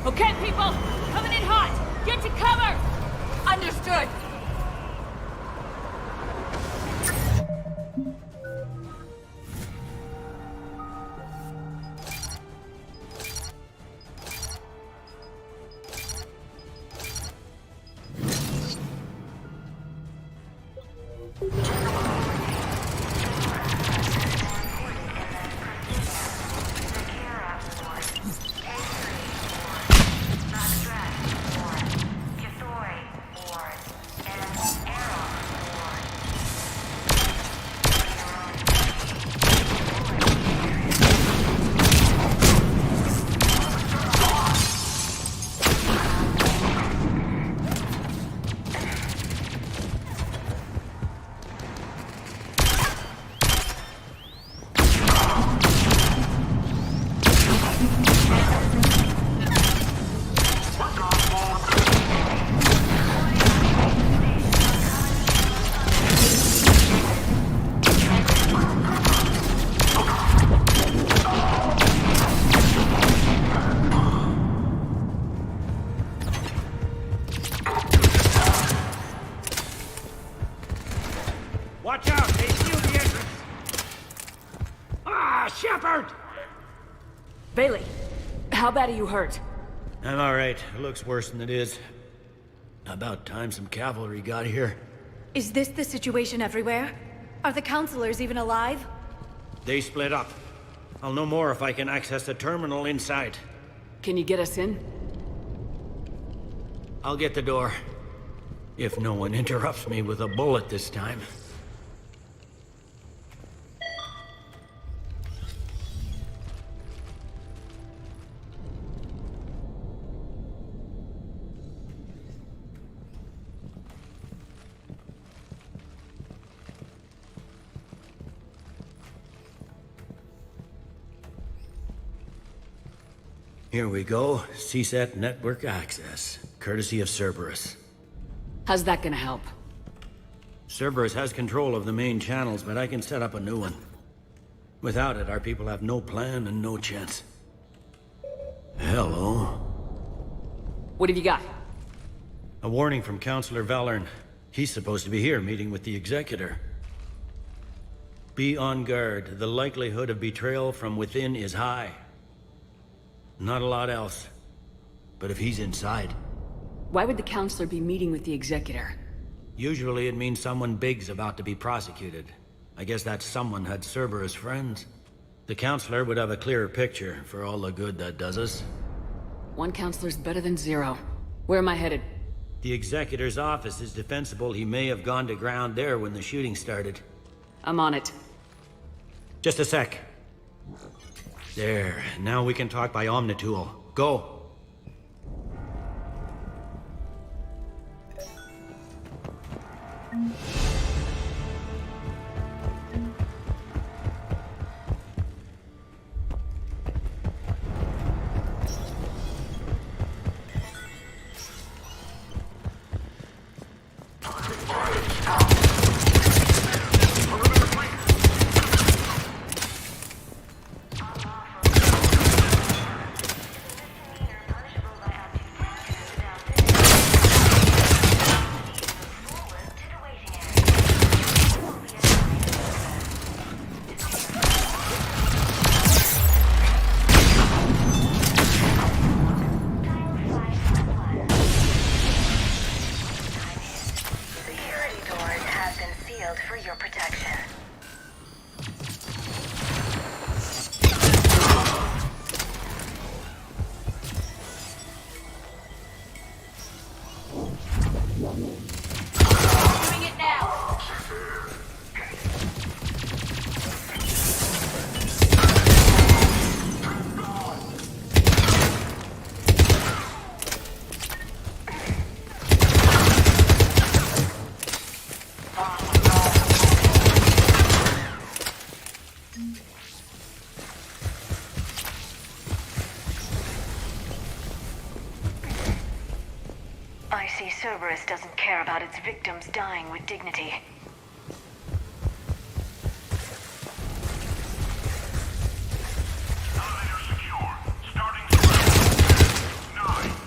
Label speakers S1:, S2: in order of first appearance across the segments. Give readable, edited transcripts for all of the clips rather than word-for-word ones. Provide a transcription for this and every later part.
S1: Okay, people! Coming in hot! Get to cover! Understood!
S2: Watch out! They sealed the entrance! Ah, Shepard!
S1: Bailey, how bad are you hurt?
S2: I'm alright. It looks worse than it is. About time some cavalry got here.
S3: Is this the situation everywhere? Are the counselors even alive?
S2: They split up. I'll know more if I can access the terminal inside.
S1: Can you get us in?
S2: I'll get the door. If no one interrupts me with a bullet this time. Here we go. CSAT network access, courtesy of Cerberus.
S1: How's that gonna help?
S2: Cerberus has control of the main channels, but I can set up a new one. Without it, our people have no plan and no chance. Hello.
S1: What have you got?
S2: A warning from Counselor Valern. He's supposed to be here meeting with the Executor. Be on guard. The likelihood of betrayal from within is high. Not a lot else. But if he's inside...
S1: Why would the counselor be meeting with the Executor?
S2: Usually it means someone big's about to be prosecuted. I guess that someone had Cerberus friends. The counselor would have a clearer picture for all the good that does us.
S1: One counselor's better than zero. Where am I headed?
S2: The Executor's office is defensible. He may have gone to ground there when the shooting started.
S1: I'm on it.
S2: Just a sec. There. Now we can talk by Omnitool. Go.
S4: Cerberus doesn't care about its victims dying with dignity.
S5: Elevator secure. Starting surveillance. 9A.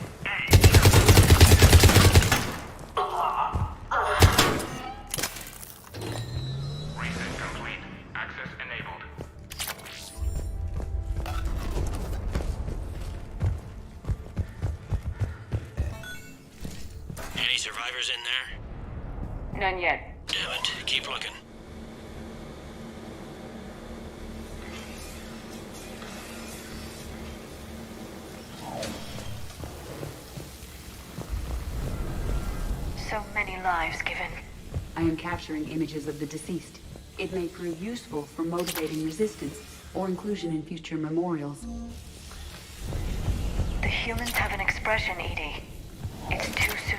S5: Reset complete. Access enabled.
S2: Any survivors in there?
S4: None yet.
S2: Damn it. Keep looking.
S4: So many lives given.
S6: I am capturing images of the deceased. It may prove useful for motivating resistance or inclusion in future memorials.
S4: The humans have an expression, Edie. It's too soon.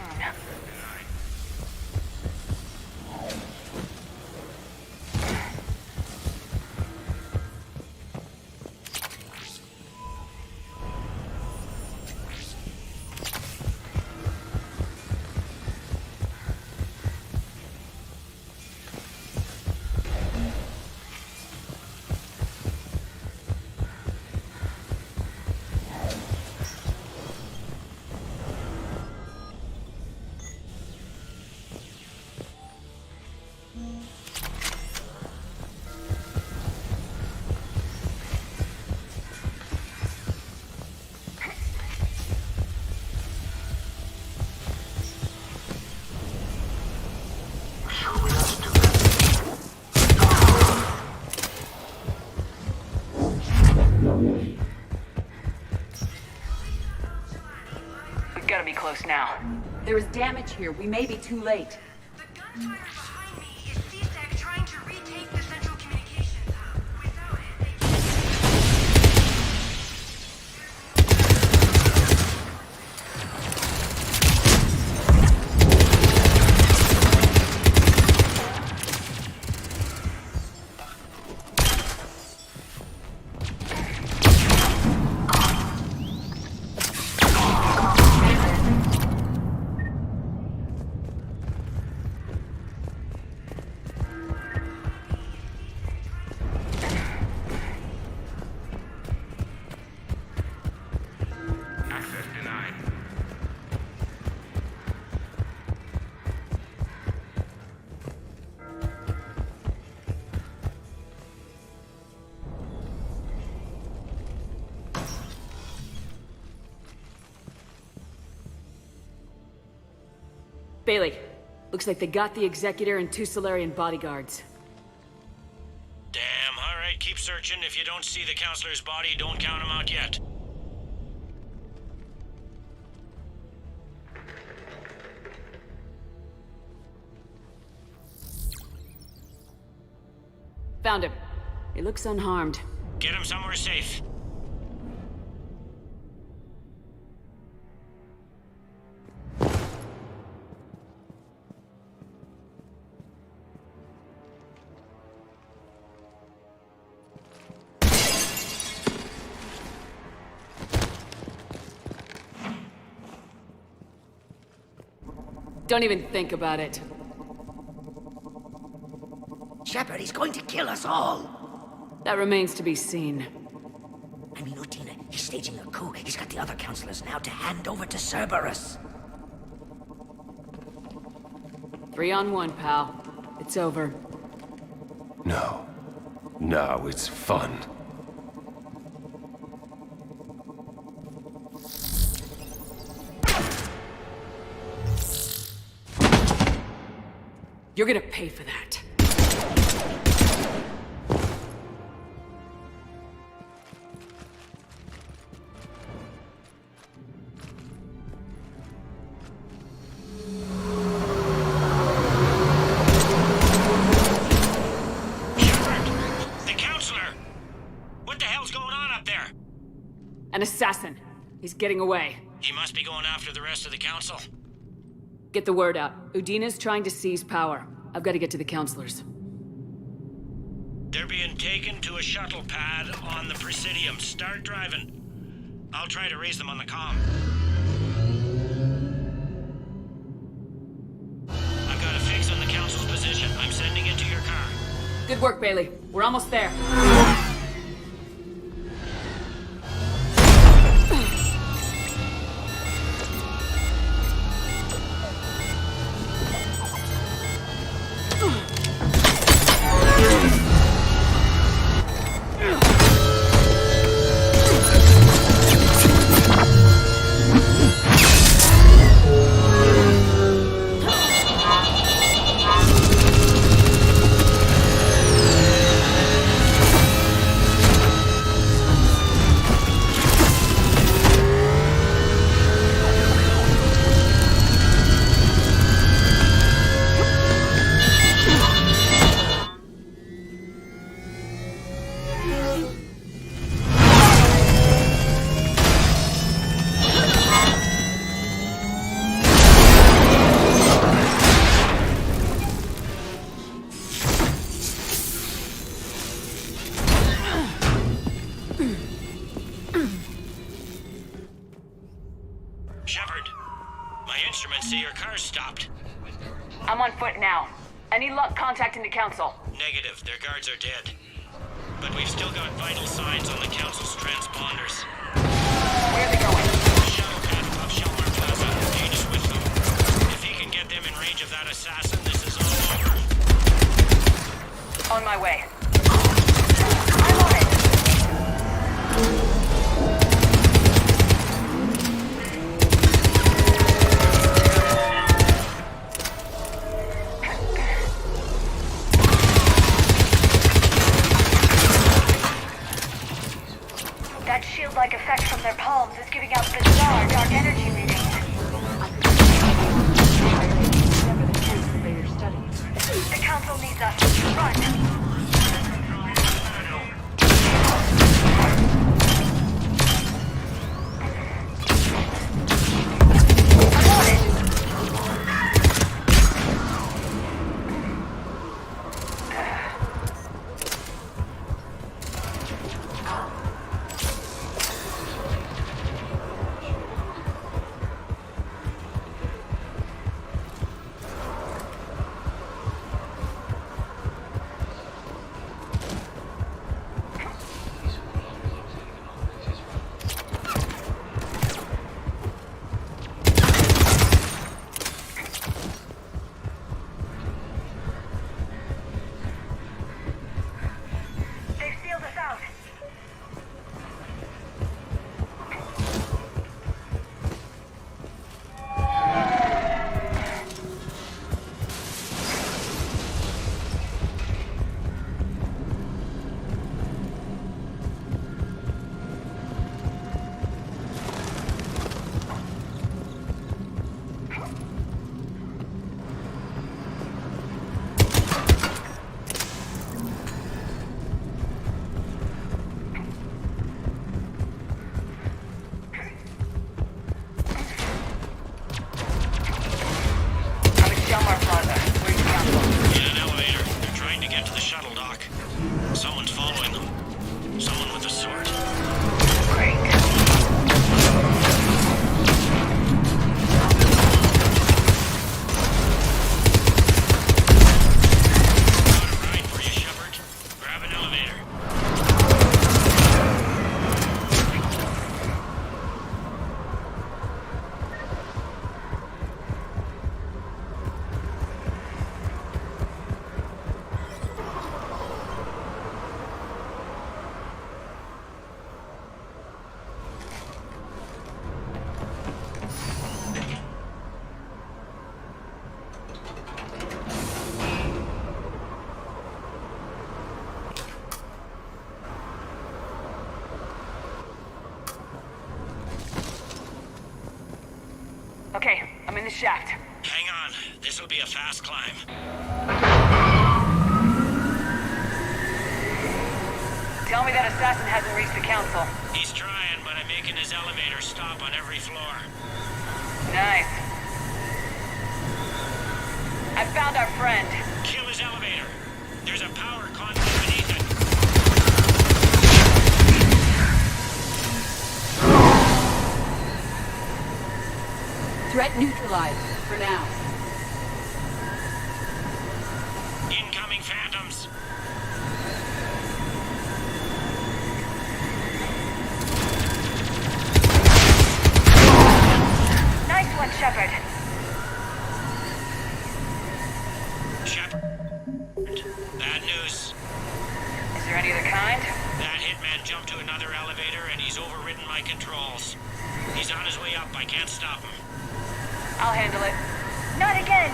S4: We've got to be close now.
S6: There is damage here. We may be too late.
S7: The gunfire behind me is C-Sec trying to retake the central communications hub. Without it, they
S5: Access denied.
S1: Bailey, looks like they got the Executor and 2 Solarian bodyguards.
S2: Damn. All right. Keep searching. If you don't see the counselor's body, don't count him out yet.
S1: Found him. He looks unharmed.
S2: Get him somewhere safe.
S1: Don't even think about it.
S8: Shepard, he's going to kill us all.
S1: That remains to be seen.
S8: I mean, Utina, he's staging a coup. He's got the other counselors now to hand over to Cerberus.
S1: 3 on 1, pal. It's over.
S9: No. No, it's fun.
S1: You're gonna pay for that.
S2: The counselor! What the hell's going on up there?
S1: An assassin. He's getting away.
S2: He must be going after the rest of the council.
S1: Get the word out. Udina's trying to seize power. I've got to get to the counselors.
S2: They're being taken to a shuttle pad on the Presidium. Start driving. I'll try to raise them on the comm. I've got a fix on the council's position. I'm sending it to your car.
S1: Good work, Bailey. We're almost there.
S2: Shepard, my instruments say your car's stopped.
S1: I'm on foot now. Any luck contacting the council?
S2: Negative, their guards are dead. But we've still got vital signs on the council's transponders.
S1: Where are they going?
S2: The shuttle pad above Shelmar Plaza. Dane is with them. If he can get them in range of that assassin, this is all over.
S1: On my way.
S4: I'm on it. That shield-like effect from their palms is giving out bizarre dark energy readings. The council needs us. Run! Okay, I'm in the shaft.
S2: Hang on. This'll be a fast climb.
S4: Tell me that assassin hasn't reached the council.
S2: He's trying, but I'm making his elevator stop on every floor.
S4: Nice. I found our friend.
S2: Kill his elevator. There's a power conduit beneath it.
S6: Threat neutralized, for now.
S2: Incoming phantoms.
S4: Nice one, Shepard.
S2: Shepard. Bad news.
S4: Is there any other kind?
S2: That hitman jumped to another elevator and he's overridden my controls. He's on his way up. I can't stop him.
S4: I'll handle it. Not again!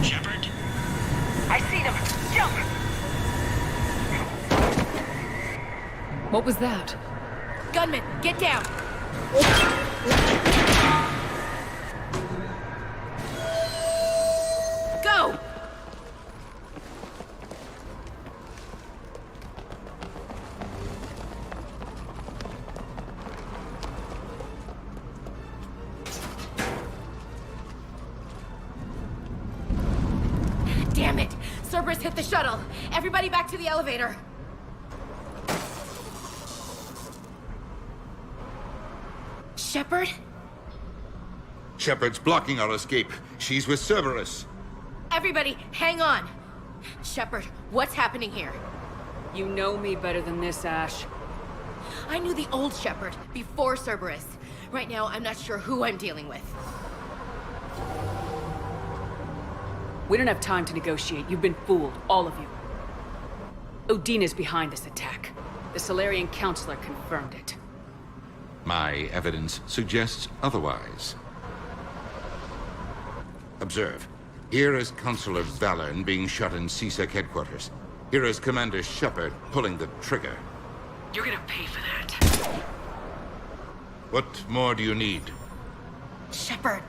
S2: Shepard?
S4: I see them! Jump!
S1: What was that?
S3: Gunman, get down! Go! Damn it! Cerberus hit the shuttle! Everybody back to the elevator! Shepard?
S10: Shepard's blocking our escape. She's with Cerberus.
S3: Everybody, hang on! Shepard, what's happening here?
S6: You know me better than this, Ash.
S3: I knew the old Shepard, before Cerberus. Right now, I'm not sure who I'm dealing with.
S6: We don't have time to negotiate. You've been fooled, all of you. Udina's behind this attack. The Solarian Councilor confirmed it.
S10: My evidence suggests otherwise. Observe. Here is Councilor Valern being shot in CSEC headquarters. Here is Commander Shepard pulling the trigger.
S6: You're gonna pay for that.
S10: What more do you need?
S3: Shepard!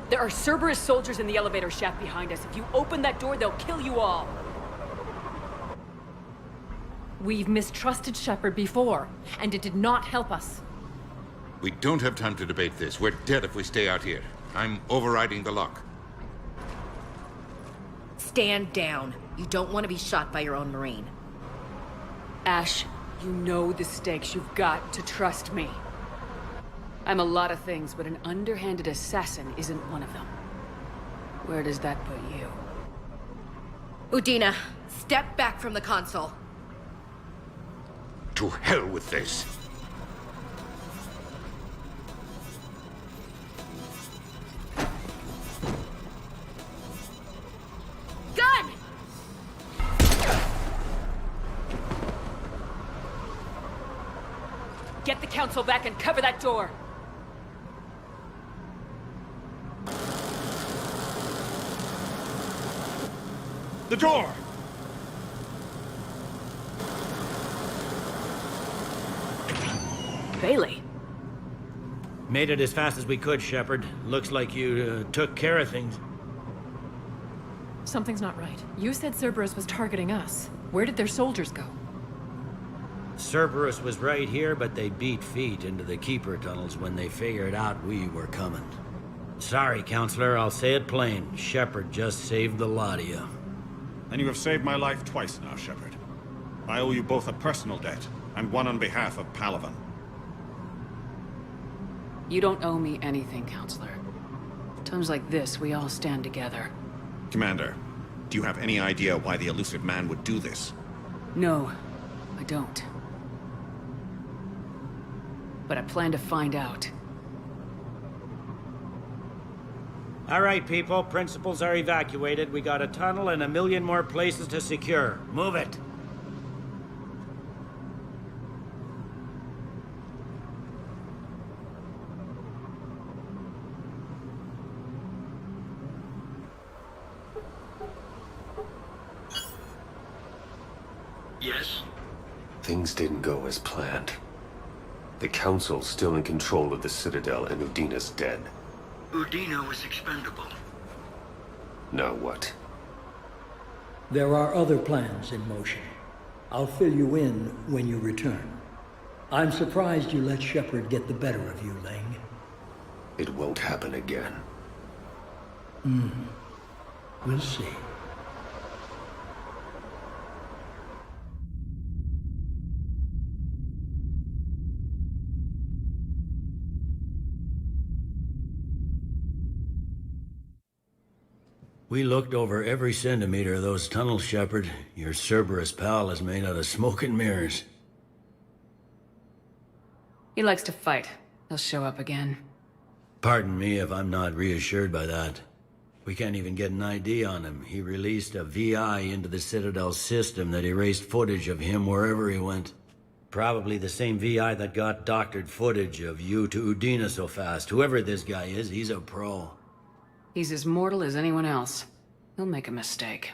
S6: There are Cerberus soldiers in the elevator shaft behind us. If you open that door, they'll kill you all.
S1: We've mistrusted Shepard before, and it did not help us.
S10: We don't have time to debate this. We're dead if we stay out here. I'm overriding the lock.
S3: Stand down. You don't want to be shot by your own Marine.
S6: Ash, you know the stakes. You've got to trust me. I'm a lot of things, but an underhanded assassin isn't one of them. Where does that put you?
S3: Udina, step back from the console.
S10: To hell with this.
S3: Gun!
S6: Get the council back and cover that door!
S10: The door!
S6: Bailey.
S2: Made it as fast as we could, Shepard. Looks like you took care of things.
S1: Something's not right. You said Cerberus was targeting us. Where did their soldiers go?
S2: Cerberus was right here, but they beat feet into the Keeper tunnels when they figured out we were coming. Sorry, Counselor, I'll say it plain. Shepard just saved the lot of you.
S11: And you have saved my life twice now, Shepard. I owe you both a personal debt, and one on behalf of Palaven.
S6: You don't owe me anything, Counselor. Times like this, we all stand together.
S11: Commander, do you have any idea why the elusive man would do this?
S6: No, I don't. But I plan to find out.
S2: All right, people. Principals are evacuated. We got a tunnel and 1 million more places to secure. Move it.
S12: Yes?
S9: Things didn't go as planned. The Council's still in control of the Citadel and Udina's dead.
S12: Udina was expendable.
S9: Now what?
S13: There are other plans in motion. I'll fill you in when you return. I'm surprised you let Shepard get the better of you, Ling.
S9: It won't happen again.
S13: We'll see.
S2: We looked over every centimeter of those tunnels, Shepard. Your Cerberus pal is made out of smoke and mirrors.
S6: He likes to fight. He'll show up again.
S2: Pardon me if I'm not reassured by that. We can't even get an ID on him. He released a VI into the Citadel system that erased footage of him wherever he went. Probably the same VI that got doctored footage of you to Udina so fast. Whoever this guy is, he's a pro.
S6: He's as mortal as anyone else. He'll make a mistake.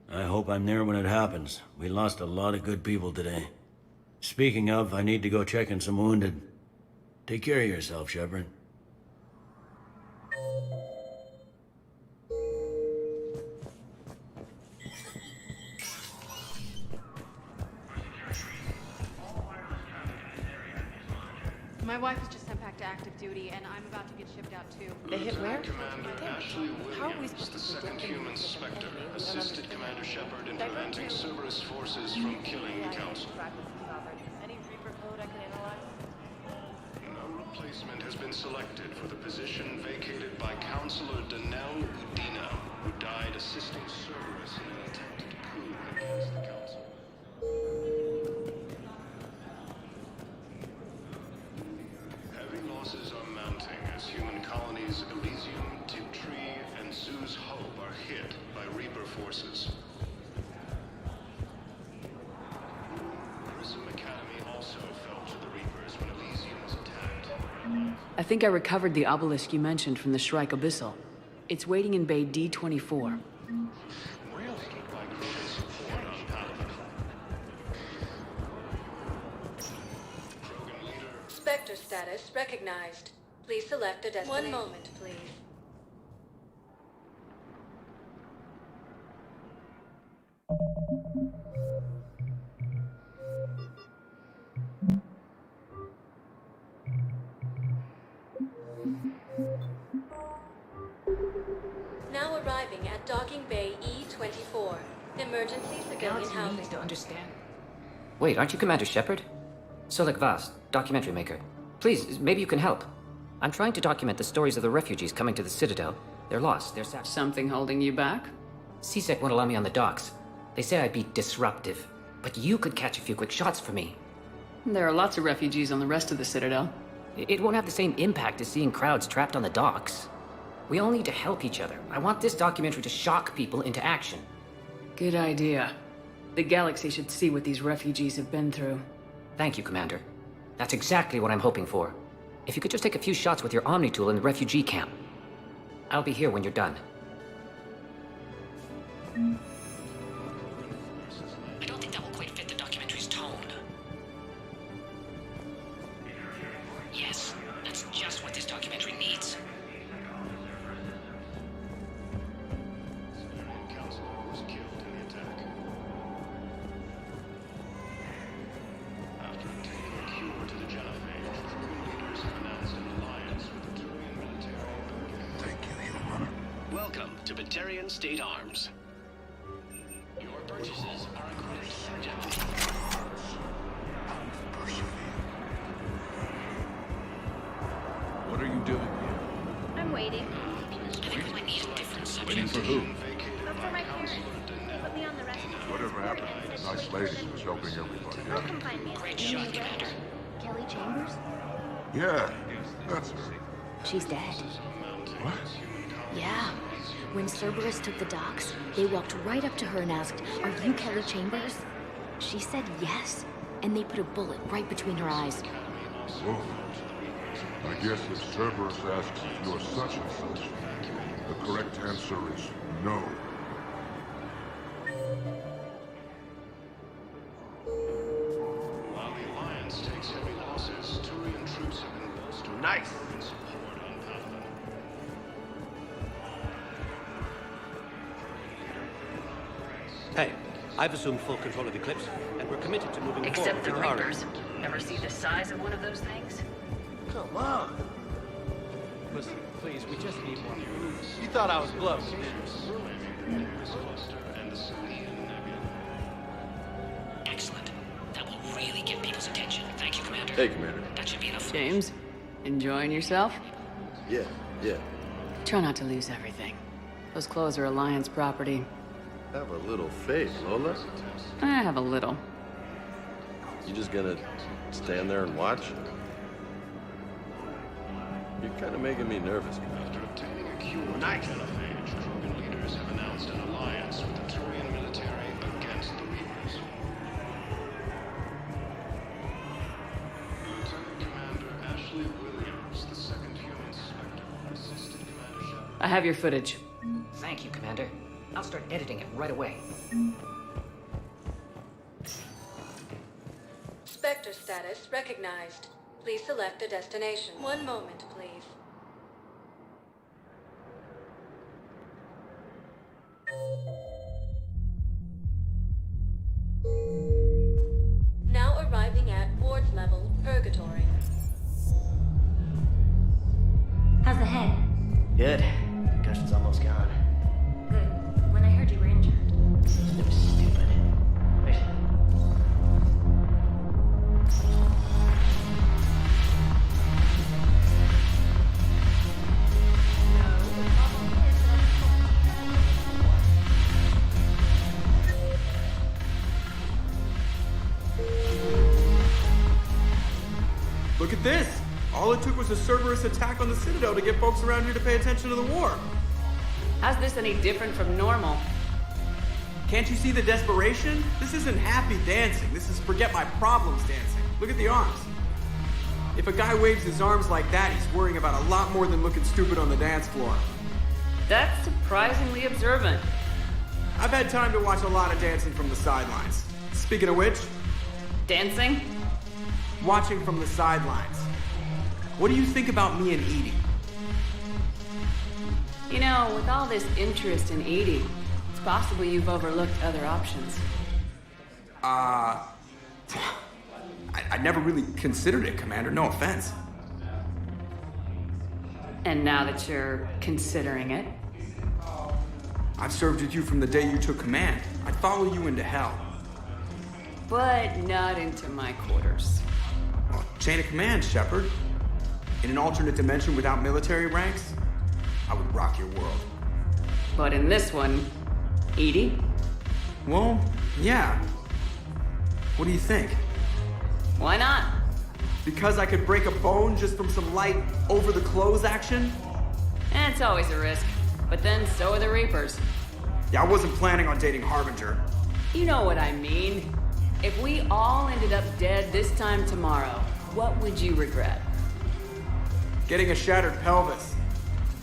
S2: I hope I'm there when it happens. We lost a lot of good people today. Speaking of, I need to go check in some wounded. Take care of yourself, Shepard.
S14: My wife was just sent back to active duty, and I'm about to get shipped out too.
S15: They hit where?
S16: Commander Ashley Williams, the second human Spectre, assisted Commander Shepard in preventing Cerberus forces from killing the Council.
S15: Any Reaper code I can analyze?
S16: No replacement has been selected for the position vacated by Councilor Danelle Udina, who died assisting Cerberus in an attempted coup against the Council. Heavy losses are mounting as human colonies Elysium, Tiptree, and Zoo's Hope are hit by Reaper forces. Grissom Academy also fell to the Reapers when Elysium was attacked.
S6: I think I recovered the obelisk you mentioned from the Shrike Abyssal. It's waiting in Bay D-24.
S17: Spectre status recognized. Please select a destination. 1 moment, please. Now arriving at Docking Bay E-24. Emergency civilian housing.
S8: Needs to understand. Wait, aren't you Commander Shepard? Solik Vast, documentary maker. Please, maybe you can help. I'm trying to document the stories of the refugees coming to the Citadel. They're lost, they're sacked.
S6: Something holding you back?
S8: CSEC won't allow me on the docks. They say I'd be disruptive. But you could catch a few quick shots for me.
S6: There are lots of refugees on the rest of the Citadel.
S8: It won't have the same impact as seeing crowds trapped on the docks. We all need to help each other. I want this documentary to shock people into action.
S6: Good idea. The galaxy should see what these refugees have been through.
S8: Thank you, Commander. That's exactly what I'm hoping for. If you could just take a few shots with your Omni tool in the refugee camp. I'll be here when you're done. I don't think that will quite fit the documentary's tone. Yes, that's just what this documentary needs.
S12: Welcome to Batarian State Arms. Your purchases are accredited subject.
S18: What are you doing here?
S19: I'm waiting.
S8: I think we need a different subject.
S18: Waiting for who?
S19: But for my parents. Put me on the rest.
S18: Whatever happened to the nice lady who was helping everybody,
S19: They'll come find me.
S8: Great shot, Commander.
S19: Kelly Chambers?
S18: Yeah, that's her.
S19: She's dead.
S18: What?
S19: Yeah. When Cerberus took the docks, they walked right up to her and asked, "Are you Kelly Chambers?" She said yes, and they put a bullet right between her eyes.
S18: Whoa. I guess if Cerberus asks if you're such and such, the correct answer is no.
S12: Nice.
S20: Hey, I've assumed full control of Eclipse, and we're committed to moving
S6: Except
S20: forward
S6: the
S20: with our...
S6: Reapers. Ever see the size of one of those things?
S12: Come on.
S21: Listen, please, we just need more. You thought I was blown.
S6: Excellent. That will really get people's attention. Thank you, Commander.
S22: Hey, Commander.
S6: That should be enough. James, enjoying yourself?
S22: Yeah.
S6: Try not to lose everything. Those clothes are Alliance property.
S22: Have a little faith, Lola.
S6: I have a little.
S22: You just gonna stand there and watch? You're kind of making me nervous, Commander.
S16: Obtaining a cure to genophage, Krogan leaders have announced an alliance with the Turian military against the Reapers. Lieutenant Commander Ashley Williams, the second human Spectre, assisted Commander Shepard.
S6: I have your footage.
S8: Thank you, Commander. I'll start editing it right away.
S17: Spectre status recognized. Please select a destination. One moment, please. Now arriving at Ward's level, Purgatory.
S19: How's the head?
S20: Good. Concussion's almost gone.
S19: Good. When I heard you were injured.
S20: It was stupid. Wait.
S23: Look at this! All it took was a Cerberus attack on the Citadel to get folks around here to pay attention to the war.
S6: How's this any different from normal?
S23: Can't you see the desperation? This isn't happy dancing. This is forget my problems dancing. Look at the arms. If a guy waves his arms like that, he's worrying about a lot more than looking stupid on the dance floor.
S6: That's surprisingly observant.
S23: I've had time to watch a lot of dancing from the sidelines. Speaking of which...
S6: Dancing?
S23: Watching from the sidelines. What do you think about me and Edie?
S6: You know, with all this interest in Edie, it's possible you've overlooked other options.
S23: I never really considered it, Commander. No offense.
S6: And now that you're considering it?
S23: I've served with you from the day you took command. I'd follow you into hell.
S6: But not into my quarters.
S23: Well, chain of command, Shepard. In an alternate dimension without military ranks, I would rock your world.
S6: But in this one, Edie?
S23: Well, yeah. What do you think?
S6: Why not?
S23: Because I could break a bone just from some light over-the-clothes action?
S6: It's always a risk. But then so are the Reapers.
S23: Yeah, I wasn't planning on dating Harbinger.
S6: You know what I mean. If we all ended up dead this time tomorrow, what would you regret?
S23: Getting a shattered pelvis.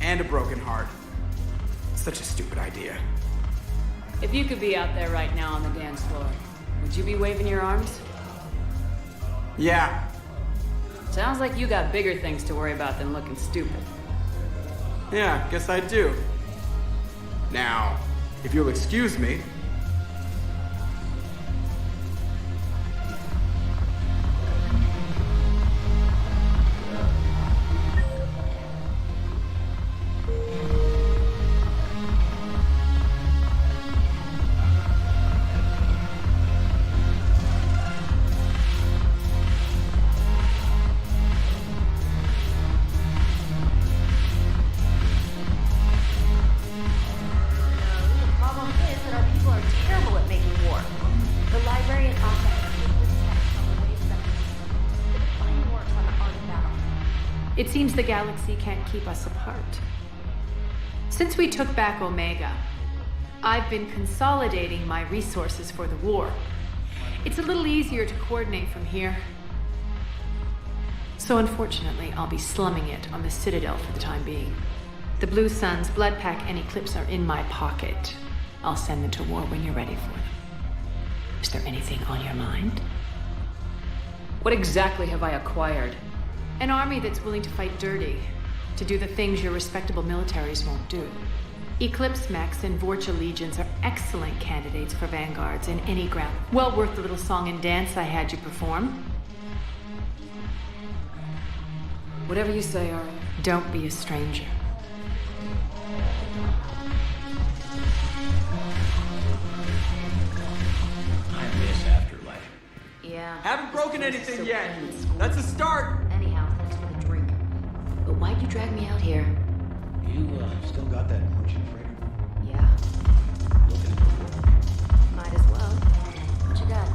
S23: And a broken heart. Such a stupid idea.
S6: If you could be out there right now on the dance floor, would you be waving your arms?
S23: Yeah.
S6: Sounds like you got bigger things to worry about than looking stupid.
S23: Yeah, guess I do. Now, if you'll excuse me...
S14: It seems the galaxy can't keep us apart. Since we took back Omega, I've been consolidating my resources for the war. It's a little easier to coordinate from here. So unfortunately, I'll be slumming it on the Citadel for the time being. The Blue Suns, Bloodpack, and Eclipse are in my pocket. I'll send them to war when you're ready for them. Is there anything on your mind?
S6: What exactly have I acquired?
S14: An army that's willing to fight dirty, to do the things your respectable militaries won't do. Eclipse mechs and Vorcha legions are excellent candidates for vanguards in any ground. Well worth the little song and dance I had you perform.
S6: Whatever you say, Arya.
S14: Don't be a stranger.
S2: I miss Afterlife.
S19: Yeah.
S23: Haven't broken anything yet. That's a start.
S19: Anyhow, thanks for the drink. But why'd you drag me out here?
S2: You still got that merchant freighter?
S19: Yeah. Might as well. What you got?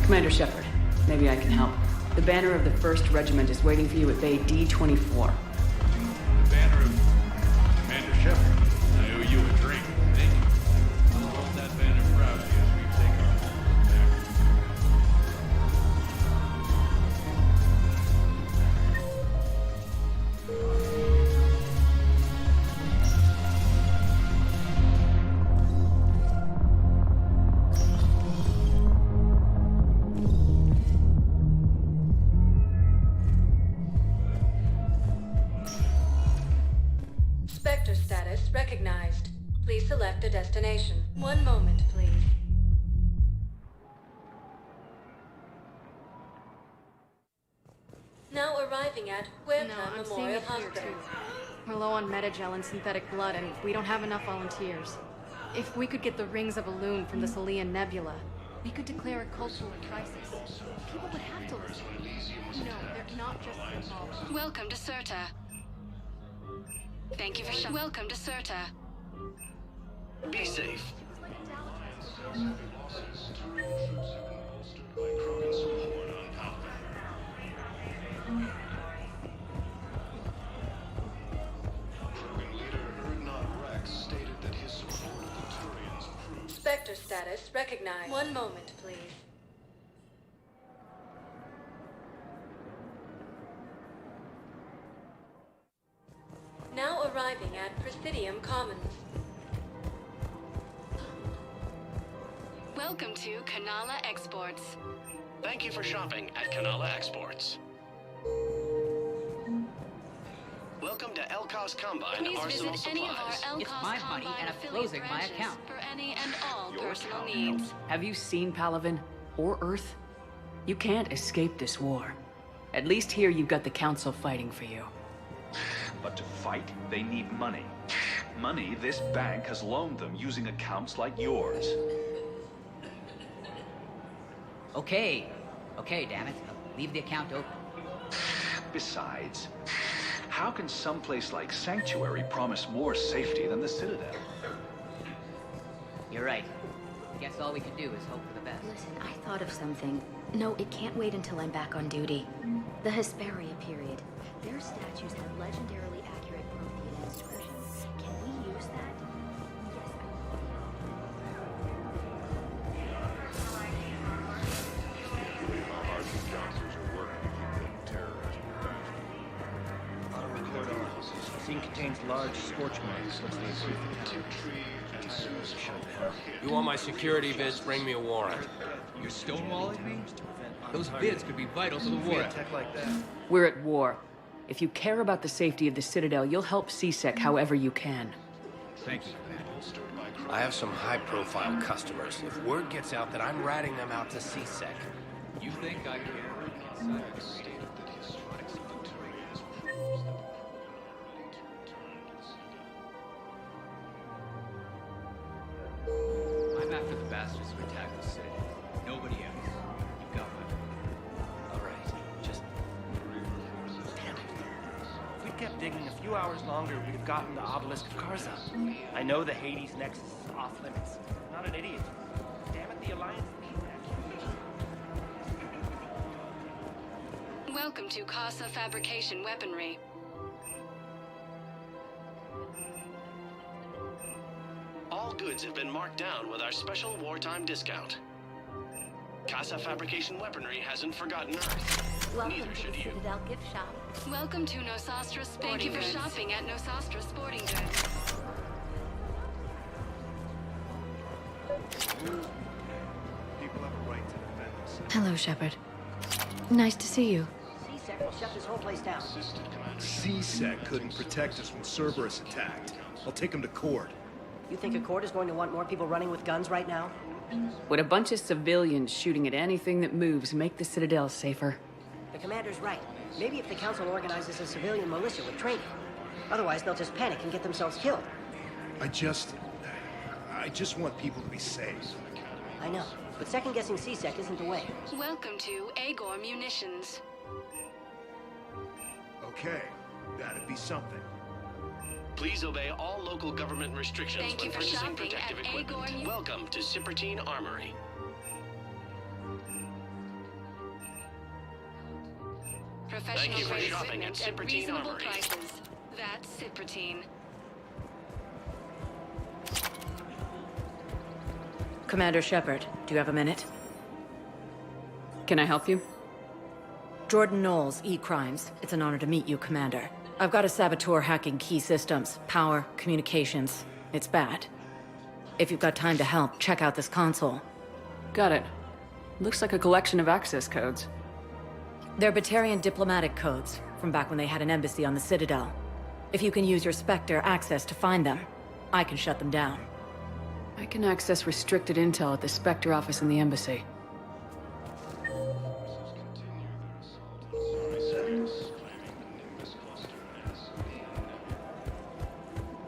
S6: Commander Shepard, maybe I can help. The banner of the 1st Regiment is waiting for you at Bay D-24.
S11: The banner of Commander Shepard. I owe you a drink. Thank you. I'll hold that banner proudly as we take our back.
S17: Spectre status recognized. Please select a destination. One moment, please. Now arriving at Huerta
S15: I'm seeing
S17: Memorial
S15: it here
S17: Hospital.
S15: too. We're low on metagel and synthetic blood, and we don't have enough volunteers. If we could get the rings of Elune from the Salian Nebula, we could declare a cultural crisis. People would have to listen. No, they're not just involved.
S4: Welcome to Cirta. Thank you for welcome to Cirta.
S12: Be safe.
S17: Spectre status recognized. One moment, please. Now arriving at Presidium Commons.
S4: Welcome to Kanala Exports.
S12: Thank you for shopping at Kanala Exports. Welcome to Elkos Combine
S4: Please
S12: Arsenal
S4: visit any of our
S12: Supplies.
S4: Elkos
S5: my money
S4: Combine
S5: and I'm
S4: affiliate
S5: closing my
S4: branches
S5: account.
S4: for any and all personal needs.
S6: Have you seen Palaven or Earth? You can't escape this war. At least here you've got the Council fighting for you.
S7: But to fight, they need money. Money this bank has loaned them using accounts like yours.
S5: Okay, damn it. Leave the account open.
S7: Besides, how can someplace like Sanctuary promise more safety than the Citadel?
S5: You're right. Guess all we can do is hope for the best.
S19: Listen, I thought of something. No, it can't wait until I'm back on duty. The Hesperia period. Their statues have legendarily accurate Prothean inscriptions. Can we use that?
S2: Scene contains large scorch marks. Looks like
S21: You want my security vids? Bring me a warrant. You're stonewalling me? Those vids could be vital to the war.
S6: We're at war. If you care about the safety of the Citadel, you'll help CSEC however you can.
S21: Thank you. I have some high-profile customers. If word gets out that I'm ratting them out to CSEC, you think I care? I'm after the bastards who attacked the city. Nobody else. You got that.
S24: All right, just... Damn it. If we'd kept digging a few hours longer, we'd have gotten the obelisk of Karza. I know the Hades Nexus is off limits. I'm not an idiot. Damn it, the Alliance needs that.
S4: Welcome to Casa Fabrication Weaponry.
S12: All goods have been marked down with our special wartime discount. Casa Fabrication Weaponry hasn't forgotten Earth.
S19: Welcome
S12: Neither
S19: to
S12: should
S19: the
S12: you.
S19: Citadel gift shop.
S4: Welcome to Nosastra Sporting Goods. Thank you for shopping at Nosastra Sporting Goods.
S11: People have a right to defend themselves.
S17: Hello, Shepard. Nice to see you.
S5: C-Sec will shut this whole place down.
S1: C-Sec couldn't protect us when Cerberus attacked. I'll take him to court.
S5: You think Accord is going to want more people running with guns right now?
S6: Would a bunch of civilians shooting at anything that moves make the Citadel safer?
S5: The commander's right. Maybe if the Council organizes a civilian militia with training. Otherwise, they'll just panic and get themselves killed.
S1: I just want people to be safe.
S5: I know, but second-guessing C-Sec isn't the way.
S4: Welcome to Agor Munitions.
S1: Okay, that'd be something.
S12: Please obey all local government restrictions
S4: Thank
S12: when
S4: you for
S12: purchasing
S4: shopping
S12: protective
S4: at
S12: equipment.
S4: Agor.
S12: Welcome to Cipertine Armory.
S4: Professional
S12: Thank you for
S4: grade
S12: shopping at
S4: equipment
S12: Cipertine
S4: reasonable
S12: Armory.
S4: prices. That's Cipertine.
S17: Commander Shepard, do you have a minute?
S6: Can I help you?
S17: Jordan Knowles, E-Crimes. It's an honor to meet you, Commander. I've got a saboteur hacking key systems, power, communications. It's bad. If you've got time to help, check out this console.
S6: Got it. Looks like a collection of access codes.
S17: They're Batarian diplomatic codes, from back when they had an embassy on the Citadel. If you can use your Spectre access to find them, I can shut them down.
S6: I can access restricted intel at the Spectre office in the embassy.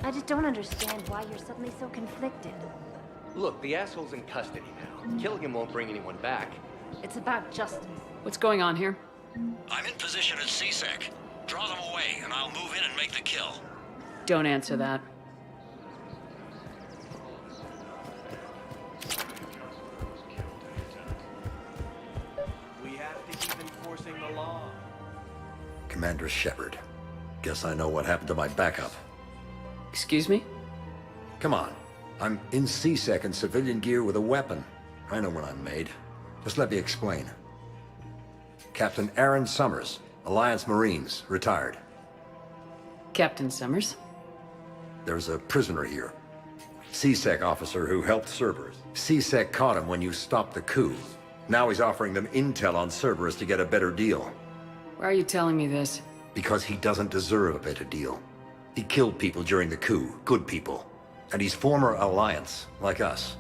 S19: I just don't understand why you're suddenly so conflicted.
S20: Look, the asshole's in custody now. Killing him won't bring anyone back.
S19: It's about justice.
S6: What's going on here?
S3: I'm in position at C-Sec. Draw them away, and I'll move in and make the kill.
S6: Don't answer that.
S24: We have to keep enforcing the law.
S9: Commander Shepard. Guess I know what happened to my backup.
S6: Excuse me?
S9: Come on. I'm in C-Sec in civilian gear with a weapon. I know when I'm made. Just let me explain. Captain Aaron Summers, Alliance Marines, retired.
S6: Captain Summers?
S9: There's a prisoner here. C-Sec officer who helped Cerberus. C-Sec caught him when you stopped the coup. Now he's offering them intel on Cerberus to get a better deal.
S6: Why are you telling me this?
S9: Because he doesn't deserve a better deal. He killed people during the coup, good people. And he's former Alliance, like us.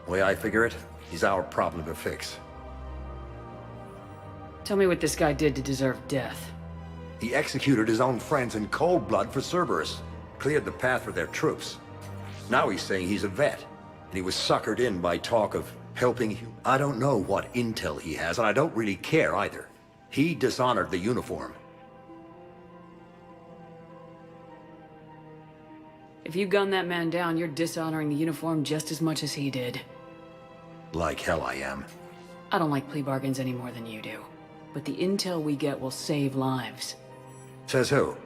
S9: The way I figure it, he's our problem to fix.
S6: Tell me what this guy did to deserve death.
S9: He executed his own friends in cold blood for Cerberus. Cleared the path for their troops. Now he's saying he's a vet. And he was suckered in by talk of helping humans. I don't know what intel he has, and I don't really care either. He dishonored the uniform.
S6: If you gun that man down, you're dishonoring the uniform just as much as he did.
S9: Like hell I am.
S6: I don't like plea bargains any more than you do. But the intel we get will save lives.
S9: Says who?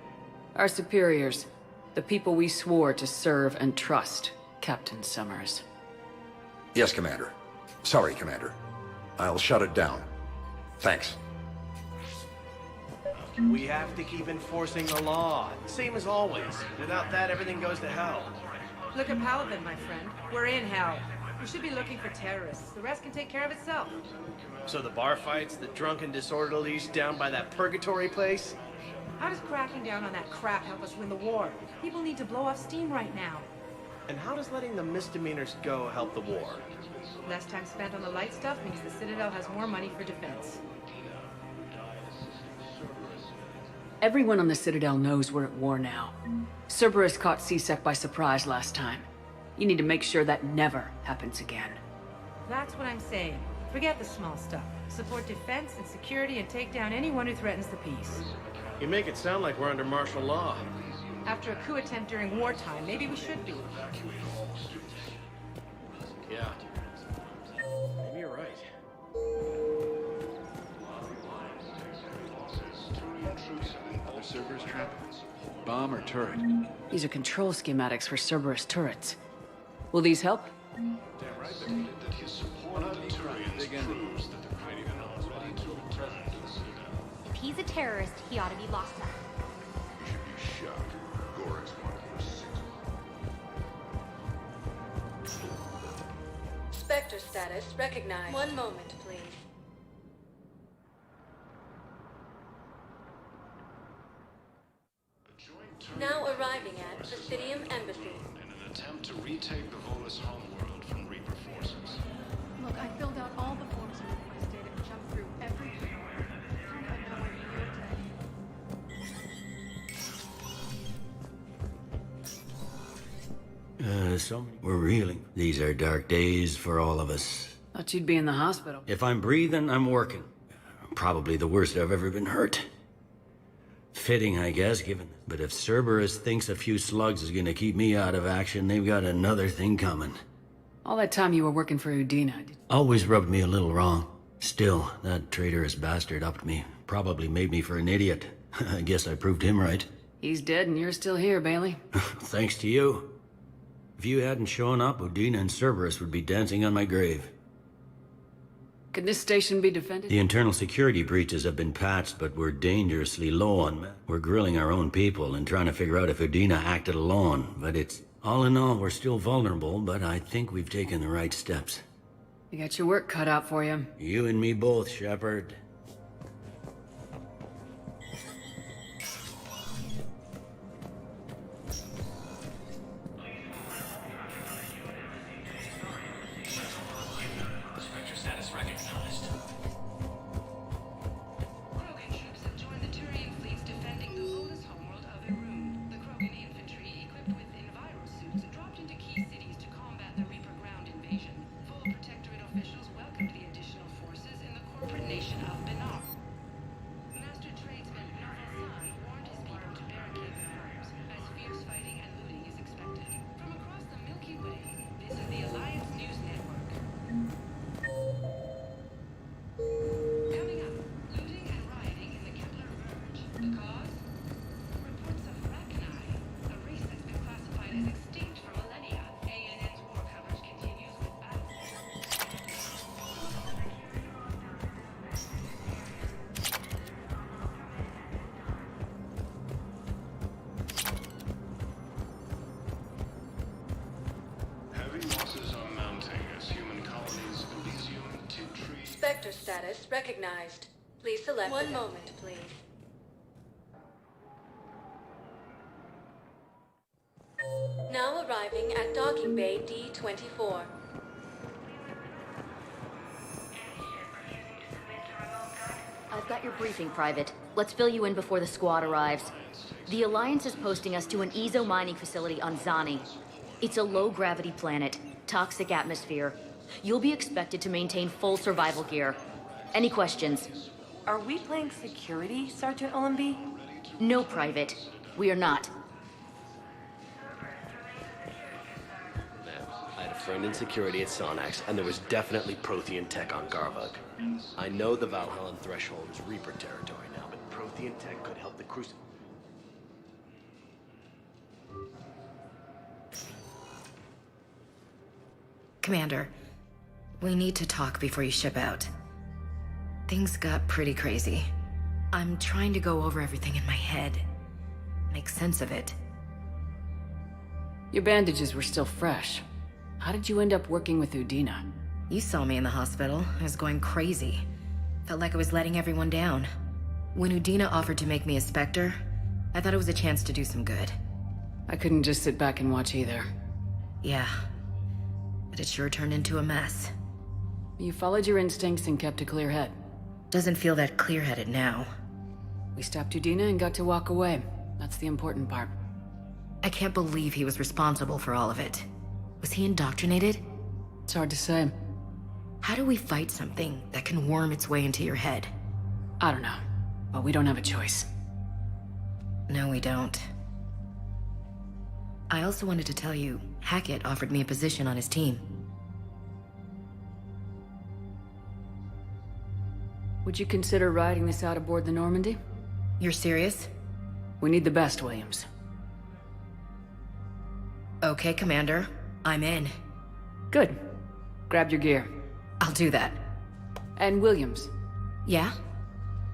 S6: Our superiors. The people we swore to serve and trust, Captain Summers.
S9: Yes, Commander. Sorry, Commander. I'll shut it down. Thanks.
S24: We have to keep enforcing the law. Same as always. Without that, everything goes to hell.
S10: Look at Paladin, my friend. We're in hell. We should be looking for terrorists. The rest can take care of itself.
S24: So the bar fights, the drunken disorderlies down by that purgatory place?
S10: How does cracking down on that crap help us win the war? People need to blow off steam right now.
S24: And how does letting the misdemeanors go help the war?
S10: Less time spent on the light stuff means the Citadel has more money for defense.
S6: Everyone on the Citadel knows we're at war now. Cerberus caught C-Sec by surprise last time. You need to make sure that never happens again.
S10: That's what I'm saying. Forget the small stuff. Support defense and security and take down anyone who threatens the peace.
S24: You make it sound like we're under martial law.
S10: After a coup attempt during wartime, maybe we should be.
S24: Yeah. Maybe you're right.
S11: bomb or turret?
S6: These are control schematics for Cerberus turrets. Will these help?
S11: Damn right they will.
S12: That his support of the Turians proves that the Criterion is ready to return to the Citadel.
S13: If he's a terrorist, he ought to be locked up.
S12: You should be shocked. Gore's one of the six.
S17: Spectre status recognized. One moment, please. Now arriving at Presidium Embassy.
S12: In an attempt to retake the Volus homeworld from Reaper forces.
S15: Look, I filled out all the forms you requested and jumped through every paperwork. I don't even know what year
S2: So we're reeling. These are dark days for all of us.
S6: Thought you'd be in the hospital.
S2: If I'm breathing, I'm working. Probably the worst I've ever been hurt. Fitting, I guess, given... But if Cerberus thinks a few slugs is gonna keep me out of action, they've got another thing coming.
S6: All that time you were working for Udina.
S2: Always rubbed me a little wrong. Still, that traitorous bastard upped me. Probably made me for an idiot. I guess I proved him right.
S6: He's dead and you're still here, Bailey.
S2: Thanks to you. If you hadn't shown up, Udina and Cerberus would be dancing on my grave.
S6: Could this station be defended?
S2: The internal security breaches have been patched, but we're dangerously low on men. We're grilling our own people and trying to figure out if Udina acted alone, but it's... All in all, we're still vulnerable, but I think we've taken the right steps.
S6: You got your work cut out for you.
S2: You and me both, Shepard.
S3: Spectre status recognized.
S4: Krogan troops have joined the Turian fleets defending the Volus homeworld Averun. The Krogan infantry, equipped with envirosuits, dropped into key cities to combat the Reaper ground invasion. Full Protectorate officials welcomed the additional forces in the corporate nation of Benar. Master tradesman Novelsan warned his people to barricade their homes, as fierce fighting and looting is expected. From across the Milky Way, this is the Alliance News Network. Coming up, looting and rioting in the Kepler Verge. The cause? Reports of Rachni, a race that's been classified as extinct for millennia. ANN's war coverage continues with battles.
S12: Heavy losses are mounting as human colonies of Elysium to trees.
S17: Spectre status recognized. Please select... One moment, please. Now arriving at docking bay D-24.
S19: I've got your briefing, Private. Let's fill you in before the squad arrives. The Alliance is posting us to an Ezo mining facility on Zani. It's a low-gravity planet, toxic atmosphere. You'll be expected to maintain full survival gear. Any questions?
S16: Are we playing security, Sergeant Ullenby?
S19: No, Private. We are not.
S21: I had a friend in security at Sonax, and there was definitely Prothean tech on Garvug. I know the Valhallan threshold is Reaper territory now, but Prothean tech could help the Crucible.
S17: Commander, we need to talk before you ship out. Things got pretty crazy. I'm trying to go over everything in my head. Make sense of it.
S6: Your bandages were still fresh. How did you end up working with Udina?
S17: You saw me in the hospital. I was going crazy. Felt like I was letting everyone down. When Udina offered to make me a Spectre, I thought it was a chance to do some good.
S6: I couldn't just sit back and watch either.
S17: Yeah. But it sure turned into a mess.
S6: You followed your instincts and kept a clear head.
S17: Doesn't feel that clear-headed now.
S6: We stopped Udina and got to walk away. That's the important part.
S17: I can't believe he was responsible for all of it. Was he indoctrinated?
S6: It's hard to say.
S17: How do we fight something that can worm its way into your head?
S6: I don't know, but we don't have a choice.
S17: No, we don't. I also wanted to tell you, Hackett offered me a position on his team.
S6: Would you consider riding this out aboard the Normandy?
S17: You're serious?
S6: We need the best, Williams.
S5: Okay, Commander. I'm in.
S6: Good. Grab your gear.
S5: I'll do that.
S6: And Williams.
S5: Yeah?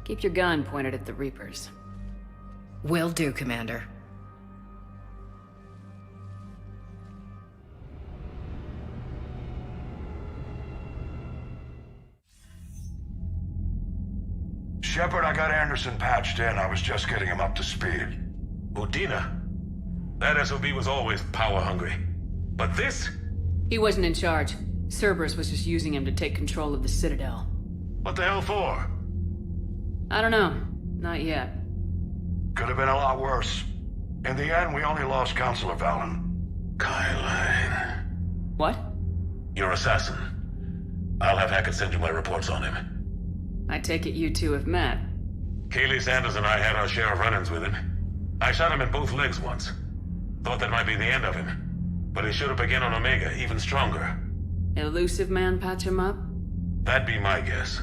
S6: Keep your gun pointed at the Reapers.
S5: Will do, Commander.
S8: Shepard, I got Anderson patched in. I was just getting him up to speed.
S14: Udina? That SOB was always power-hungry. But this?
S6: He wasn't in charge. Cerberus was just using him to take control of the Citadel.
S14: What the hell for?
S6: I don't know. Not yet.
S8: Could have been a lot worse. In the end, we only lost Counselor Valen.
S14: Kyline.
S6: What?
S14: Your assassin. I'll have Hackett send you my reports on him.
S6: I take it you two have met.
S14: Kaylee Sanders and I had our share of run-ins with him. I shot him in both legs once. Thought that might be the end of him. But he should have begun on Omega, even stronger.
S6: Elusive man patch him up?
S14: That'd be my guess.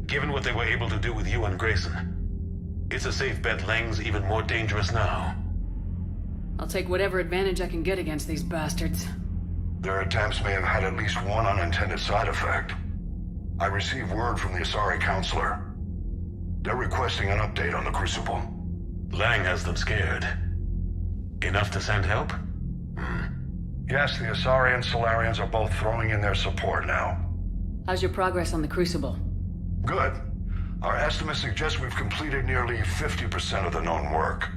S14: Given what they were able to do with you and Grayson. It's a safe bet Lang's even more dangerous now.
S6: I'll take whatever advantage I can get against these bastards.
S8: Their attempts may have had at least one unintended side effect. I received word from the Asari Counselor. They're requesting an update on the Crucible.
S14: Lang has them scared. Enough to send help?
S8: Yes, the Asari and Solarians are both throwing in their support now.
S6: How's your progress on the Crucible?
S8: Good. Our estimates suggest we've completed nearly 50% of the known work.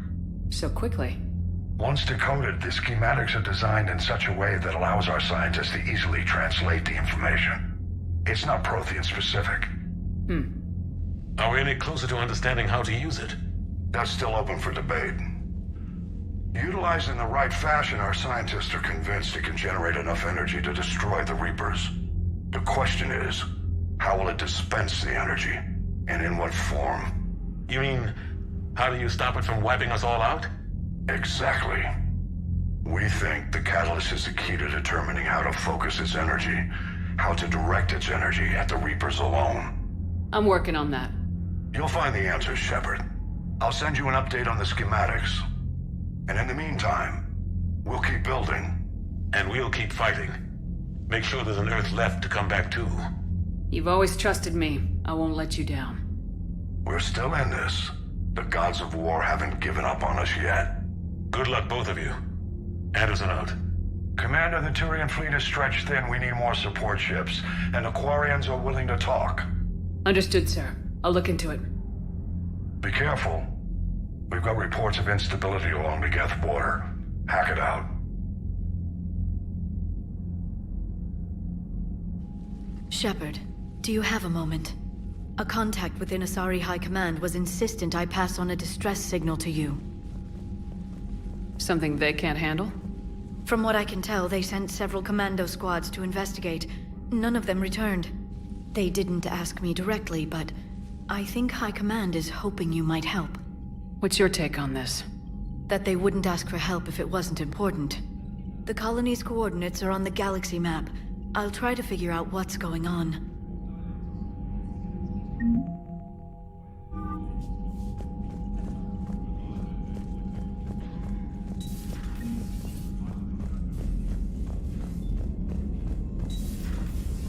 S6: So quickly?
S8: Once decoded, the schematics are designed in such a way that allows our scientists to easily translate the information. It's not Prothean specific.
S14: Are we any closer to understanding how to use it?
S8: That's still open for debate. Utilized in the right fashion, our scientists are convinced it can generate enough energy to destroy the Reapers. The question is, how will it dispense the energy? And in what form?
S14: You mean, how do you stop it from wiping us all out?
S8: Exactly. We think the catalyst is the key to determining how to focus its energy, how to direct its energy at the Reapers alone.
S6: I'm working on that.
S8: You'll find the answers, Shepard. I'll send you an update on the schematics. And in the meantime, we'll keep building.
S14: And we'll keep fighting. Make sure there's an Earth left to come back to.
S6: You've always trusted me. I won't let you down.
S8: We're still in this. The gods of war haven't given up on us yet.
S14: Good luck, both of you. Anderson out.
S8: Commander, the Turian fleet is stretched thin. We need more support ships. And Aquarians are willing to talk.
S6: Understood, sir. I'll look into it.
S8: Be careful. We've got reports of instability along the Geth border. Hack it out.
S18: Shepard, do you have a moment? A contact within Asari High Command was insistent I pass on a distress signal to you.
S6: Something they can't handle?
S18: From what I can tell, they sent several commando squads to investigate. None of them returned. They didn't ask me directly, but I think High Command is hoping you might help.
S6: What's your take on this?
S18: That they wouldn't ask for help if it wasn't important. The colony's coordinates are on the galaxy map. I'll try to figure out what's going on.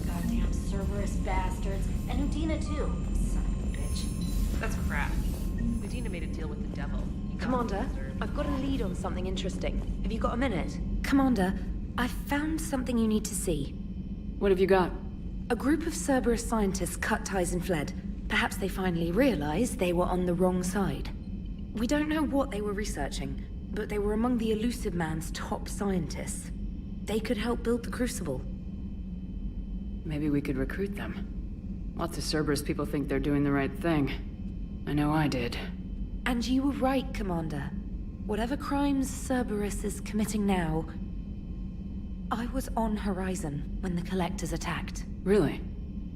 S19: Goddamn Cerberus bastards. And Udina too. Son of a bitch.
S16: That's crap. Medina made a deal with the devil.
S22: Commander, I've got a lead on something interesting. Have you got a minute?
S25: Commander, I've found something you need to see.
S6: What have you got?
S25: A group of Cerberus scientists cut ties and fled. Perhaps they finally realized they were on the wrong side. We don't know what they were researching, but they were among the Elusive Man's top scientists. They could help build the Crucible.
S6: Maybe we could recruit them. Lots of Cerberus people think they're doing the right thing. I know I did.
S25: And you were right, Commander. Whatever crimes Cerberus is committing now, I was on Horizon when the Collectors attacked.
S6: Really?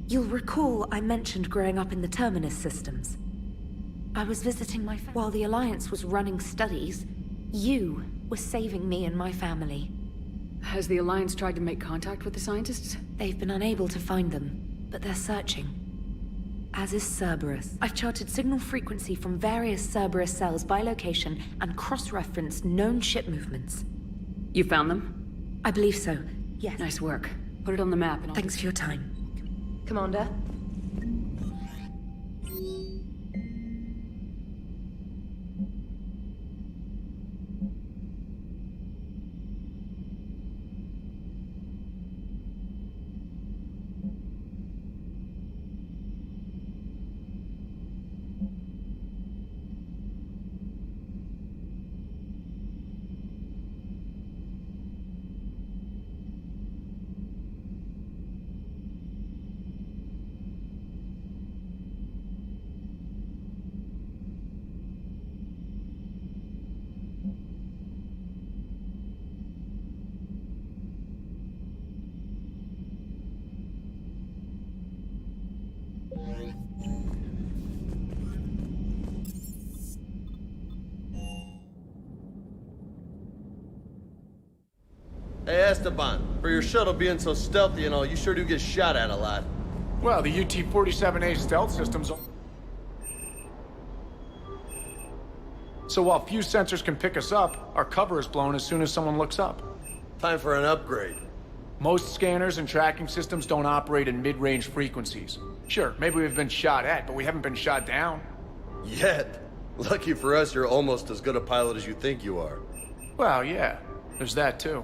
S25: You'll recall I mentioned growing up in the Terminus systems. I was visiting my while the Alliance was running studies. You were saving me and my family.
S6: Has the Alliance tried to make contact with the scientists?
S25: They've been unable to find them, but they're searching. As is Cerberus. I've charted signal frequency from various Cerberus cells by location and cross-referenced known ship movements.
S6: You found them?
S25: I believe so, yes.
S6: Nice work. Put it on the map and I'll...
S25: Thanks for your time.
S22: Commander?
S1: Hey, Esteban, for your shuttle being so stealthy and all, you sure do get shot at a lot.
S7: Well, the UT-47A stealth systems... So while few sensors can pick us up, our cover is blown as soon as someone looks up.
S1: Time for an upgrade.
S7: Most scanners and tracking systems don't operate in mid-range frequencies. Sure, maybe we've been shot at, but we haven't been shot down.
S1: Yet. Lucky for us, you're almost as good a pilot as you think you are.
S7: Well, yeah. There's that, too.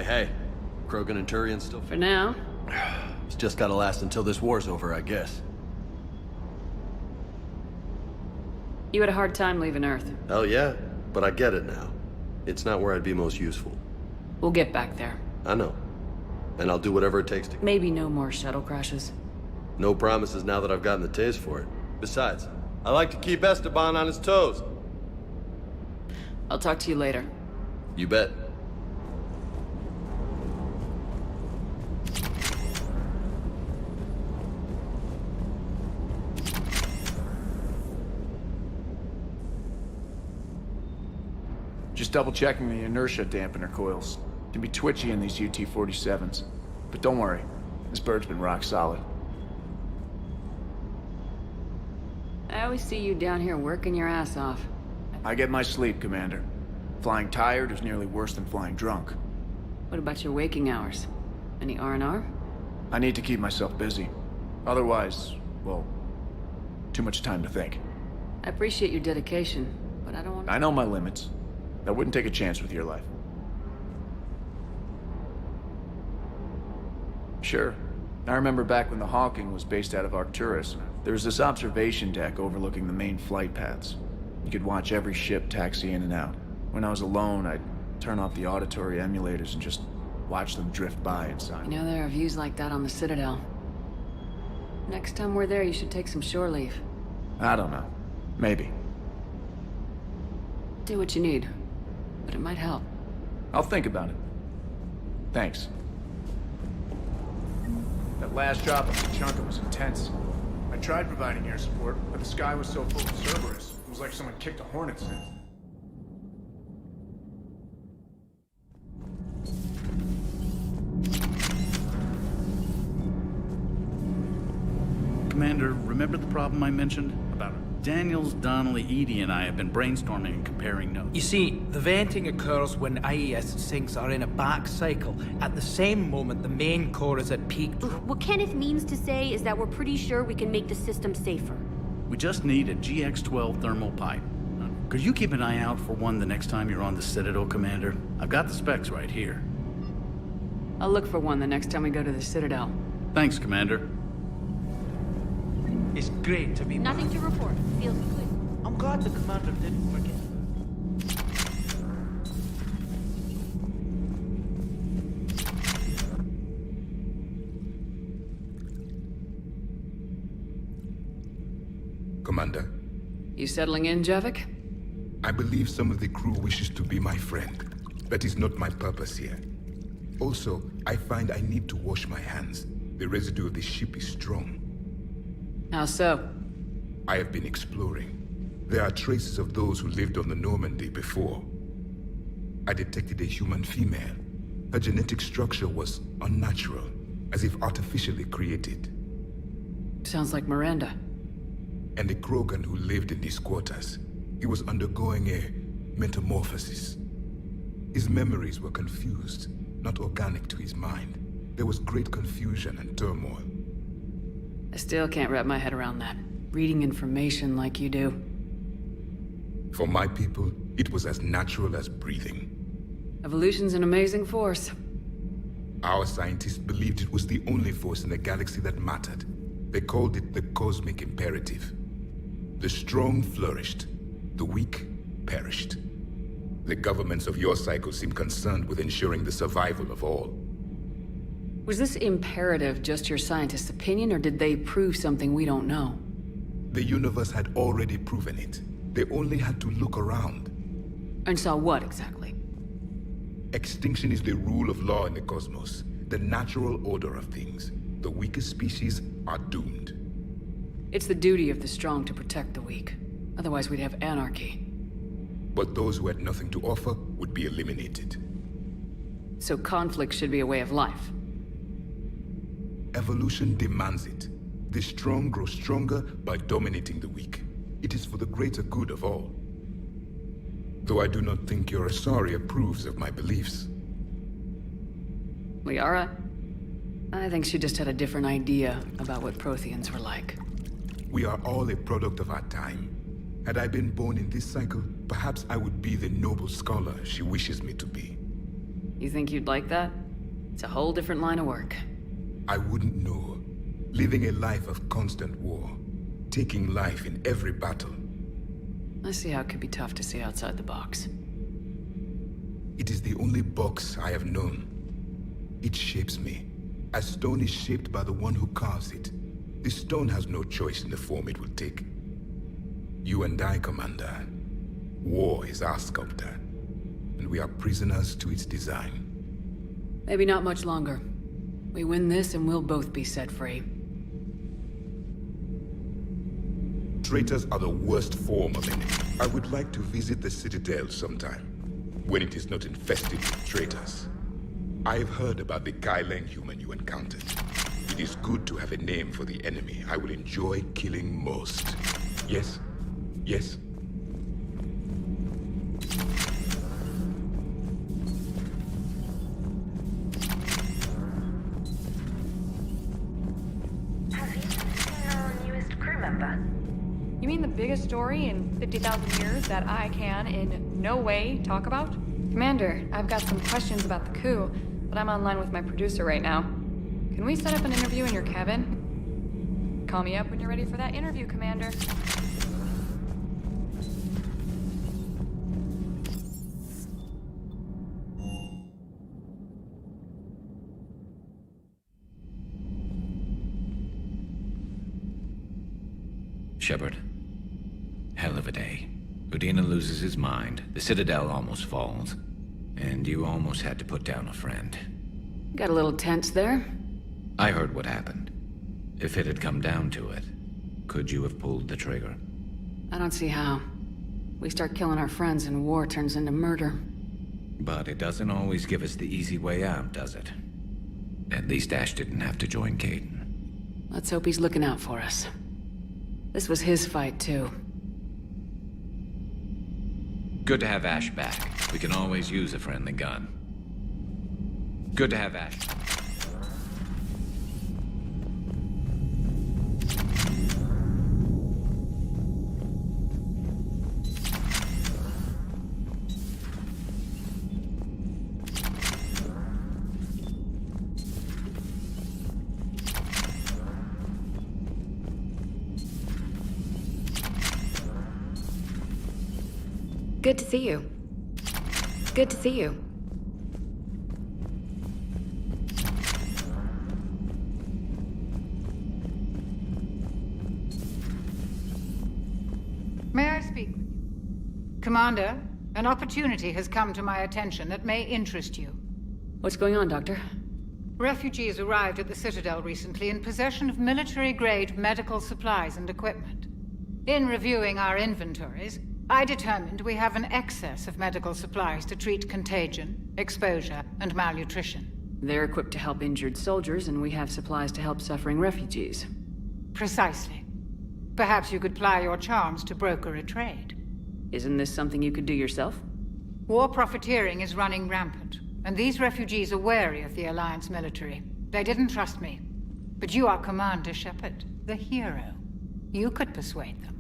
S1: Hey. Krogan and Turian still...
S6: For now.
S1: It's just gotta last until this war's over, I guess.
S6: You had a hard time leaving Earth.
S1: Hell yeah, but I get it now. It's not where I'd be most useful.
S6: We'll get back there.
S1: I know. And I'll do whatever it takes to...
S6: Maybe no more shuttle crashes.
S1: No promises now that I've gotten the taste for it. Besides, I like to keep Esteban on his toes.
S6: I'll talk to you later.
S1: You bet.
S7: Just double-checking the inertia dampener coils. Can be twitchy in these UT-47s. But don't worry, this bird's been rock solid.
S6: I always see you down here working your ass off.
S7: I get my sleep, Commander. Flying tired is nearly worse than flying drunk.
S6: What about your waking hours? Any R&R?
S7: I need to keep myself busy. Otherwise, well, too much time to think.
S6: I appreciate your dedication, but I don't want to...
S7: I know my limits. I wouldn't take a chance with your life. Sure. I remember back when the Hawking was based out of Arcturus. There was this observation deck overlooking the main flight paths. You could watch every ship taxi in and out. When I was alone, I'd turn off the auditory emulators and just watch them drift by inside.
S6: You know, there are views like that on the Citadel. Next time we're there, you should take some shore leave.
S7: I don't know. Maybe.
S6: Do what you need. But it might help.
S7: I'll think about it. Thanks. That last drop of Tuchanka was intense. I tried providing air support, but the sky was so full of Cerberus, it was like someone kicked a hornet's nest.
S11: Commander, remember the problem I mentioned? About Daniels, Donnelly, Edie, and I have been brainstorming and comparing notes.
S9: You see, the venting occurs when IES sinks are in a back cycle. At the same moment, the main core is at peak.
S20: What Kenneth means to say is that we're pretty sure we can make the system safer.
S11: We just need a GX-12 thermal pipe. Could you keep an eye out for one the next time you're on the Citadel, Commander? I've got the specs right here.
S6: I'll look for one the next time we go to the Citadel.
S11: Thanks, Commander.
S9: It's great to be back.
S20: Nothing to report. Feels good.
S9: I'm glad the commander didn't forget.
S23: Commander.
S6: You settling in, Javik?
S23: I believe some of the crew wishes to be my friend. That is not my purpose here. Also, I find I need to wash my hands. The residue of the ship is strong.
S6: How so?
S23: I have been exploring. There are traces of those who lived on the Normandy before. I detected a human female. Her genetic structure was unnatural, as if artificially created.
S6: Sounds like Miranda.
S23: And the Krogan who lived in these quarters. He was undergoing a metamorphosis. His memories were confused, not organic to his mind. There was great confusion and turmoil.
S6: I still can't wrap my head around that. Reading information like you do.
S23: For my people, it was as natural as breathing.
S6: Evolution's an amazing force.
S23: Our scientists believed it was the only force in the galaxy that mattered. They called it the cosmic imperative. The strong flourished, the weak perished. The governments of your cycle seem concerned with ensuring the survival of all.
S6: Was this imperative just your scientist's opinion, or did they prove something we don't know?
S23: The universe had already proven it. They only had to look around.
S6: And saw what, exactly?
S23: Extinction is the rule of law in the cosmos, the natural order of things. The weakest species are doomed.
S6: It's the duty of the strong to protect the weak. Otherwise we'd have anarchy.
S23: But those who had nothing to offer would be eliminated.
S6: So conflict should be a way of life.
S23: Evolution demands it. The strong grow stronger by dominating the weak. It is for the greater good of all. Though I do not think your Asari approves of my beliefs.
S6: Liara? I think she just had a different idea about what Protheans were like.
S23: We are all a product of our time. Had I been born in this cycle, perhaps I would be the noble scholar she wishes me to be.
S6: You think you'd like that? It's a whole different line of work.
S23: I wouldn't know. Living a life of constant war. Taking life in every battle.
S6: I see how it could be tough to see outside the box.
S23: It is the only box I have known. It shapes me, as stone is shaped by the one who carves it. The stone has no choice in the form it will take. You and I, Commander. War is our sculptor, and we are prisoners to its design.
S6: Maybe not much longer. We win this and we'll both be set free.
S23: Traitors are the worst form of enemy. I would like to visit the Citadel sometime, when it is not infested with traitors. I have heard about the Kaileng human you encountered. It is good to have a name for the enemy I will enjoy killing most. Yes? Yes?
S25: Have you seen our newest crew member?
S2: You mean the biggest story in 50,000 years that I can in no way talk about? Commander, I've got some questions about the coup, but I'm online with my producer right now. Can we set up an interview in your cabin? Call me up when you're ready for that interview, Commander.
S10: Shepard. Hell of a day. Udina loses his mind, the Citadel almost falls, and you almost had to put down a friend.
S6: Got a little tense there.
S10: I heard what happened. If it had come down to it, could you have pulled the trigger?
S6: I don't see how. We start killing our friends and war turns into murder.
S10: But it doesn't always give us the easy way out, does it? At least Ash didn't have to join Caden.
S6: Let's hope he's looking out for us. This was his fight, too.
S10: Good to have Ash back. We can always use a friendly gun. Good to have Ash.
S25: Good to see you. Good to see you.
S13: May I speak with you? Commander, an opportunity has come to my attention that may interest you.
S6: What's going on, Doctor?
S13: Refugees arrived at the Citadel recently in possession of military-grade medical supplies and equipment. In reviewing our inventories, I determined we have an excess of medical supplies to treat contagion, exposure, and malnutrition.
S6: They're equipped to help injured soldiers, and we have supplies to help suffering refugees.
S13: Precisely. Perhaps you could ply your charms to broker a trade.
S6: Isn't this something you could do yourself?
S13: War profiteering is running rampant, and these refugees are wary of the Alliance military. They didn't trust me. But you are Commander Shepard, the hero. You could persuade them.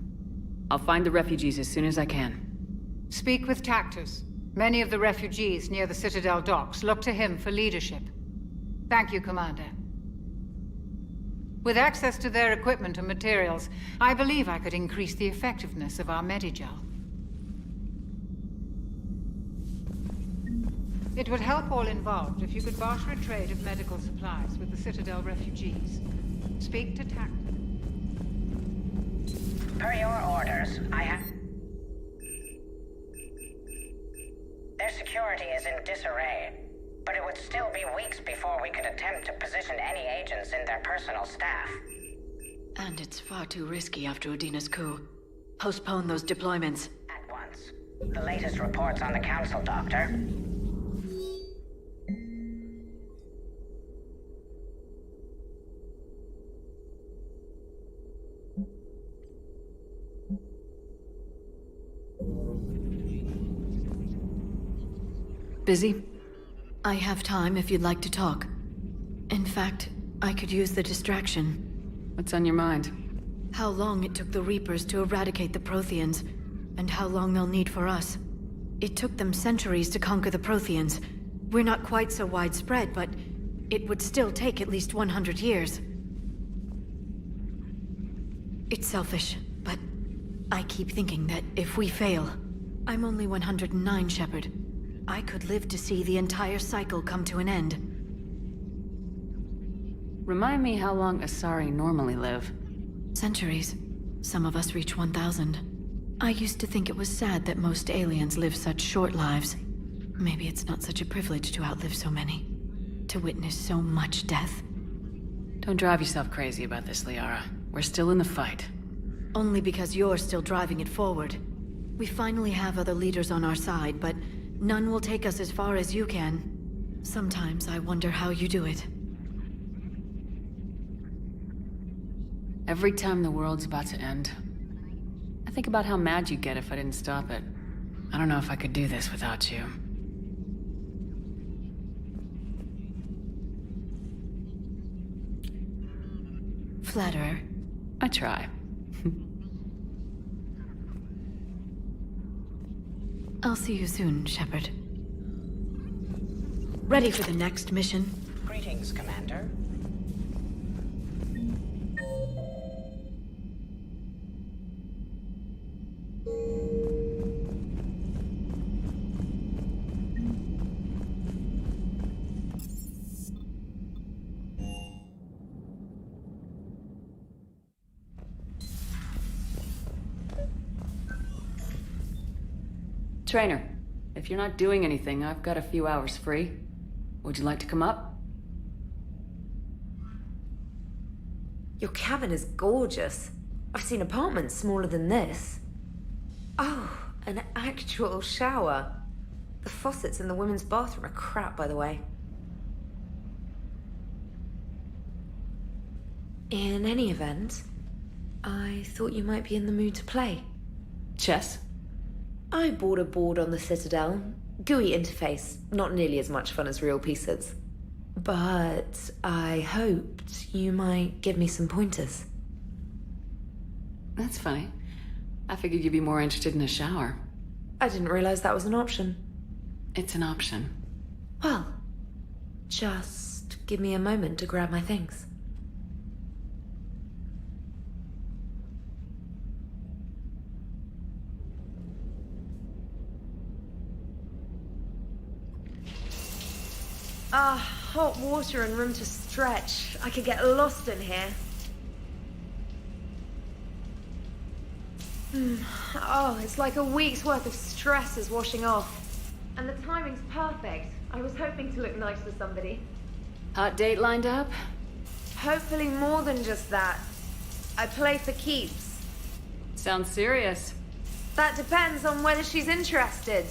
S6: I'll find the refugees as soon as I can.
S13: Speak with Tactus. Many of the refugees near the Citadel docks look to him for leadership. Thank you, Commander. With access to their equipment and materials, I believe I could increase the effectiveness of our Medigel. It would help all involved if you could barter a trade of medical supplies with the Citadel refugees. Speak to Tactus.
S3: Per your orders, I have... Their security is in disarray, but it would still be weeks before we could attempt to position any agents in their personal staff.
S18: And it's far too risky after Udina's coup. Postpone those deployments.
S3: At once. The latest reports on the Council, Doctor.
S18: Busy? I have time if you'd like to talk. In fact, I could use the distraction.
S6: What's on your mind?
S18: How long it took the Reapers to eradicate the Protheans, and how long they'll need for us. It took them centuries to conquer the Protheans. We're not quite so widespread, but it would still take at least 100 years. It's selfish, but I keep thinking that if we fail... I'm only 109, Shepard. I could live to see the entire cycle come to an end.
S6: Remind me how long Asari normally live.
S18: Centuries. Some of us reach 1,000. I used to think it was sad that most aliens live such short lives. Maybe it's not such a privilege to outlive so many. To witness so much death.
S6: Don't drive yourself crazy about this, Liara. We're still in the fight.
S18: Only because you're still driving it forward. We finally have other leaders on our side, but none will take us as far as you can. Sometimes I wonder how you do it.
S6: Every time the world's about to end, I think about how mad you'd get if I didn't stop it. I don't know if I could do this without you.
S18: Flatterer.
S6: I try.
S18: I'll see you soon, Shepard. Ready for the next mission?
S3: Greetings, Commander.
S6: Trainer, if you're not doing anything, I've got a few hours free. Would you like to come up?
S25: Your cabin is gorgeous. I've seen apartments smaller than this. Oh, an actual shower. The faucets in the women's bathroom are crap, by the way. In any event, I thought you might be in the mood to play.
S6: Chess?
S25: I bought a board on the Citadel. GUI interface, not nearly as much fun as real pieces. But I hoped you might give me some pointers.
S6: That's funny. I figured you'd be more interested in a shower.
S25: I didn't realize that was an option.
S6: It's an option.
S25: Well, just give me a moment to grab my things. Hot water and room to stretch. I could get lost in here. Oh, it's like a week's worth of stress is washing off. And the timing's perfect. I was hoping to look nice for somebody.
S6: Hot date lined up?
S25: Hopefully more than just that. I play for keeps.
S6: Sounds serious.
S25: That depends on whether she's interested.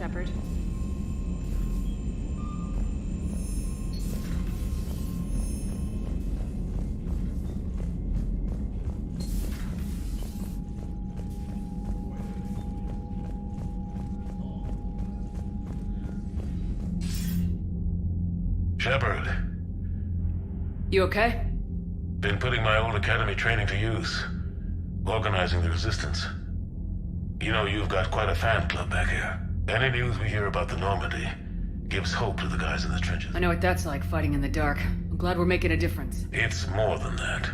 S22: Shepard.
S14: Shepard.
S6: You okay?
S14: Been putting my old academy training to use. Organizing the resistance. You know, you've got quite a fan club back here. Any news we hear about the Normandy gives hope to the guys in the trenches.
S6: I know what that's like, fighting in the dark. I'm glad we're making a difference.
S14: It's more than that.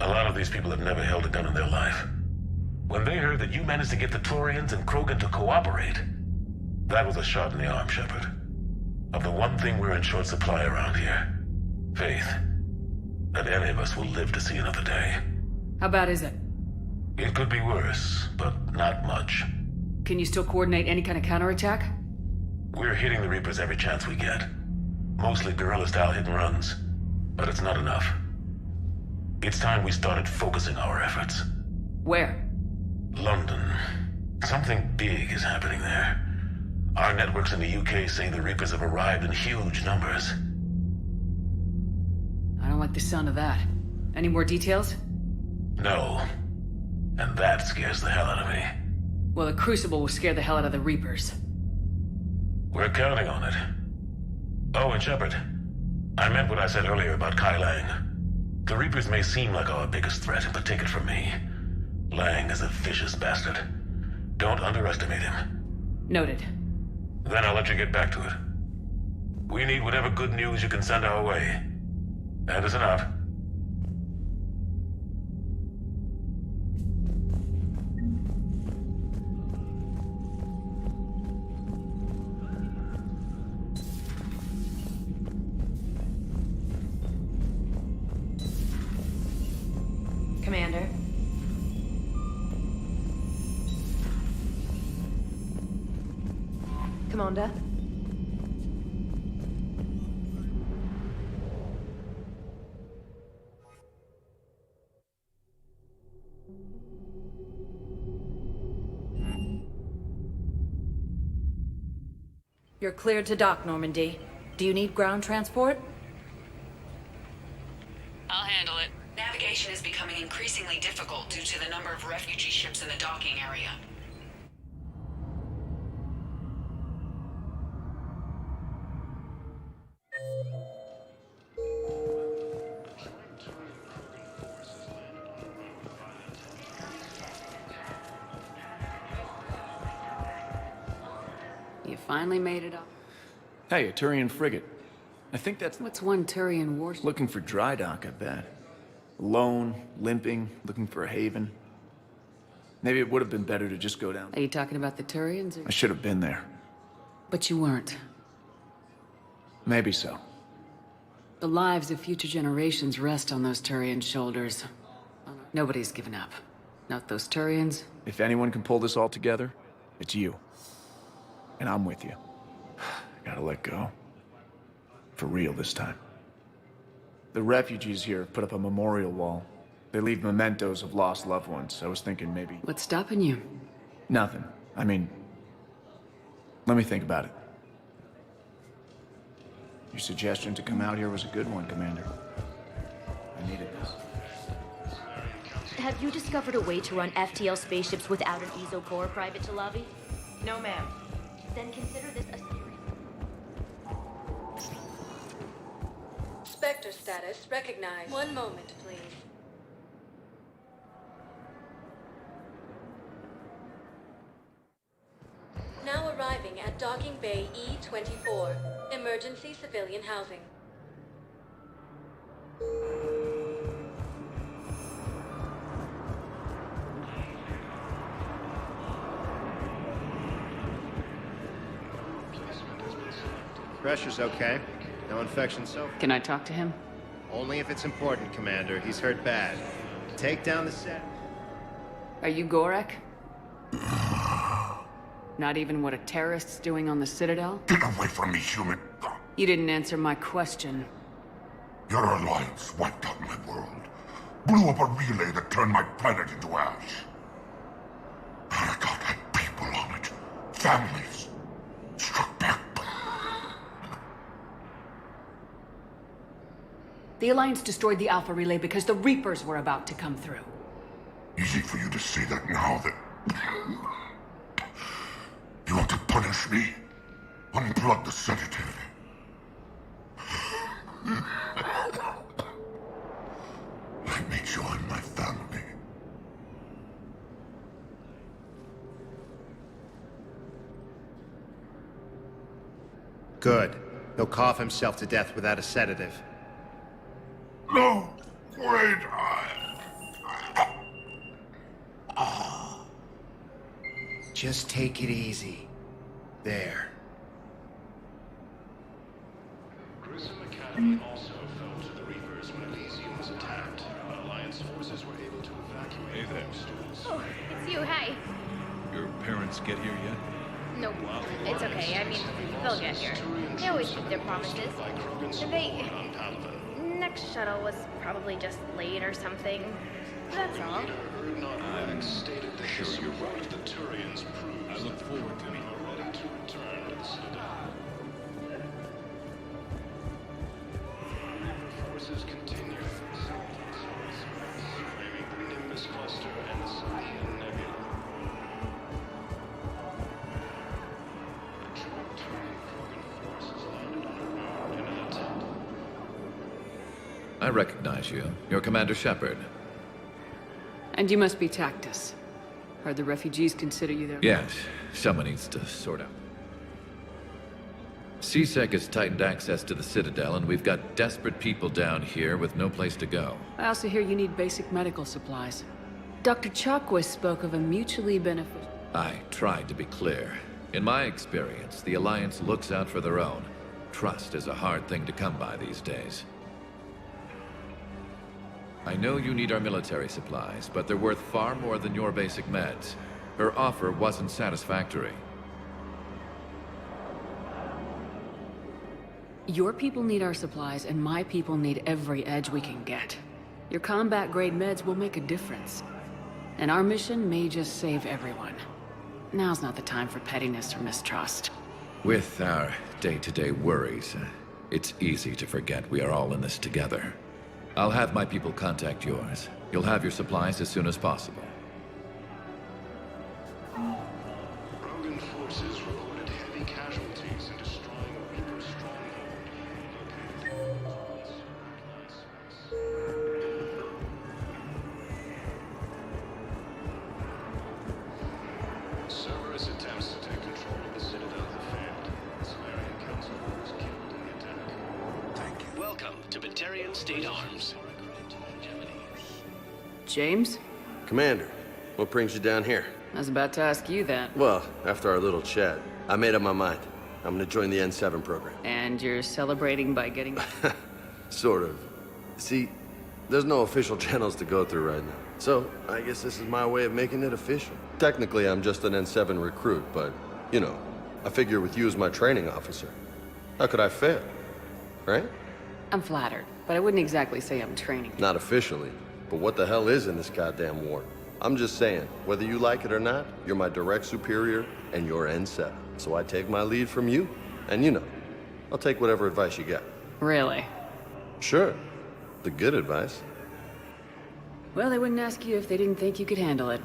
S14: A lot of these people have never held a gun in their life. When they heard that you managed to get the Turians and Krogan to cooperate, that was a shot in the arm, Shepard. Of the one thing we're in short supply around here. Faith. That any of us will live to see another day.
S6: How bad is it?
S14: It could be worse, but not much.
S6: Can you still coordinate any kind of counterattack?
S14: We're hitting the Reapers every chance we get. Mostly guerrilla-style hit-and-runs, but it's not enough. It's time we started focusing our efforts.
S6: Where?
S14: London. Something big is happening there. Our networks in the UK say the Reapers have arrived in huge numbers.
S6: I don't like the sound of that. Any more details?
S14: No. And that scares the hell out of me.
S6: Well, the Crucible will scare the hell out of the Reapers.
S14: We're counting on it. Oh, and Shepard, I meant what I said earlier about Kai Lang. The Reapers may seem like our biggest threat, but take it from me. Lang is a vicious bastard. Don't underestimate him.
S6: Noted.
S14: Then I'll let you get back to it. We need whatever good news you can send our way. That is enough.
S22: Commander. Commander.
S17: You're cleared to dock, Normandy. Do you need ground transport?
S6: I'll handle it.
S17: Navigation is becoming increasingly difficult due to the number of refugee ships in the docking area.
S6: You finally made it up.
S7: Hey, a Turian frigate. I think that's...
S6: What's one Turian warship?
S7: Looking for dry dock, I bet. Alone, limping, looking for a haven. Maybe it would have been better to just go down.
S6: Are you talking about the Turians?
S7: I should have been there.
S6: But you weren't.
S7: Maybe so.
S6: The lives of future generations rest on those Turian shoulders. Nobody's given up. Not those Turians.
S7: If anyone can pull this all together, it's you. And I'm with you. Gotta let go. For real this time. The refugees here have put up a memorial wall. They leave mementos of lost loved ones. I was thinking maybe...
S6: What's stopping you?
S7: Nothing. I mean... Let me think about it. Your suggestion to come out here was a good one, Commander. I needed this.
S19: Have you discovered a way to run FTL spaceships without an ESO core, Private Talavi?
S22: No, ma'am.
S19: Then consider this a serious...
S18: Spectre status recognized. One moment, please. Now arriving at Docking Bay E-24, emergency civilian housing.
S4: Pressure's okay. No infection so far.
S6: Can I talk to him?
S4: Only if it's important, Commander. He's hurt bad. Take down the set.
S6: Are you Gorek? Not even what a terrorist's doing on the Citadel?
S23: Get away from me, human.
S6: You didn't answer my question.
S23: Your alliance wiped out my world. Blew up a relay that turned my planet into ash. Paragon had people on it. Families.
S6: The Alliance destroyed the Alpha Relay because the Reapers were about to come through.
S8: Easy for you to say that now that... You want to punish me? Unplug the sedative. Let me join my family.
S4: Good. He'll cough himself to death without a sedative.
S8: No! Wait!
S4: Just take it easy. There.
S14: Grissom Academy also fell to the Reapers when Elysium was attacked. Alliance forces were able to evacuate.
S11: Hey there.
S14: Students.
S5: Oh, it's you. Hi.
S11: Your parents get here yet?
S5: Nope. It's okay. I mean, they'll get here. They always keep their promises. They... Next shuttle was probably just late or something. That's all.
S11: I'm sure you're right.
S14: The Turians proved
S11: I look forward to
S14: we
S11: meeting
S14: are ready to return to the Citadel. Reaper forces continue. Claiming the Nimbus Cluster and the Scion Nebula. A joint Turian Krogan force has landed on a round in an
S10: I recognize you. You're Commander Shepard.
S6: And you must be Tactus. Heard the refugees consider you their...
S10: Yes, someone needs to sort out. CSEC has tightened access to the Citadel, and we've got desperate people down here with no place to go.
S6: I also hear you need basic medical supplies. Dr. Chakwas spoke of a mutually beneficial...
S10: I tried to be clear. In my experience, the Alliance looks out for their own. Trust is a hard thing to come by these days. I know you need our military supplies, but they're worth far more than your basic meds. Her offer wasn't satisfactory.
S6: Your people need our supplies, and my people need every edge we can get. Your combat-grade meds will make a difference. And our mission may just save everyone. Now's not the time for pettiness or mistrust.
S10: With our day-to-day worries, it's easy to forget we are all in this together. I'll have my people contact yours. You'll have your supplies as soon as possible.
S14: Krogan forces reported heavy casualties in destroying a Reaper stronghold located Cerberus attempts to take control of the Citadel have failed. The Solarian Council was killed in the attack.
S8: Thank you.
S12: Welcome to Batarian State Arms.
S6: James?
S1: Commander, what brings you down here?
S6: I was about to ask you that.
S1: Well, after our little chat, I made up my mind. I'm gonna join the N7 program.
S6: And you're celebrating by getting...
S1: Sort of. See, there's no official channels to go through right now. So, I guess this is my way of making it official. Technically, I'm just an N7 recruit, but, you know, I figure with you as my training officer, how could I fail? Right?
S6: I'm flattered, but I wouldn't exactly say I'm training.
S1: Not officially, but what the hell is in this goddamn war? I'm just saying, whether you like it or not, you're my direct superior, and you're N7. So I take my lead from you, and you know, I'll take whatever advice you got.
S6: Really?
S1: Sure. The good advice.
S6: Well, they wouldn't ask you if they didn't think you could handle it.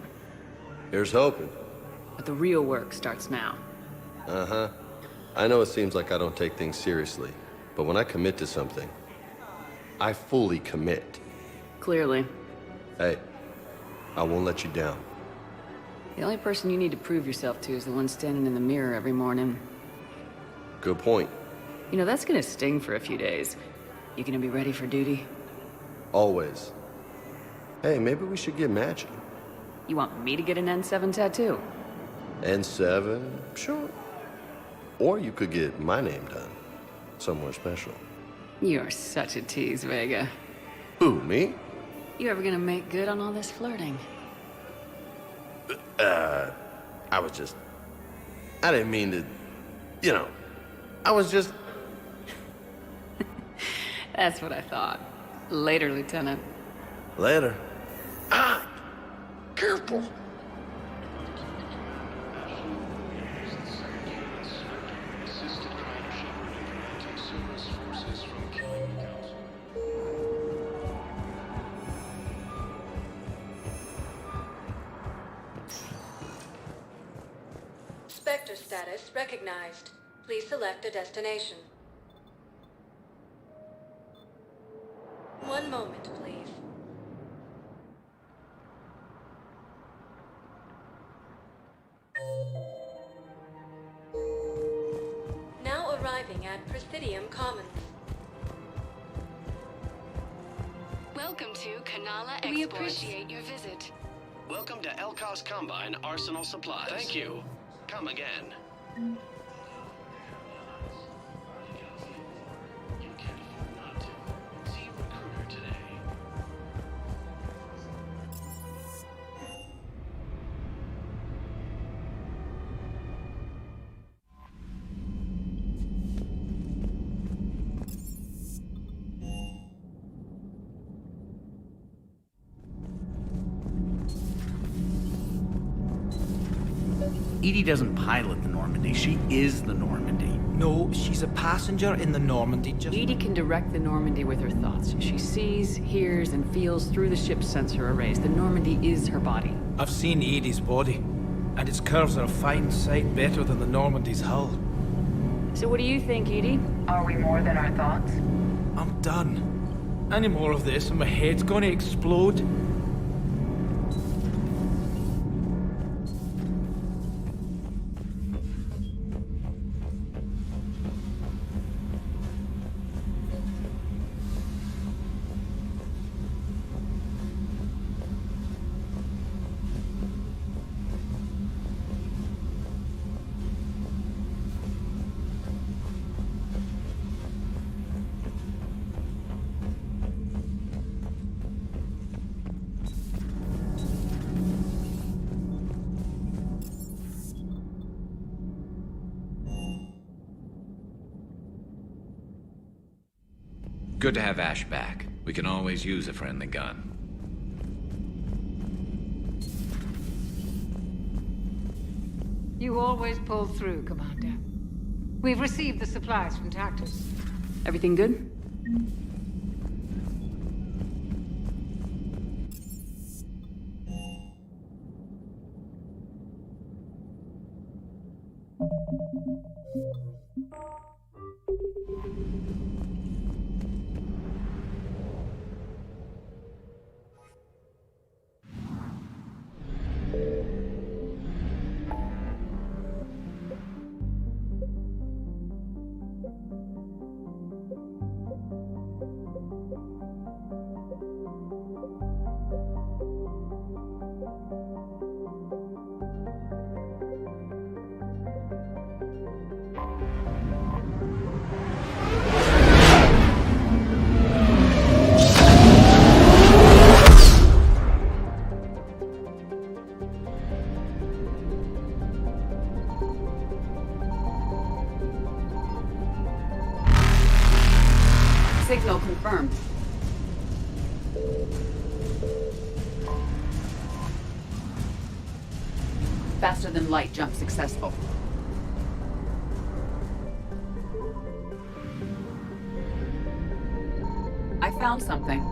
S1: Here's hoping.
S6: But the real work starts now.
S1: Uh-huh. I know it seems like I don't take things seriously, but when I commit to something, I fully commit.
S6: Clearly.
S1: Hey, I won't let you down.
S6: The only person you need to prove yourself to is the one standing in the mirror every morning.
S1: Good point.
S6: You know, that's gonna sting for a few days. You gonna be ready for duty?
S1: Always. Hey, maybe we should get matching.
S6: You want me to get an N7 tattoo?
S1: N7? Sure. Or you could get my name done. Somewhere special.
S6: You're such a tease, Vega.
S1: Who, me?
S6: You ever gonna make good on all this flirting?
S1: I was just... I didn't mean to... You know, I was just...
S6: That's what I thought. Later, Lieutenant.
S1: Later.
S8: Ah! Careful!
S17: Sector status recognized. Please select a destination. One moment, please. Now arriving at Presidium Commons.
S18: Welcome to Kanala Export. We appreciate your visit.
S12: Welcome to Elkos Combine Arsenal Supplies. Thank you. Come again. You can't afford not to. See a recruiter today.
S9: Edie doesn't pilot the Normandy, she is the Normandy. No, she's a passenger in the Normandy, just...
S6: Edie can direct the Normandy with her thoughts. She sees, hears, and feels through the ship's sensor arrays. The Normandy is her body.
S9: I've seen Edie's body, and its curves are a fine sight better than the Normandy's hull.
S6: So what do you think, Edie?
S15: Are we more than our thoughts?
S9: I'm done. Any more of this and my head's gonna explode.
S10: Good to have Ash back. We can always use a friendly gun.
S13: You always pull through, Commander. We've received the supplies from Tactus.
S6: Everything good? Signal confirmed. Faster than light jump successful. I found something.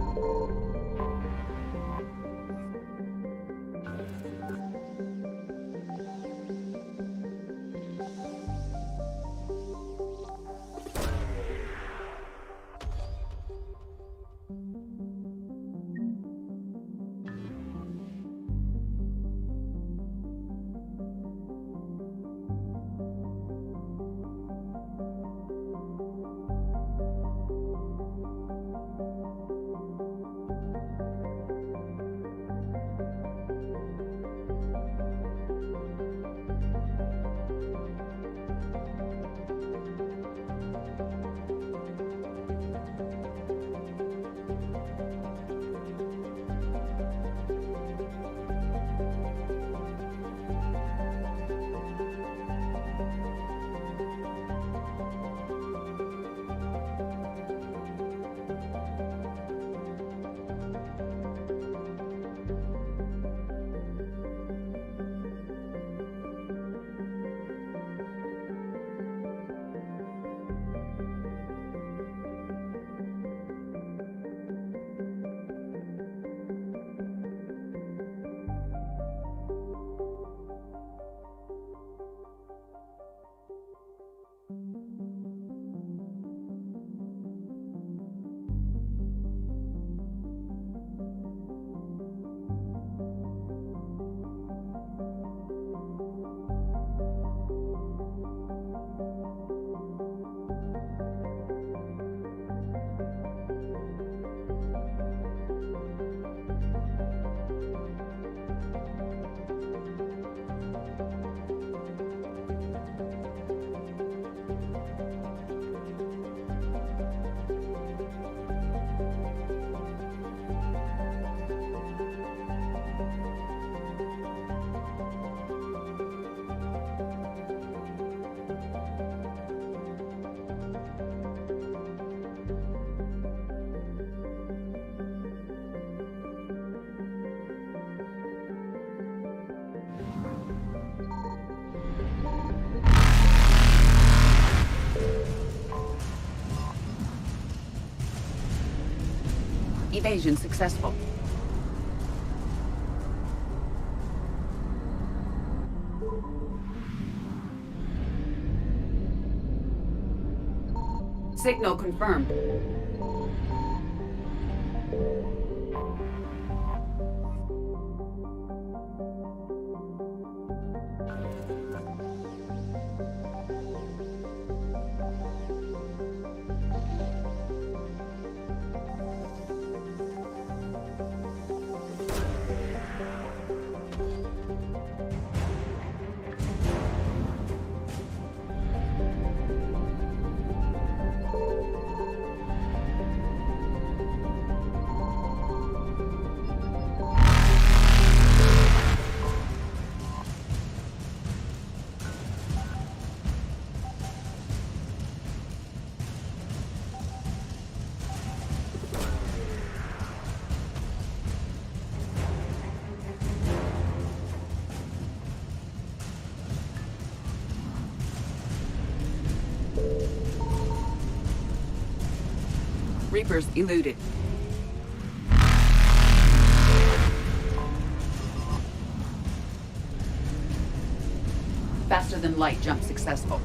S2: Evasion successful. Signal confirmed. Reapers eluded. Faster than light jump successful.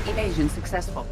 S2: Evasion successful.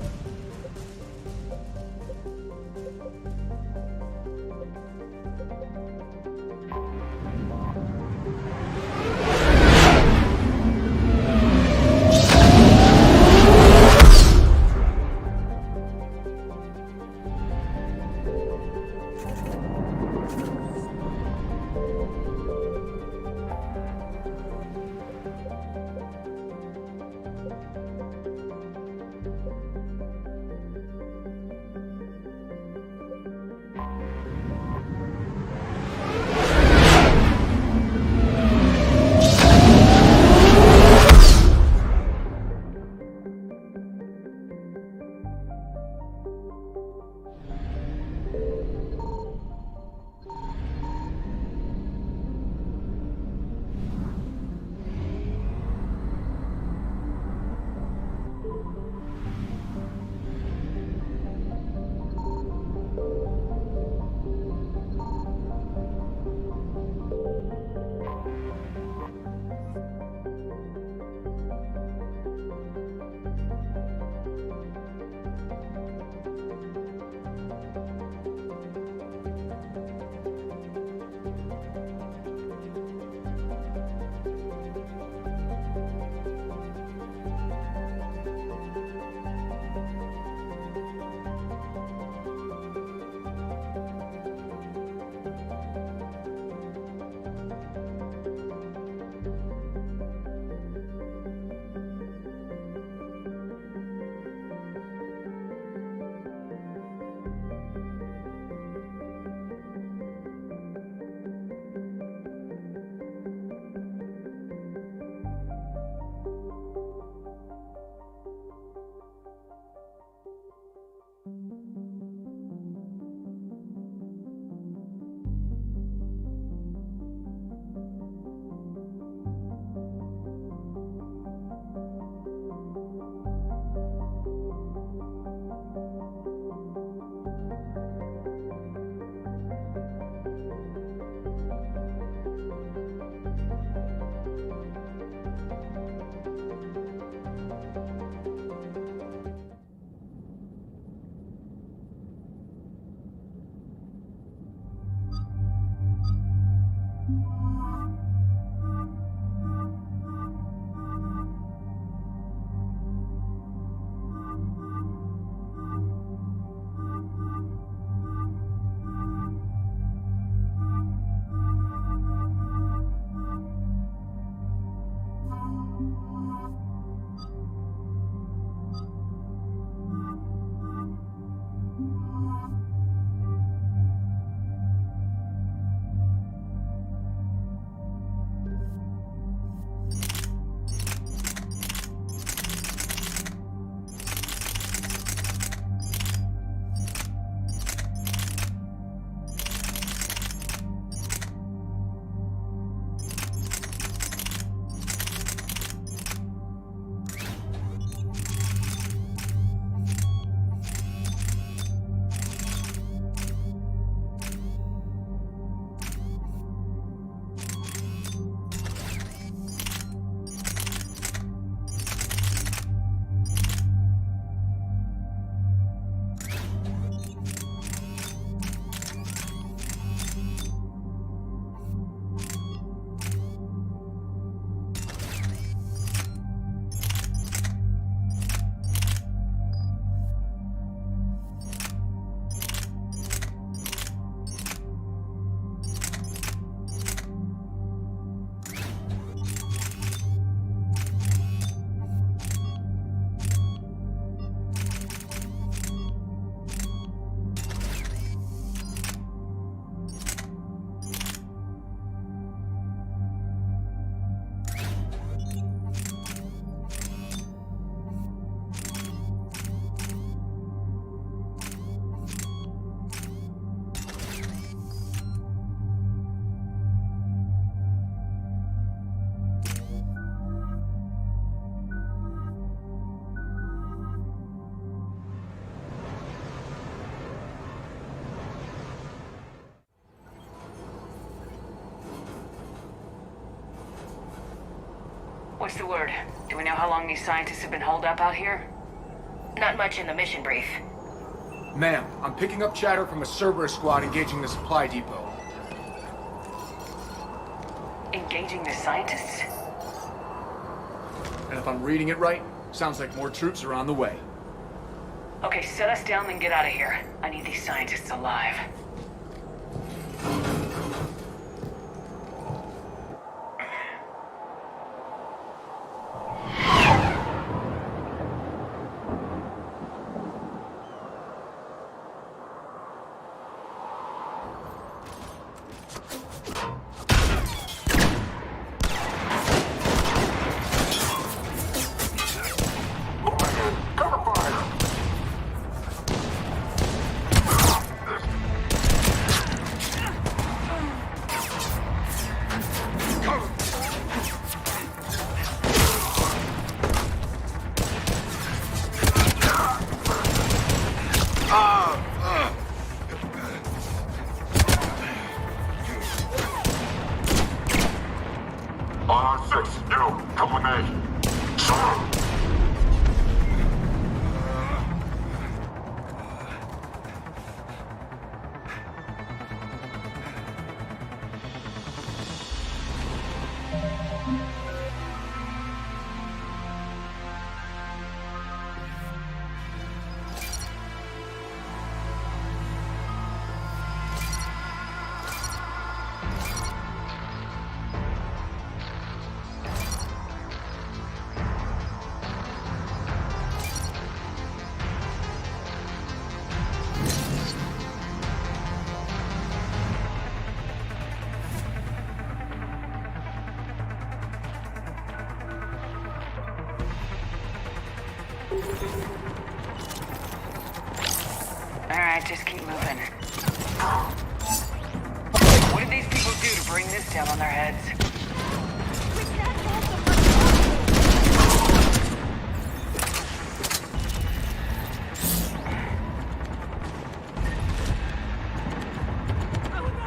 S6: What's the word? Do we know how long these scientists have been holed up out here?
S22: Not much in the mission brief.
S3: Ma'am, I'm picking up chatter from a Cerberus squad engaging the supply depot.
S6: Engaging the scientists?
S3: And if I'm reading it right, sounds like more troops are on the way.
S6: Okay, set us down and get out of here. I need these scientists alive. Alright, just keep moving. What did these people do to bring this down on their heads?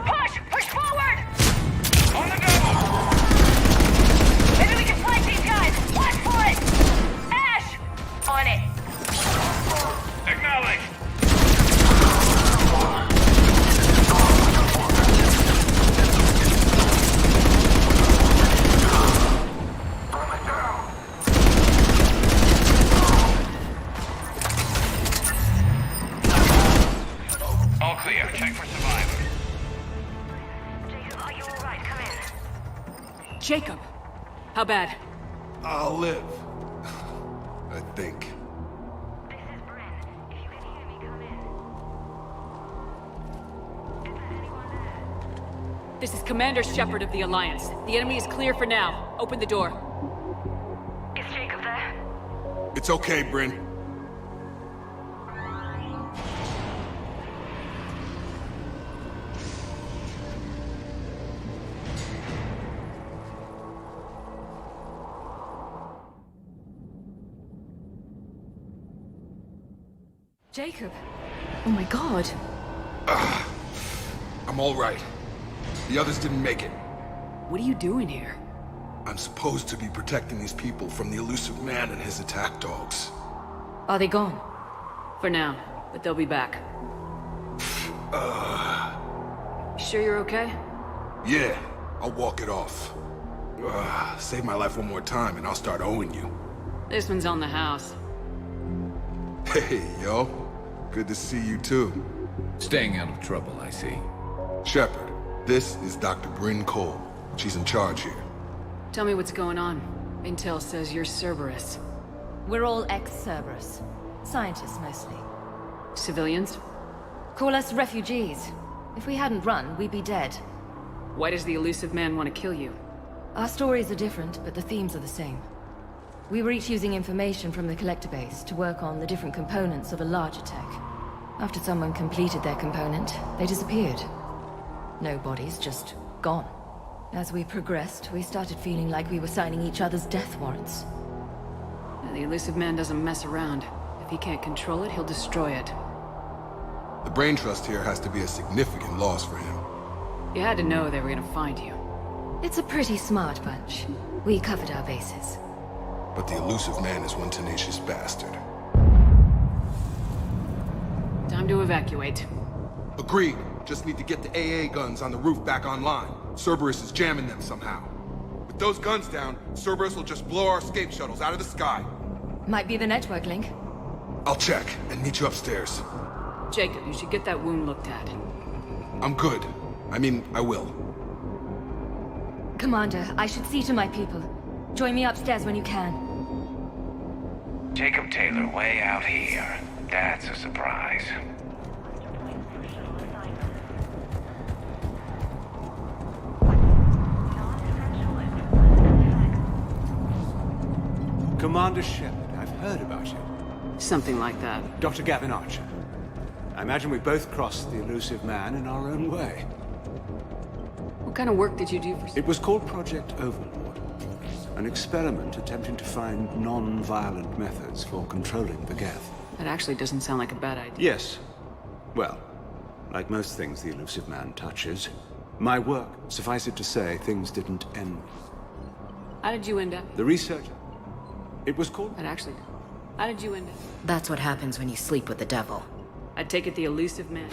S22: Push! Push forward! On the go! Maybe we can flank these guys! Watch for it! Ash! On it!
S11: Acknowledge! All clear. Check for survivors.
S22: Jacob, are you alright? Come in.
S6: Jacob! How bad?
S23: I'll live. I think.
S6: This is Commander Shepard of the Alliance. The enemy is clear for now. Open the door.
S22: Is Jacob there?
S23: It's okay, Bryn.
S25: Jacob. Oh my god.
S23: I'm all right. The others didn't make it.
S6: What are you doing here?
S23: I'm supposed to be protecting these people from the elusive man and his attack dogs.
S25: Are they gone?
S6: For now, but they'll be back. Sure you're okay?
S23: Yeah, I'll walk it off. Save my life one more time and I'll start owing you.
S6: This one's on the house.
S23: Hey, yo. Good to see you too.
S10: Staying out of trouble, I see.
S23: Shepard, this is Dr. Bryn Cole. She's in charge here.
S6: Tell me what's going on. Intel says you're Cerberus.
S25: We're all ex-Cerberus. Scientists, mostly.
S6: Civilians?
S25: Call us refugees. If we hadn't run, we'd be dead.
S6: Why does the elusive man want to kill you?
S25: Our stories are different, but the themes are the same. We were each using information from the collector base to work on the different components of a larger tech. After someone completed their component, they disappeared. No bodies, just gone. As we progressed, we started feeling like we were signing each other's death warrants.
S6: The elusive man doesn't mess around. If he can't control it, he'll destroy it.
S23: The brain trust here has to be a significant loss for him.
S6: You had to know they were gonna find you.
S25: It's a pretty smart bunch. We covered our bases.
S23: but the elusive man is one tenacious bastard.
S6: Time to evacuate.
S7: Agreed. Just need to get the AA guns on the roof back online. Cerberus is jamming them somehow. With those guns down, Cerberus will just blow our escape shuttles out of the sky.
S25: Might be the network link.
S7: I'll check and meet you upstairs.
S6: Jacob, you should get that wound looked at.
S7: I'm good. I mean, I will.
S25: Commander, I should see to my people. Join me upstairs when you can.
S10: Jacob Taylor way out here. That's a surprise.
S3: Commander Shepard, I've heard about you.
S6: Something like that.
S3: Dr. Gavin Archer. I imagine we both crossed the elusive man in our own way.
S6: What kind of work did you do for...
S3: It was called Project Overlord. An experiment attempting to find non-violent methods for controlling the Geth.
S6: That actually doesn't sound like a bad idea.
S3: Yes. Well, like most things the elusive man touches, my work, suffice it to say, things didn't end.
S6: How did you end up?
S3: The research... It was called...
S6: That actually... How did you end up?
S17: That's what happens when you sleep with the devil.
S6: I take it the elusive man.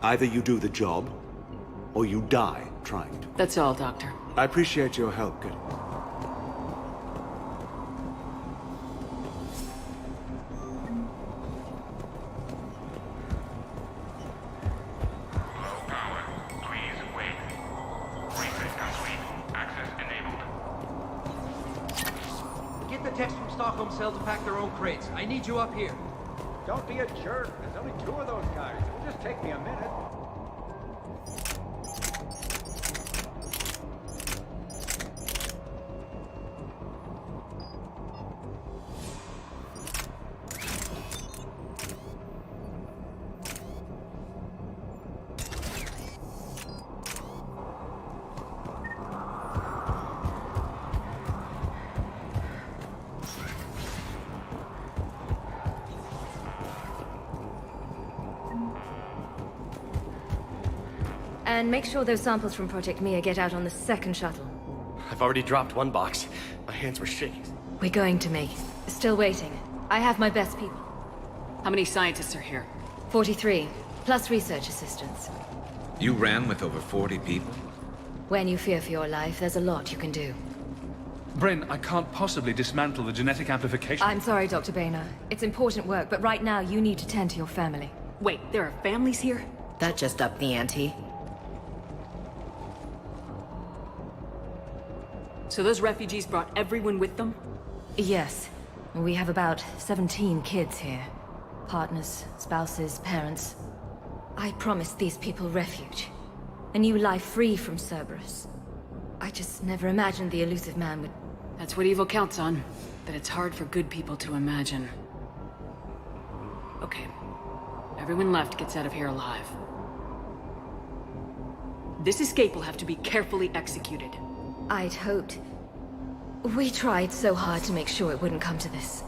S3: Either you do the job, or you die trying to.
S6: That's all, Doctor.
S3: I appreciate your help, good.
S16: Get the text from Stockholm Cell to pack their own crates. I need you up here.
S20: Don't be a jerk. There's only 2 of those guys. It'll just take me a minute.
S25: And make sure those samples from Project Mia get out on the second shuttle.
S21: I've already dropped one box. My hands were shaking.
S25: We're going to make it. Still waiting. I have my best people.
S6: How many scientists are here?
S25: 43, plus research assistants.
S10: You ran with over 40 people?
S25: When you fear for your life, there's a lot you can do.
S24: Bryn, I can't possibly dismantle the genetic amplification.
S25: I'm sorry, Dr. Boehner. It's important work, but right now you need to tend to your family.
S6: Wait, there are families here?
S17: That just upped the ante.
S6: So those refugees brought everyone with them?
S25: Yes. We have about 17 kids here. Partners, spouses, parents. I promised these people refuge. A new life free from Cerberus. I just never imagined the elusive man would...
S6: That's what evil counts on. That it's hard for good people to imagine. Okay. Everyone left gets out of here alive. This escape will have to be carefully executed.
S25: I'd hoped. We tried so hard to make sure it wouldn't come to this.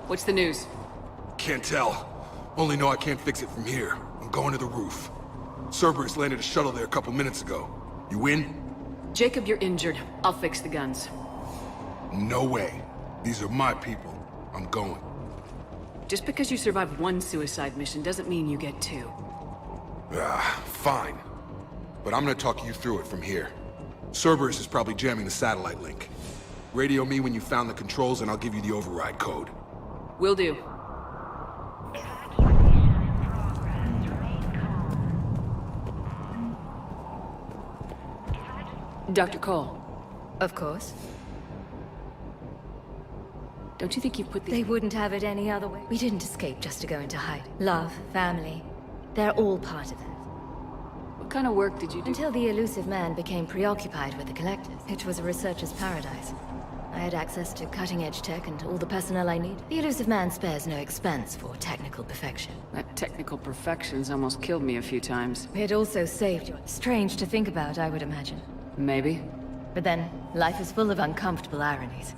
S6: What's the news?
S7: Can't tell. Only know I can't fix it from here. I'm going to the roof. Cerberus landed a shuttle there a couple minutes ago. You in?
S6: Jacob, you're injured. I'll fix the guns.
S7: No way. These are my people. I'm going.
S6: Just because you survived one suicide mission doesn't mean you get 2.
S7: Fine. But I'm gonna talk you through it from here. Cerberus is probably jamming the satellite link. Radio me when you found the controls and I'll give you the override code.
S6: Will do. Dr. Cole.
S25: Of course.
S6: Don't you think you've put
S25: They wouldn't have it any other way. We didn't escape just to go into hide. Love, family, they're all part of it.
S6: What kind of work did you do?
S25: Until the elusive man became preoccupied with the collectors. It was a researcher's paradise. I had access to cutting-edge tech and all the personnel I need. The elusive man spares no expense for technical perfection.
S6: That technical perfection's almost killed me a few times.
S25: It also saved you. Strange to think about, I would imagine.
S6: Maybe.
S25: But then, life is full of uncomfortable ironies.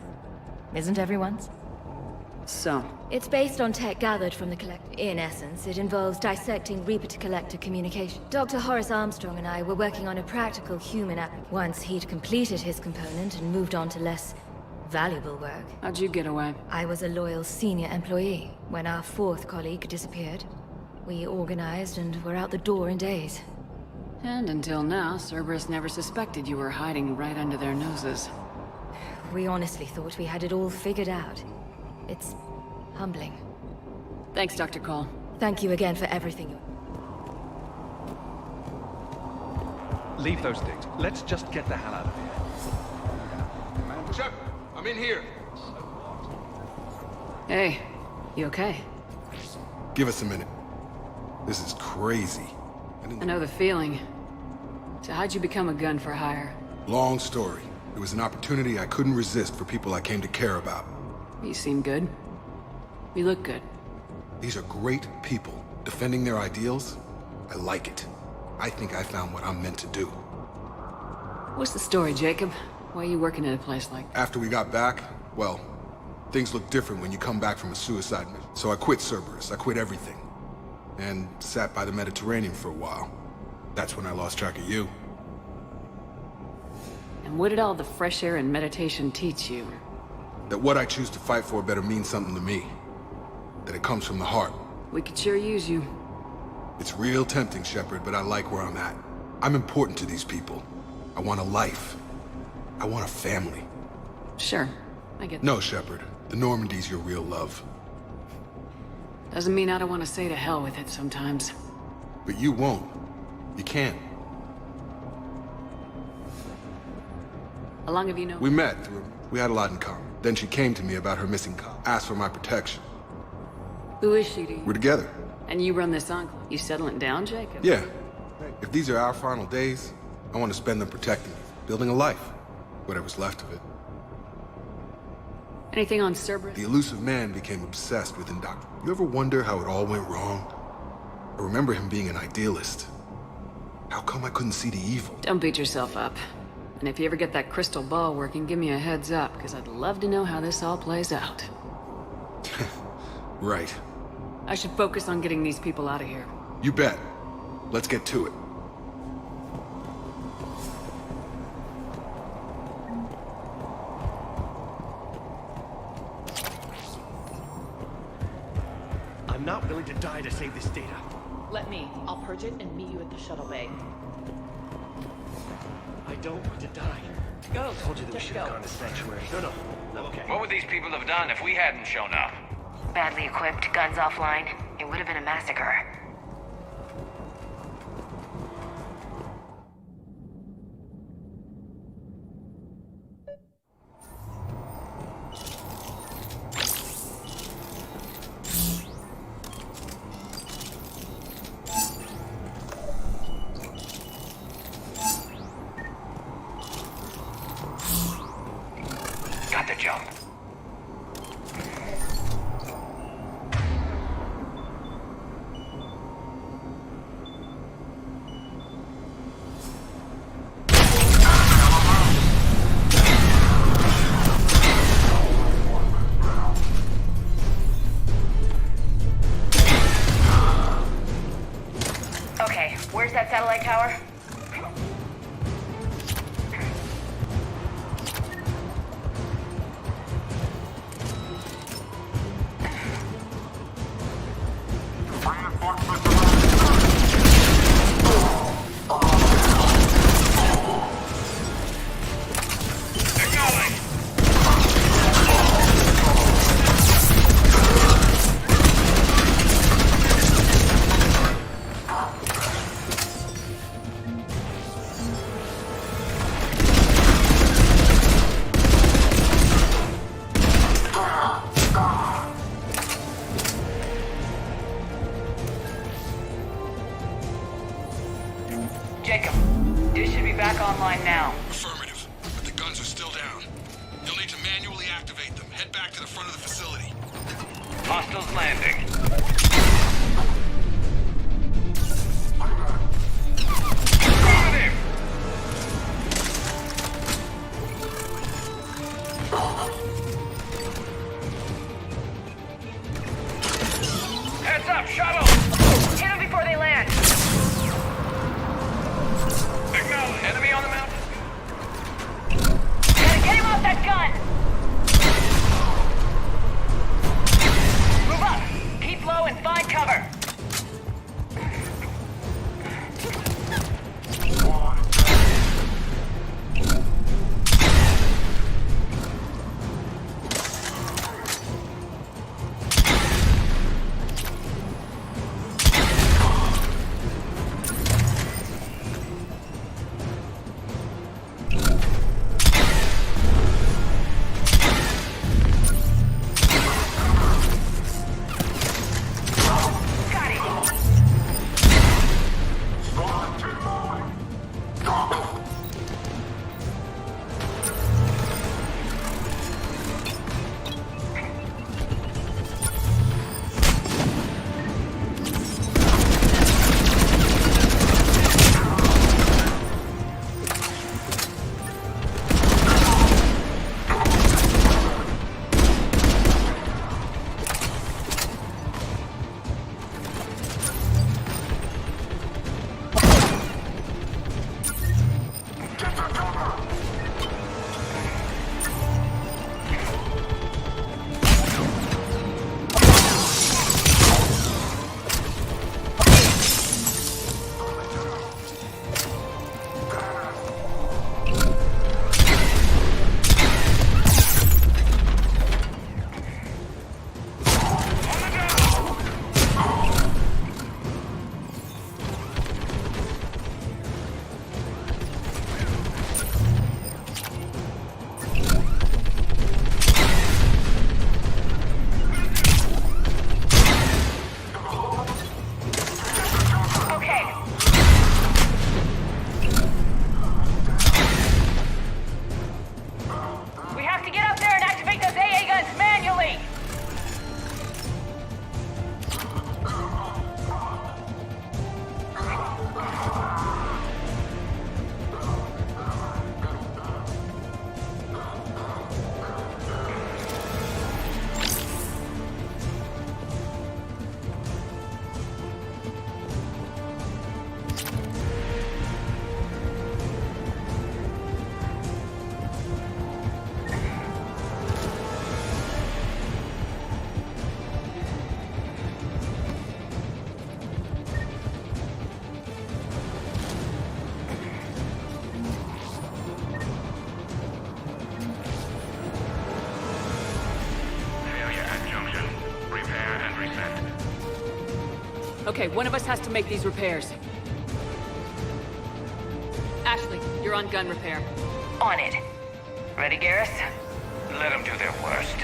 S25: Isn't everyone's?
S6: So?
S18: It's based on tech gathered from the Collector. In essence, it involves dissecting Reaper-to-Collector communication. Dr. Horace Armstrong and I were working on a practical human app. Once he'd completed his component and moved on to less valuable work.
S6: How'd you get away?
S18: I was a loyal senior employee. When our fourth colleague disappeared, we organized and were out the door in days.
S6: And until now, Cerberus never suspected you were hiding right under their noses.
S18: We honestly thought we had it all figured out. It's humbling.
S6: Thanks, Dr. Cole.
S18: Thank you again for everything.
S24: Leave those things. Let's just get the hell out of here.
S7: Shepard, I'm in here.
S6: Hey, you okay?
S7: Give us a minute. This is crazy.
S6: I know the feeling. So how'd you become a gun for hire?
S7: Long story. It was an opportunity I couldn't resist for people I came to care about.
S6: You seem good. You look good.
S7: These are great people. Defending their ideals, I like it. I think I found what I'm meant to do.
S6: What's the story, Jacob? Why are you working at a place like that?
S7: After we got back, well, things look different when you come back from a suicide mission. So I quit Cerberus. I quit everything. And sat by the Mediterranean for a while. That's when I lost track of you.
S6: And what did all the fresh air and meditation teach you?
S7: That what I choose to fight for better mean something to me. That it comes from the heart.
S6: We could sure use you.
S7: It's real tempting, Shepard, but I like where I'm at. I'm important to these people. I want a life. I want a family.
S6: Sure, I get that.
S7: No, Shepard. The Normandy's your real love.
S6: Doesn't mean I don't want to say to hell with it sometimes.
S7: But you won't. You can't.
S6: How long have you known?
S7: We met. We had a lot in common. Then she came to me about her missing cop. Asked for my protection.
S6: Who is she to you?
S7: We're together.
S6: And you run this enclave. You settling down, Jacob?
S7: Yeah. If these are our final days, I want to spend them protecting, building a life. Whatever's left of it.
S6: Anything on Cerberus?
S7: The elusive man became obsessed with indoctrination. You ever wonder how it all went wrong? I remember him being an idealist. How come I couldn't see the evil?
S6: Don't beat yourself up. And if you ever get that crystal ball working, give me a heads up, because I'd love to know how this all plays out.
S7: Right.
S6: I should focus on getting these people out of here.
S7: You bet. Let's get to it.
S21: I'm not willing to die to save this data.
S1: Let me. I'll purge it and meet you at the shuttle bay.
S21: I don't want to die.
S1: Go.
S21: I told you that we should have gone to Sanctuary. No, I'm okay.
S10: What would these people have done if we hadn't shown up?
S22: Badly equipped, guns offline. It would have been a massacre.
S10: Got to jump.
S22: Okay, where's that satellite tower? Jacob, dish should be back online now.
S7: Affirmative, but the guns are still down. You'll need to manually activate them. Head back to the front of the facility.
S10: Hostiles landing.
S22: out, shuttle! Hit them before they land.
S11: Acknowledge.
S22: Enemy on the mountain. Gotta get him off that gun! Move up! Keep low and find cover!
S6: Okay, one of us has to make these repairs. Ashley, you're on gun repair.
S22: On it. Ready, Garrus?
S21: Let them do their worst.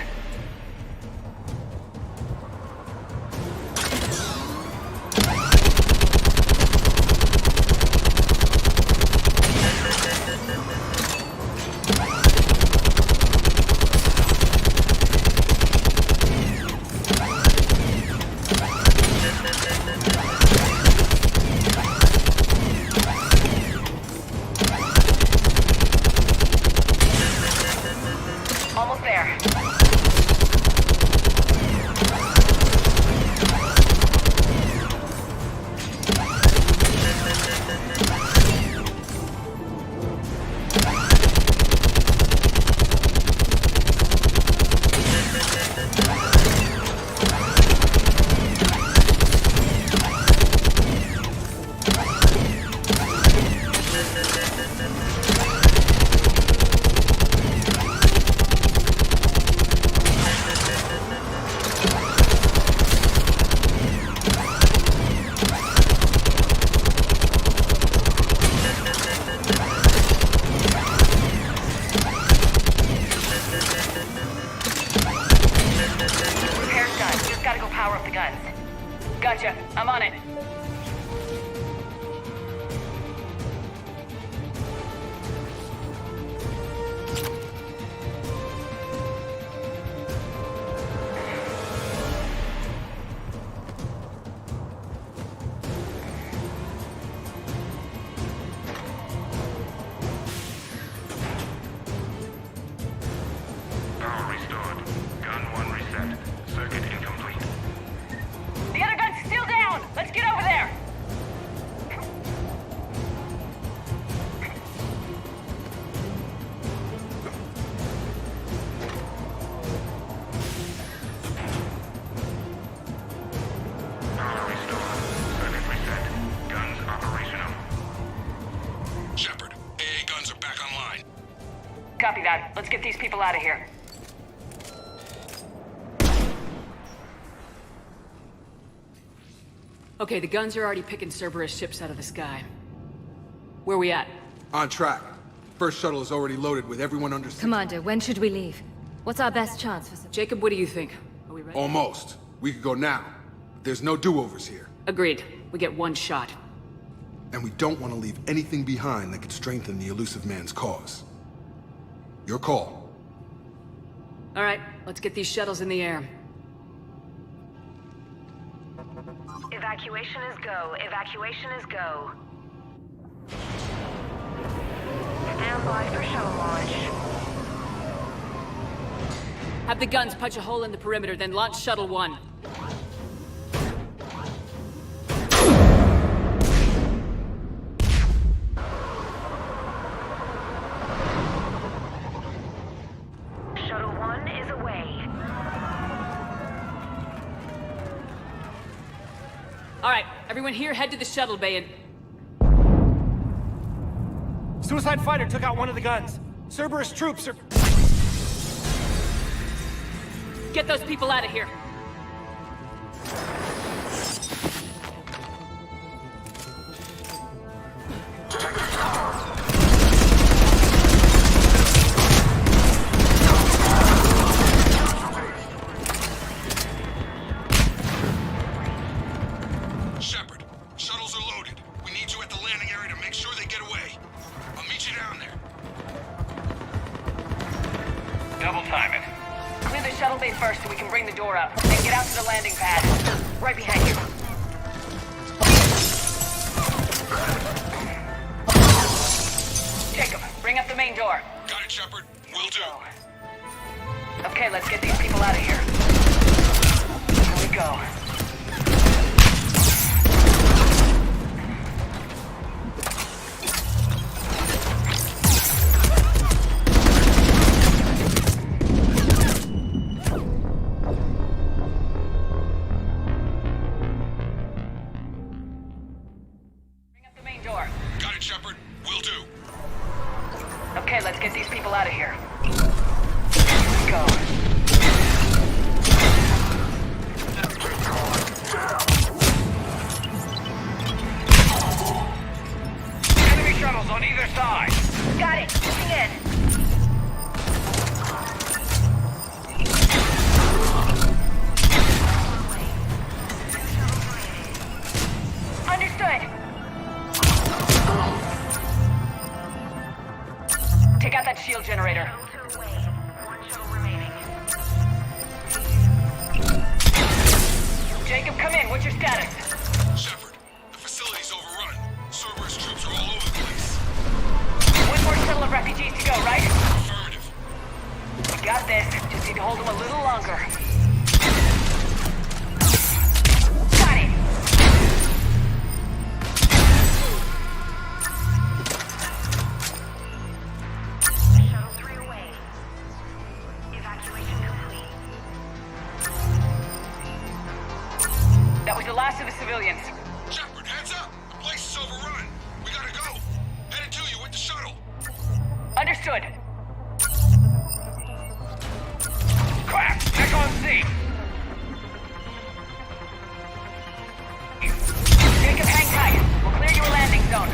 S22: Almost there. Repair's done. Just gotta go power up the guns. Gotcha. I'm on it.
S21: Power restored. Gun 1 reset. Circuit incomplete.
S22: The other gun's still
S6: that. Let's get these people out of here. Okay, the guns are already picking Cerberus ships out of the sky. Where we at?
S7: On track. First shuttle is already loaded with everyone under...
S18: Commander, when should we leave? What's our best chance for...
S6: Jacob, what do you think? Are we ready?
S7: Almost. We could go now. There's no do-overs here.
S6: Agreed. We get one shot.
S7: And we don't want to leave anything behind that could strengthen the elusive man's cause. Your call.
S6: All right, let's get these shuttles in the air.
S22: Evacuation is go. Evacuation is go. Stand by for shuttle launch.
S6: Have the guns punch a hole in the perimeter, then launch Shuttle 1.
S22: Shuttle 1 is away.
S6: All right, everyone here, head to the shuttle bay and...
S4: Suicide fighter took out one of the guns. Cerberus troops are...
S6: Get those people out of here.
S7: Shepard, shuttles are loaded. We need you at the landing area to make sure they get away. I'll meet you down there.
S4: Double time it.
S6: Clear the shuttle bay first so we can bring the door up. Then get out to the landing pad. Right behind you. Jacob, bring up the main door.
S7: Got it, Shepard. Will do.
S6: Okay, let's get these people out of here. Here we go.
S7: Got it, Shepard. Will do.
S6: Okay, let's get these people out of here. Here we go.
S4: Enemy shuttles on either side.
S22: Got it. Moving in. Understood.
S6: Take out that shield generator. Jacob, come in. What's your status?
S7: Shepard, the facility's overrun. Cerberus troops are all over the place.
S6: One more shuttle of refugees to go, right?
S7: Affirmative.
S6: We got this. Just need to hold them a little longer. Got it.
S22: Shuttle 3 away. Evacuation complete.
S6: That was the last of the civilians.
S7: Shepard, heads up! The place is overrun. We gotta go. Headed to you with the shuttle.
S6: Understood.
S4: Crap! Back on scene!
S6: Jacob, hang tight. We'll clear your landing zone.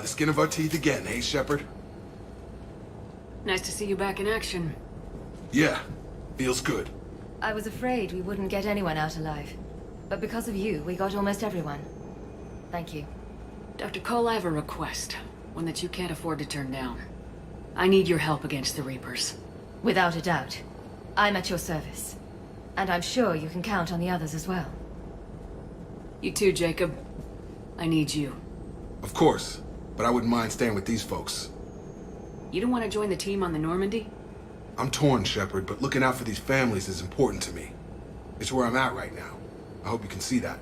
S7: the skin of our teeth again, eh, Shepard?
S6: Nice to see you back in action.
S7: Yeah, feels good.
S5: I was afraid we wouldn't get anyone out alive. But because of you, we got almost everyone. Thank you.
S6: Dr. Cole, I have a request. One that you can't afford to turn down. I need your help against the Reapers.
S5: Without a doubt. I'm at your service. And I'm sure you can count on the others as well.
S6: You too, Jacob. I need you.
S7: Of course, but I wouldn't mind staying with these folks.
S6: You don't want to join the team on the Normandy?
S7: I'm torn, Shepard, but looking out for these families is important to me. It's where I'm at right now. I hope you can see that.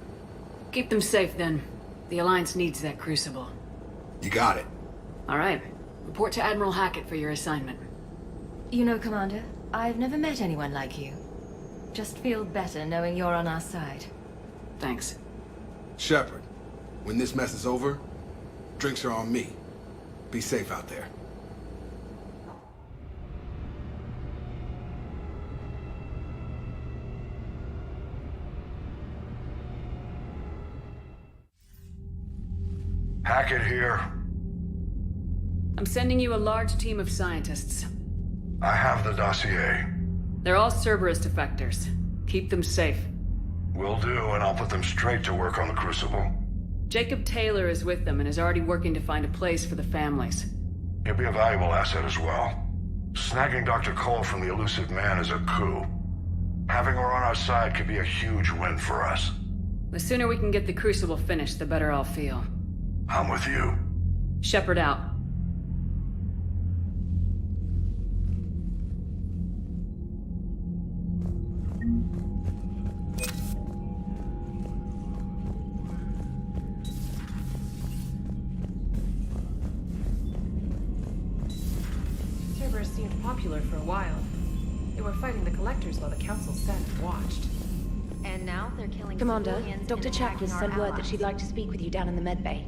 S6: Keep them safe, then. The Alliance needs that crucible.
S7: You got it.
S6: All right. Report to Admiral Hackett for your assignment.
S5: You know, Commander, I've never met anyone like you. Just feel better knowing you're on our side.
S6: Thanks.
S7: Shepard, when this mess is over, drinks are on me. Be safe out there.
S8: Hackett here.
S6: I'm sending you a large team of scientists.
S8: I have the dossier.
S6: They're all Cerberus defectors. Keep them safe.
S8: Will do, and I'll put them straight to work on the Crucible.
S6: Jacob Taylor is with them and is already working to find a place for the families.
S8: He'll be a valuable asset as well. Snagging Dr. Cole from the elusive man is a coup. Having her on our side could be a huge win for us.
S6: The sooner we can get the Crucible finished, the better I'll feel.
S8: I'm with you.
S6: Shepard out.
S1: Cerberus seemed popular for a while. They were fighting the Collectors while the Council sat and watched.
S22: And now they're killing
S25: Commander,
S22: civilians
S25: Dr.
S22: and
S25: Chapman
S22: attacking
S25: sent
S22: our
S25: word that
S22: allies.
S25: she'd like to speak with you down in the med bay.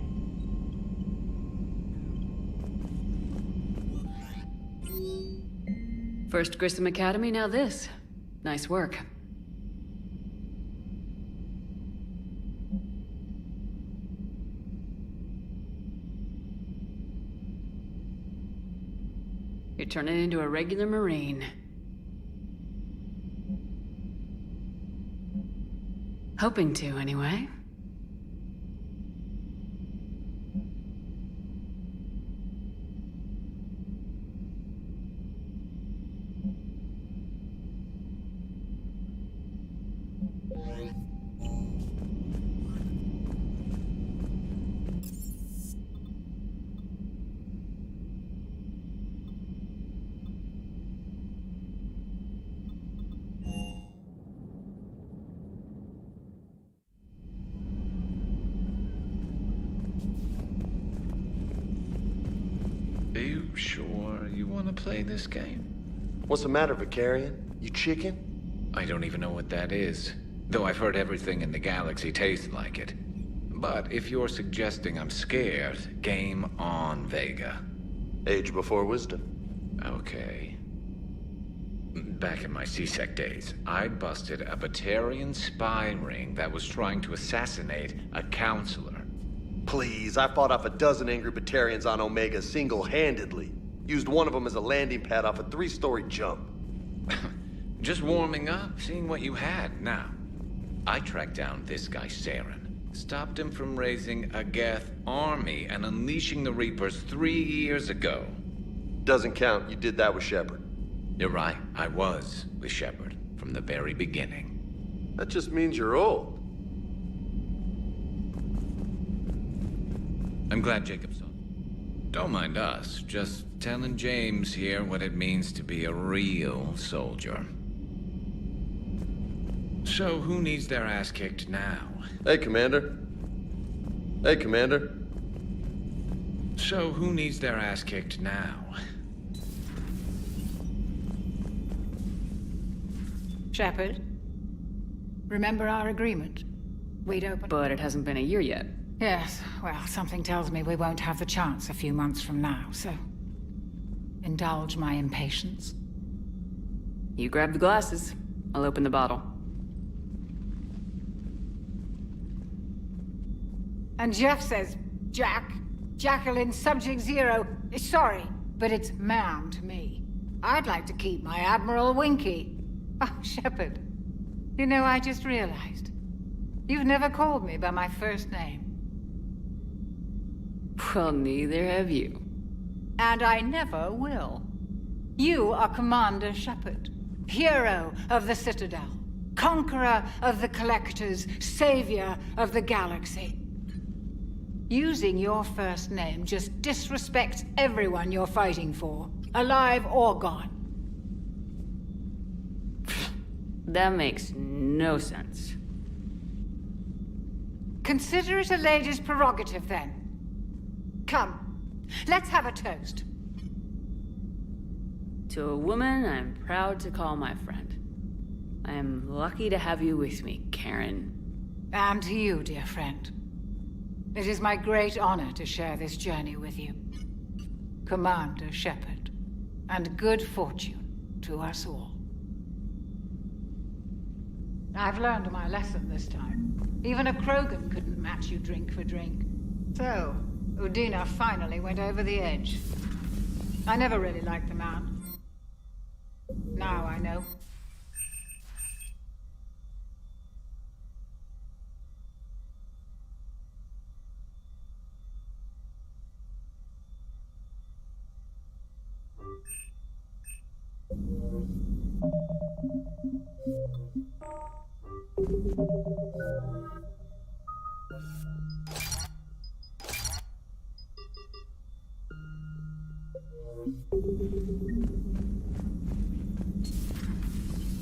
S6: First Grissom Academy, now this. Nice work. You're turning into a regular Marine. Hoping to, anyway.
S10: Are you sure you want to play this game?
S21: What's the matter, Vicarian? You chicken?
S10: I don't even know what that is. Though I've heard everything in the galaxy tastes like it. But if you're suggesting I'm scared, game on, Vega.
S21: Age before wisdom.
S10: Okay. Back in my C-Sec days, I busted a Batarian spy ring that was trying to assassinate a counselor.
S21: Please, I fought off a dozen angry Batarians on Omega single-handedly. Used one of them as a landing pad off a 3-story jump.
S10: Just warming up, seeing what you had. Now, I tracked down this guy, Saren. Stopped him from raising a Geth army and unleashing the Reapers 3 years ago.
S21: Doesn't count. You did that with Shepard.
S10: You're right. I was with Shepard from the very beginning.
S21: That just means you're old.
S10: I'm glad Jacob saw. Don't mind us. Just telling James here what it means to be a real soldier. So, who needs their ass kicked now?
S21: Hey, Commander. Hey, Commander.
S10: So, who needs their ass kicked now?
S13: Shepard, remember our agreement? We'd open...
S6: But it hasn't been a year yet.
S13: Yes, well, something tells me we won't have the chance a few months from now, so... indulge my impatience.
S6: You grab the glasses. I'll open the bottle.
S13: And Jeff says, Jack, Jacqueline, Subject Zero. Sorry, but it's ma'am to me. I'd like to keep my Admiral Winky. Oh, Shepard. You know, I just realized. You've never called me by my first name.
S6: Well, neither have you.
S13: And I never will. You are Commander Shepard, hero of the Citadel, conqueror of the Collectors, savior of the galaxy. Using your first name just disrespects everyone you're fighting for, alive or gone.
S6: That makes no sense.
S13: Consider it a lady's prerogative, then. Come, let's have a toast.
S6: To a woman I'm proud to call my friend. I am lucky to have you with me, Karen.
S13: And to you, dear friend. It is my great honor to share this journey with you. Commander Shepard. And good fortune to us all. I've learned my lesson this time. Even a Krogan couldn't match you drink for drink. So, Udina finally went over the edge. I never really liked the man. Now I know.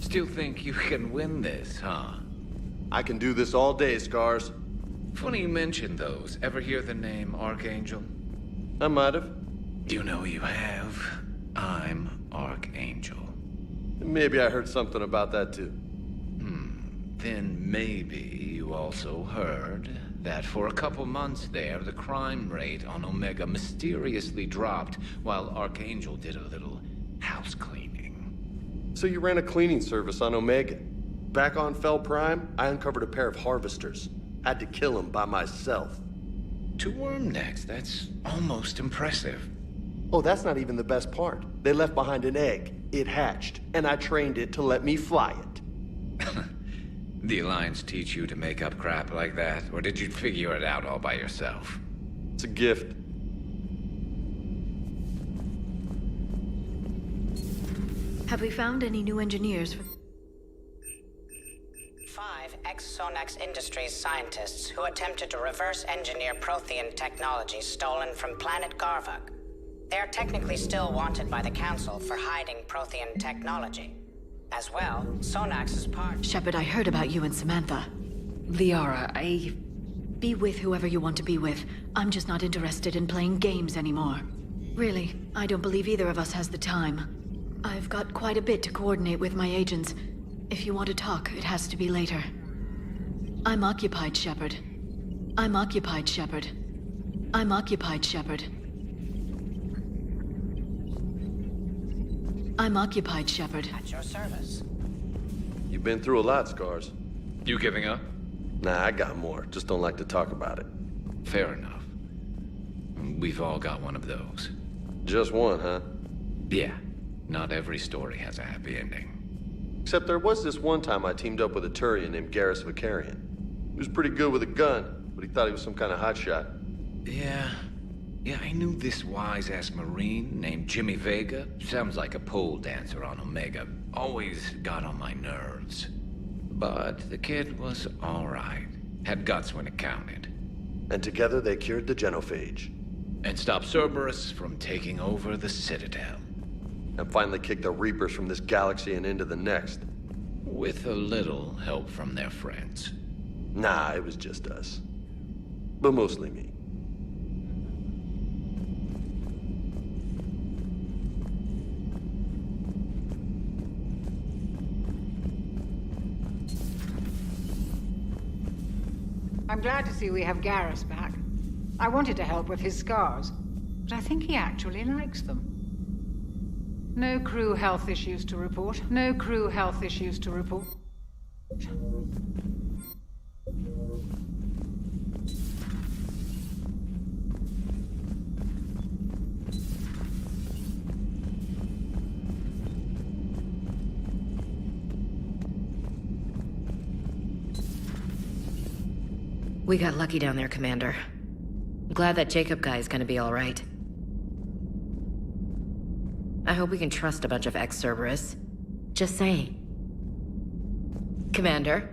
S10: Still think you can win this, huh?
S21: I can do this all day, Scars.
S10: Funny you mentioned those. Ever hear the name Archangel?
S21: I might have.
S10: You know you have. I'm Archangel.
S21: Maybe I heard something about that too.
S10: Then maybe you also heard that for a couple months there, the crime rate on Omega mysteriously dropped while Archangel did a little house cleaning.
S21: So you ran a cleaning service on Omega. Back on Fel Prime, I uncovered a pair of harvesters. Had to kill them by myself.
S10: 2 worm necks, that's almost impressive.
S21: Oh, that's not even the best part. They left behind an egg. It hatched, and I trained it to let me fly it.
S10: The Alliance teach you to make up crap like that, or did you figure it out all by yourself?
S21: It's a gift.
S18: Have we found any new engineers for...
S9: 5 ex-Sonax Industries scientists who attempted to reverse engineer Prothean technology stolen from planet Garvug. They are technically still wanted by the Council for hiding Prothean technology. As well, Sonax is part...
S18: Shepard, I heard about you and Samantha.
S6: Liara,
S18: Be with whoever you want to be with. I'm just not interested in playing games anymore. Really, I don't believe either of us has the time. I've got quite a bit to coordinate with my agents. If you want to talk, it has to be later. I'm occupied, Shepard. I'm occupied, Shepard. I'm occupied, Shepard. I'm occupied, Shepard.
S9: At your service.
S21: You've been through a lot, Scars.
S10: You giving up?
S21: Nah, I got more. Just don't like to talk about it.
S10: Fair enough. We've all got one of those.
S21: Just one, huh?
S10: Yeah. Not every story has a happy ending.
S21: Except there was this one time I teamed up with a Turian named Garrus Vicarian. He was pretty good with a gun, but he thought he was some kind of hotshot.
S10: Yeah, I knew this wise-ass Marine named Jimmy Vega. Sounds like a pole dancer on Omega. Always got on my nerves. But the kid was all right. Had guts when it counted.
S21: And together they cured the genophage.
S10: And stopped Cerberus from taking over the Citadel.
S21: And finally kicked the Reapers from this galaxy and into the next.
S10: With a little help from their friends.
S21: Nah, it was just us. But mostly me.
S13: I'm glad to see we have Garrus back. I wanted to help with his scars, but I think he actually likes them. No crew health issues to report. No crew health issues to report.
S17: We got lucky down there, Commander. Glad that Jacob guy is gonna be all right. I hope we can trust a bunch of ex-Cerberus. Just saying. Commander?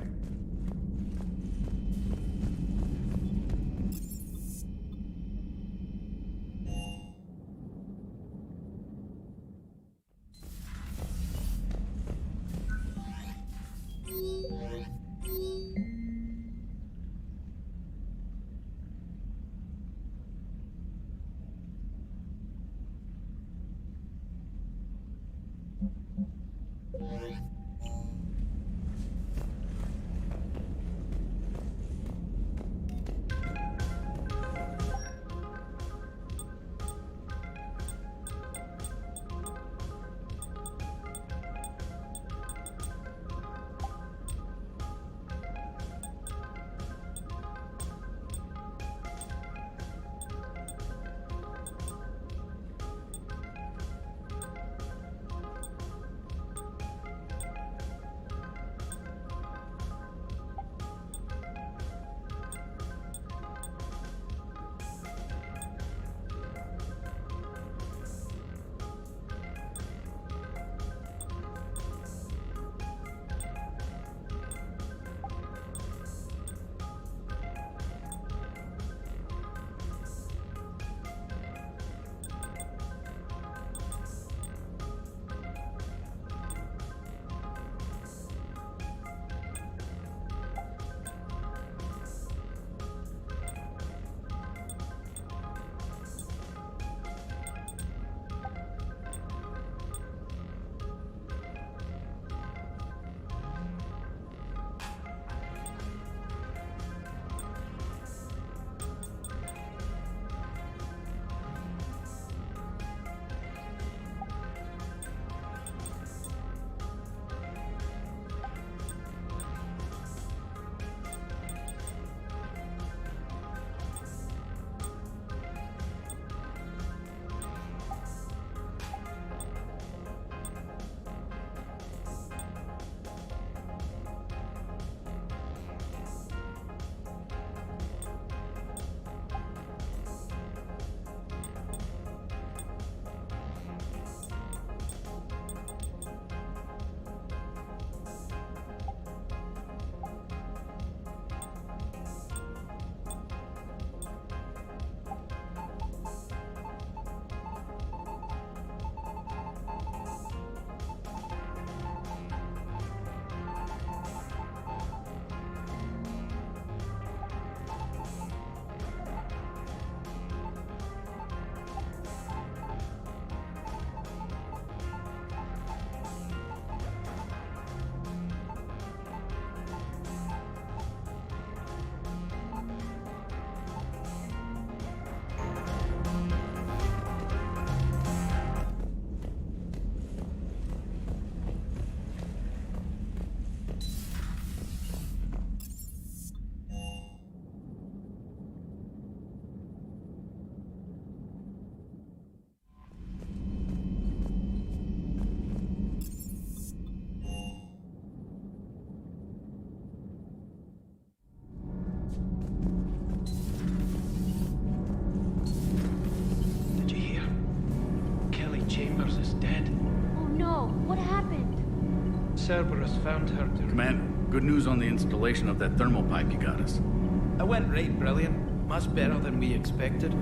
S2: Cerberus found her to...
S24: Commander, good news on the installation of that thermal pipe you got us.
S2: It went right brilliant. Much better than we expected.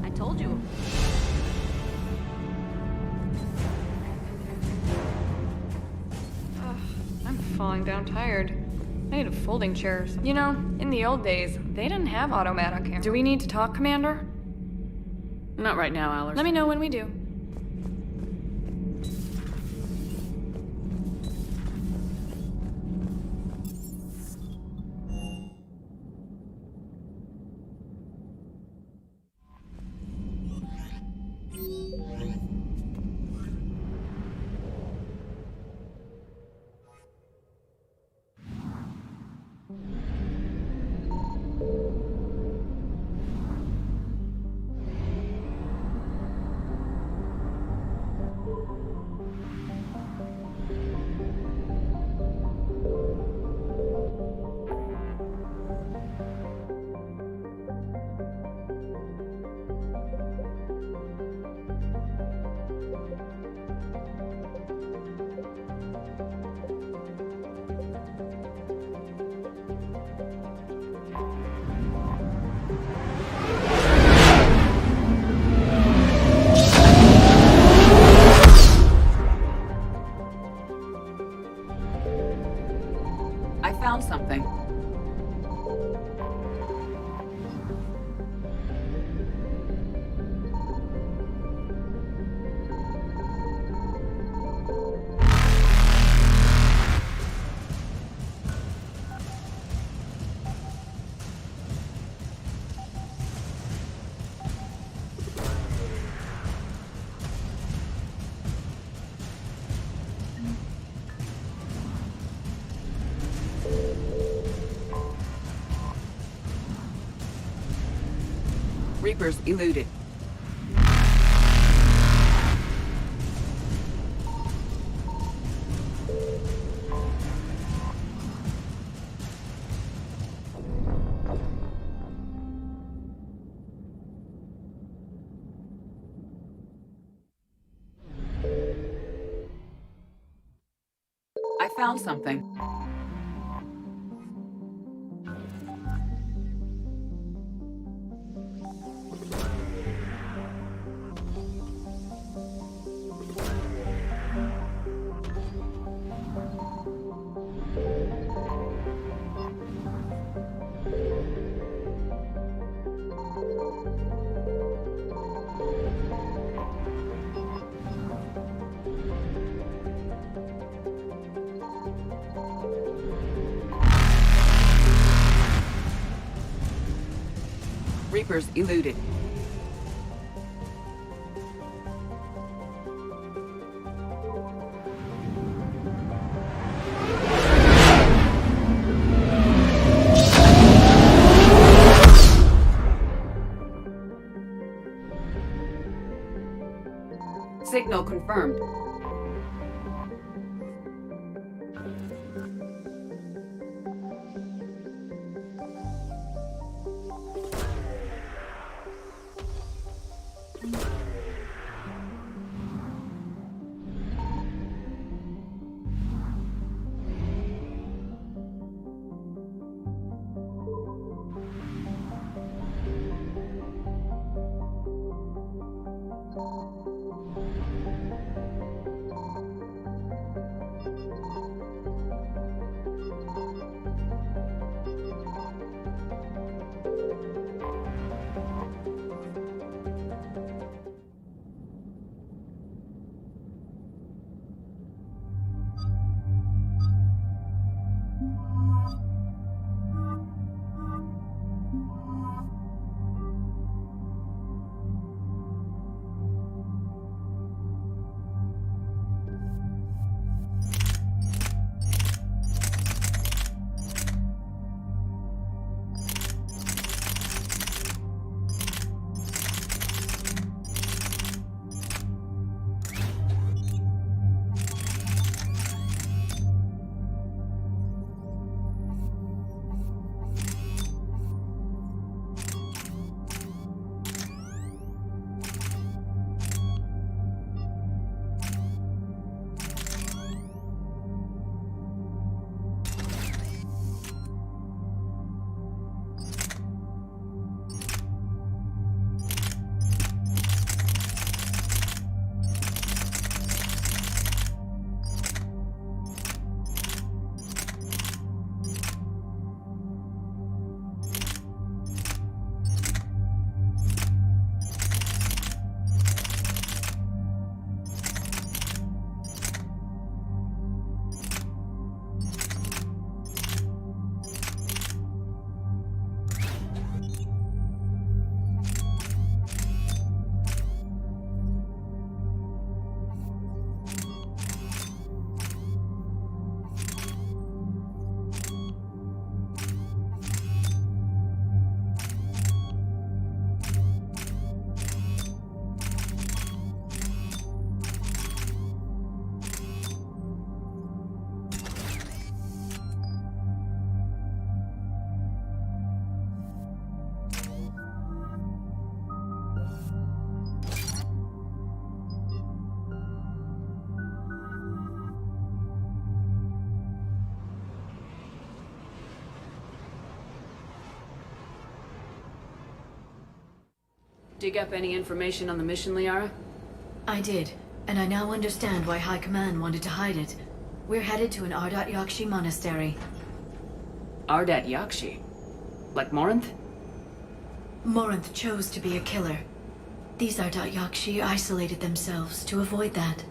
S22: I told you.
S12: I'm falling down tired. I need a folding chair or something. You know, in the old days, they didn't have automatic cameras. Do we need to talk, Commander?
S6: Not right now, Allers.
S12: Let me know when we do.
S6: I found something. Reapers eluded. I found something. Reapers eluded. Signal confirmed. Dig up any information on the mission, Liara?
S18: I did, and I now understand why High Command wanted to hide it. We're headed to an Ardat Yakshi monastery.
S6: Ardat Yakshi? Like Morinth?
S18: Morinth chose to be a killer. These Ardat Yakshi isolated themselves to avoid that.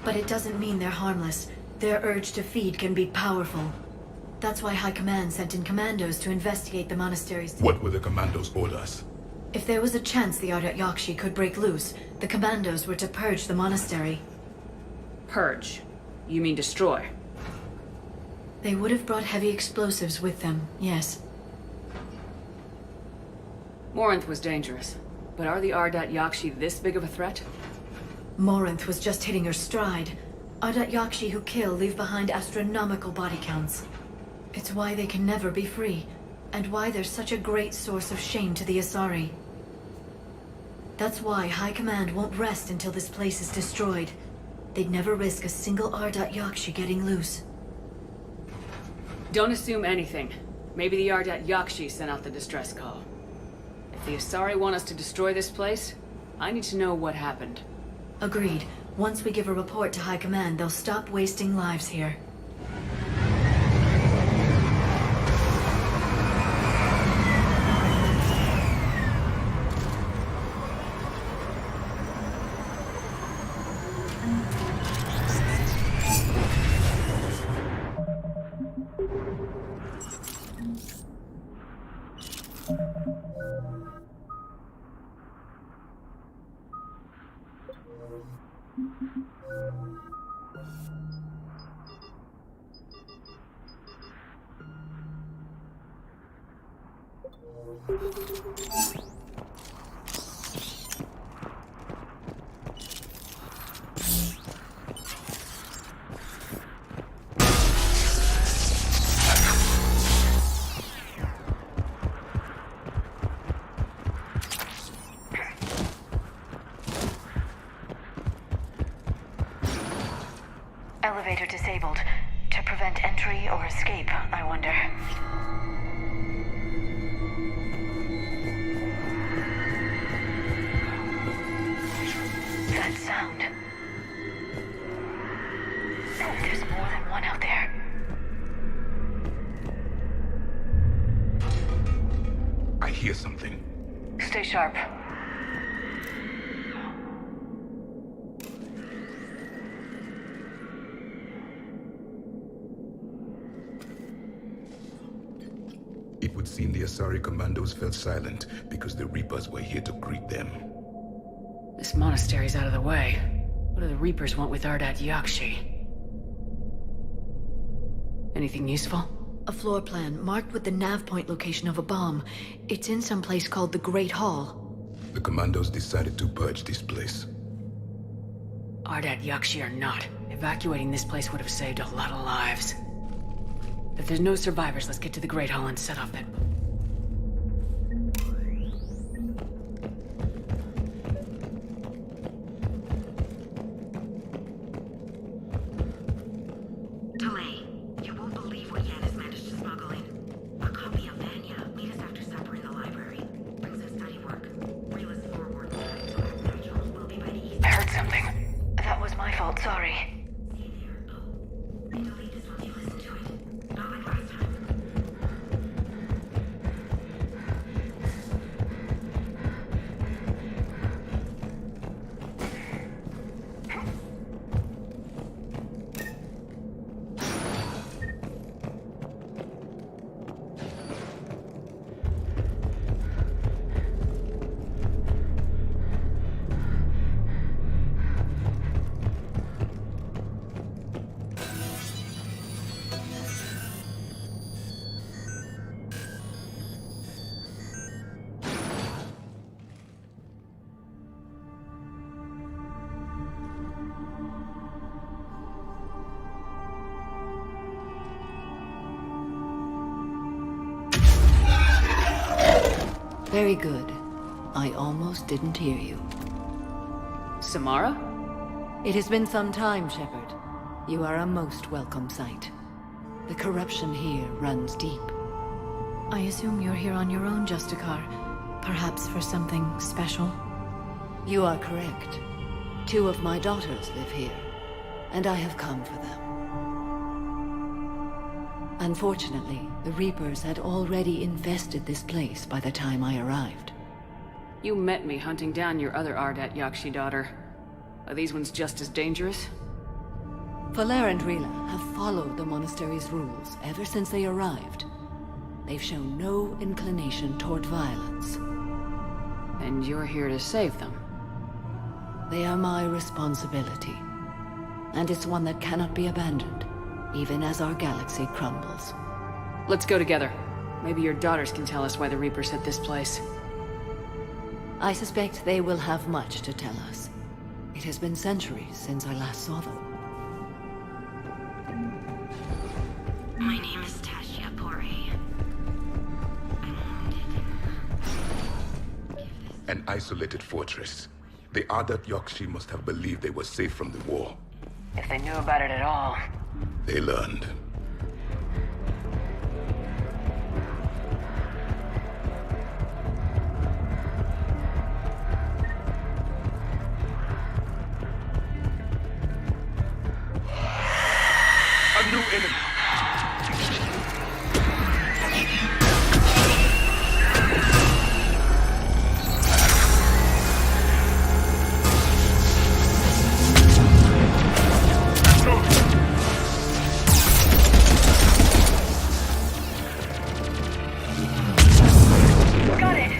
S18: But it doesn't mean they're harmless. Their urge to feed can be powerful. That's why High Command sent in commandos to investigate the monasteries.
S3: What were the commandos' orders?
S18: If there was a chance the Ardat Yakshi could break loose, the commandos were to purge the monastery.
S6: Purge? You mean destroy?
S18: They would have brought heavy explosives with them, yes.
S6: Morinth was dangerous, but are the Ardat Yakshi this big of a threat?
S18: Morinth was just hitting her stride. Ardat Yakshi who kill leave behind astronomical body counts. It's why they can never be free, and why they're such a great source of shame to the Asari. That's why High Command won't rest until this place is destroyed. They'd never risk a single Ardat Yakshi getting loose.
S6: Don't assume anything. Maybe the Ardat Yakshi sent out the distress call. If the Asari want us to destroy this place, I need to know what happened.
S18: Agreed. Once we give a report to High Command, they'll stop wasting lives here.
S22: Elevator disabled. To prevent entry or escape, I wonder. That sound. There's more than one out there.
S3: I hear something.
S22: Stay sharp.
S3: It would seem the Asari commandos fell silent because the Reapers were here to greet them.
S6: This monastery's out of the way. What do the Reapers want with Ardat Yakshi? Anything useful?
S18: A floor plan marked with the nav point location of a bomb. It's in some place called the Great Hall.
S3: The commandos decided to purge this place.
S6: Ardat Yakshi or not, evacuating this place would have saved a lot of lives. If there's no survivors, let's get to the Great Hall and set off that...
S25: Delay. You won't believe what Yan has managed to smuggle in. A copy of Vanya. Meet us after supper in the library. Brings us study work. Reel us forward. So natural will be by the east.
S22: I heard something. That was my fault, sorry.
S5: Very good. I almost didn't hear you.
S6: Samara?
S5: It has been some time, Shepard. You are a most welcome sight. The corruption here runs deep.
S18: I assume you're here on your own, Justicar. Perhaps for something special?
S5: You are correct. 2 of my daughters live here, and I have come for them. Unfortunately, the Reapers had already infested this place by the time I arrived.
S6: You met me hunting down your other Ardat Yakshi daughter. Are these ones just as dangerous?
S5: Valer and Rila have followed the monastery's rules ever since they arrived. They've shown no inclination toward violence.
S6: And you're here to save them?
S5: They are my responsibility. And it's one that cannot be abandoned, even as our galaxy crumbles.
S6: Let's go together. Maybe your daughters can tell us why the Reapers hit this place.
S5: I suspect they will have much to tell us. It has been centuries since I last saw them.
S18: My name is Tasha Pori.
S3: An isolated fortress. The Ardat Yakshi must have believed they were safe from the war.
S6: If they knew about it at all.
S3: They learned.
S4: A new enemy.
S22: Got it!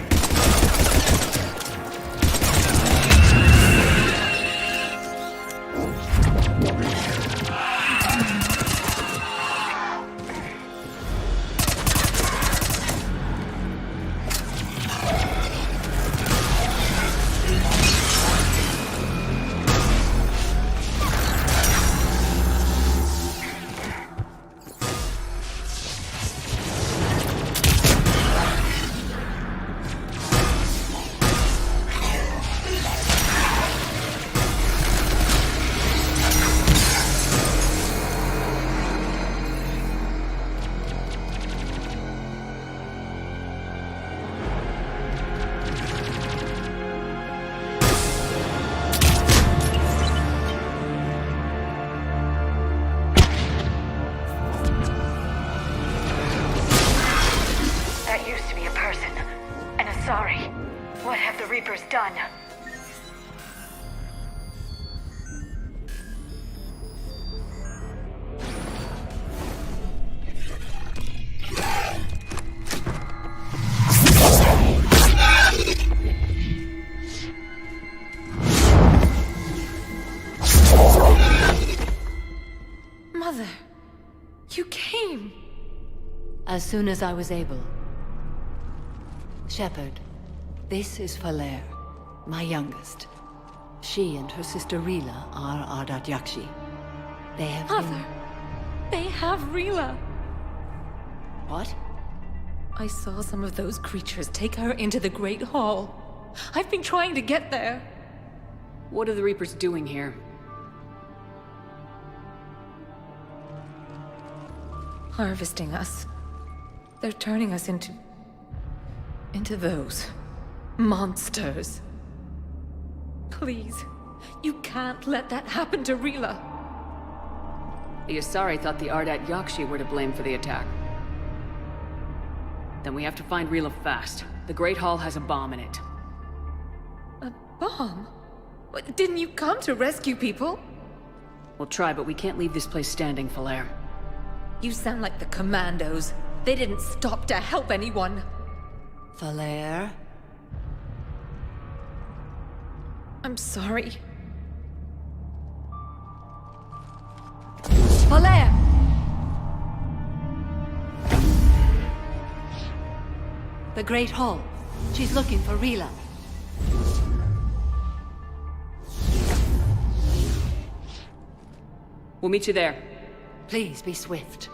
S22: That used to be a person. And a sorry. What have the Reapers done?
S25: Mother, you came.
S5: As soon as I was able. Shepard, this is Valer, my youngest. She and her sister Rila are Ardat Yakshi. They have
S25: Mother, they have Rila.
S5: What?
S25: I saw some of those creatures take her into the Great Hall. I've been trying to get there.
S6: What are the Reapers doing here?
S25: Harvesting us. They're turning us into those monsters. Please, you can't let that happen to Rila.
S6: The Asari thought the Ardat Yakshi were to blame for the attack. Then we have to find Rila fast. The Great Hall has a bomb in it.
S25: A bomb? What, didn't you come to rescue people?
S6: We'll try, but we can't leave this place standing, Valer.
S25: You sound like the Commandos. They didn't stop to help anyone.
S5: Valer?
S25: I'm sorry.
S5: Valer! The Great Hall. She's looking for Rila.
S6: We'll meet you there.
S5: Please be swift.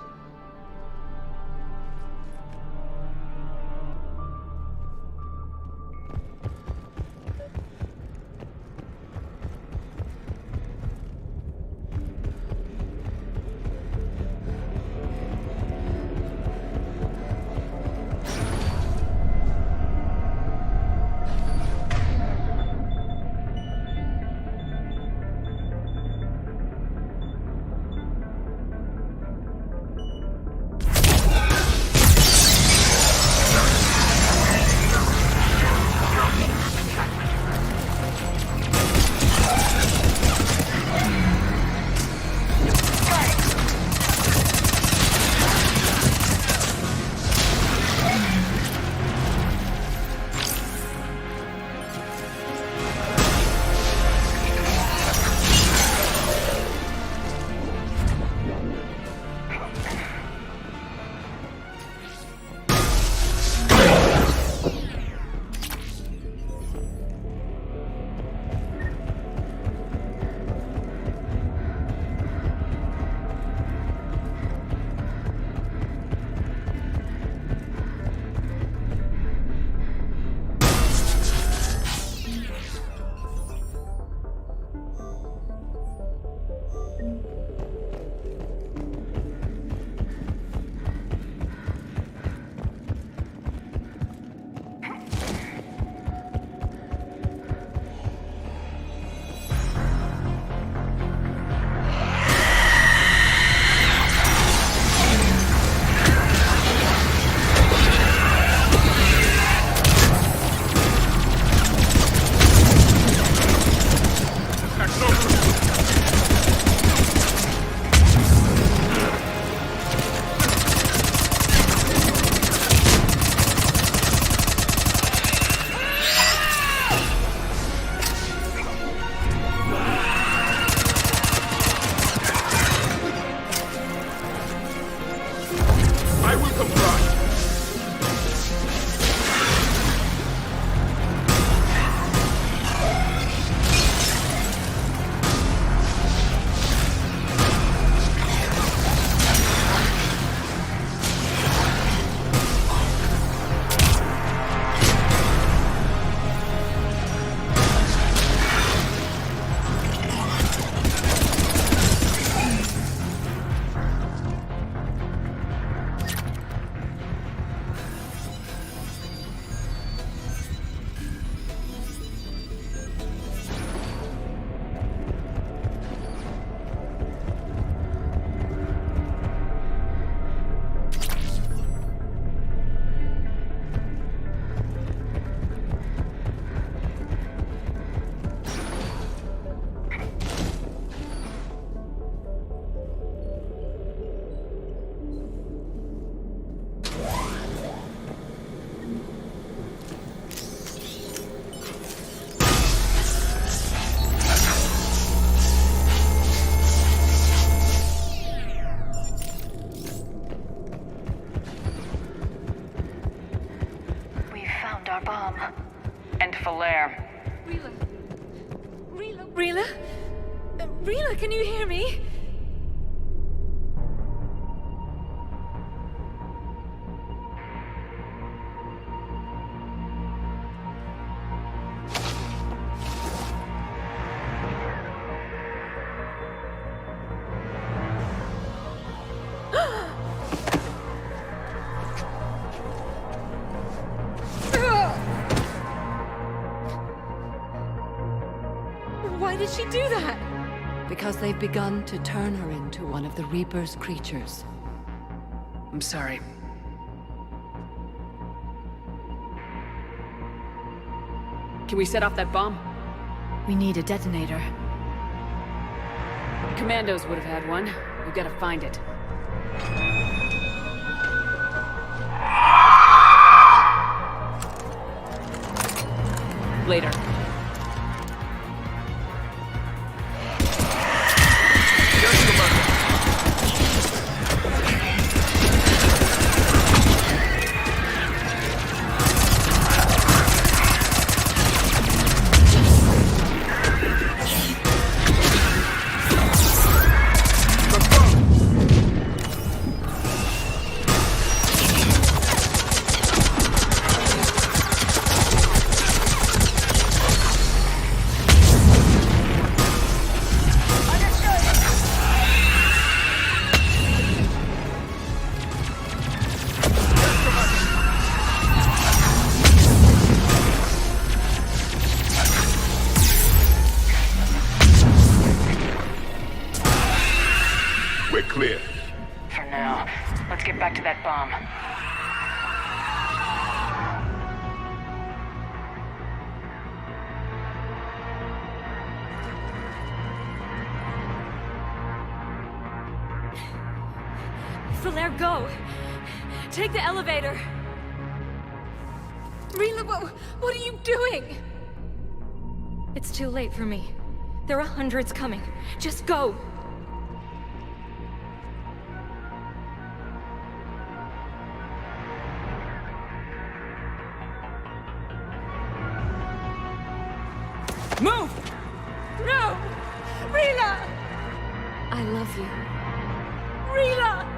S6: our bomb. And Falere.
S25: Rila? Rila, can you hear me? Why did she do that?
S5: Because they've begun to turn her into one of the Reaper's creatures.
S6: I'm sorry. Can we set off that bomb?
S18: We need a detonator.
S6: Commandos would have had one. We've got to find it. Later.
S3: We're clear.
S6: For now. Let's get back to that bomb.
S25: Falere, go! Take the elevator! Rila, what are you doing? It's too late for me. There are hundreds coming. Just go!
S6: Move!
S25: No! Rila! I love you. Rila!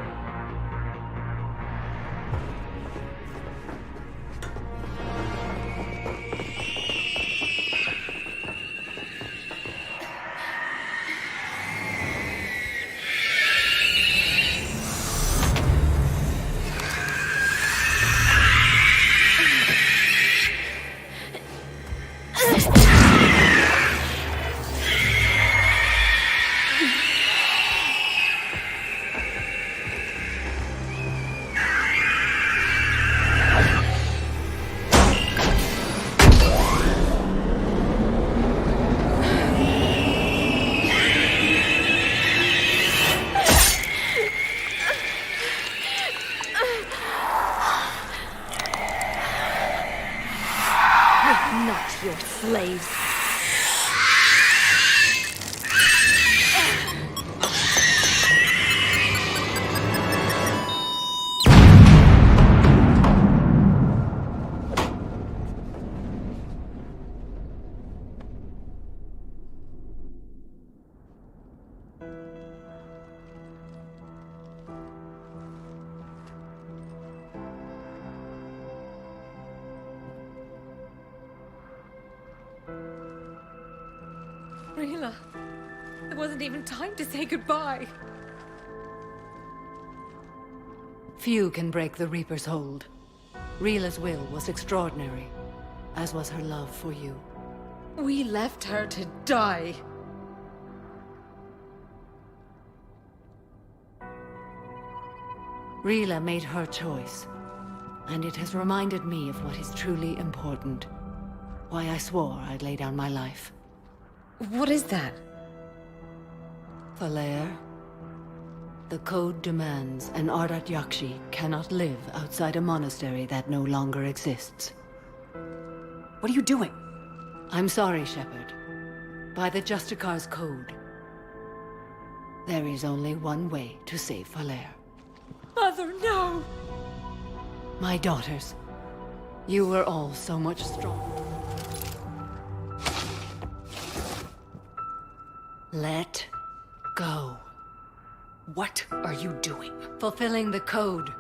S25: Not your slaves. Rila, there wasn't even time to say goodbye.
S5: Few can break the Reaper's hold. Rila's will was extraordinary, as was her love for you.
S25: We left her to die.
S5: Rila made her choice, and it has reminded me of what is truly important. Why I swore I'd lay down my life.
S25: What is that?
S5: Falere, the code demands an Ardat Yakshi cannot live outside a monastery that no longer exists.
S6: What are you doing?
S5: I'm sorry, Shepard. By the Justicar's code, there is only one way to save Falere.
S25: Mother, no!
S5: My daughters,
S6: You were all so much stronger. Let go. What are you doing?
S5: Fulfilling the code.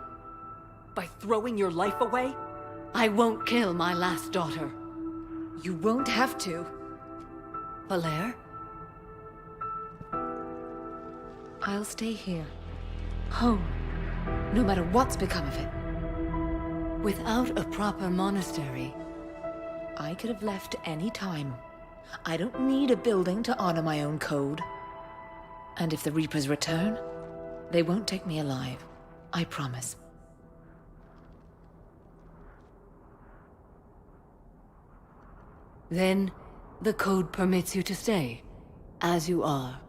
S6: By throwing your life away?
S5: I won't kill my last daughter.
S6: You won't have to.
S5: Valere?
S25: I'll stay here. Home. No matter what's become of it.
S5: Without a proper monastery,
S25: I could have left any time. I don't need a building to honor my own code. And if the Reapers return, they won't take me alive. I promise.
S5: then the code permits you to stay, as you are.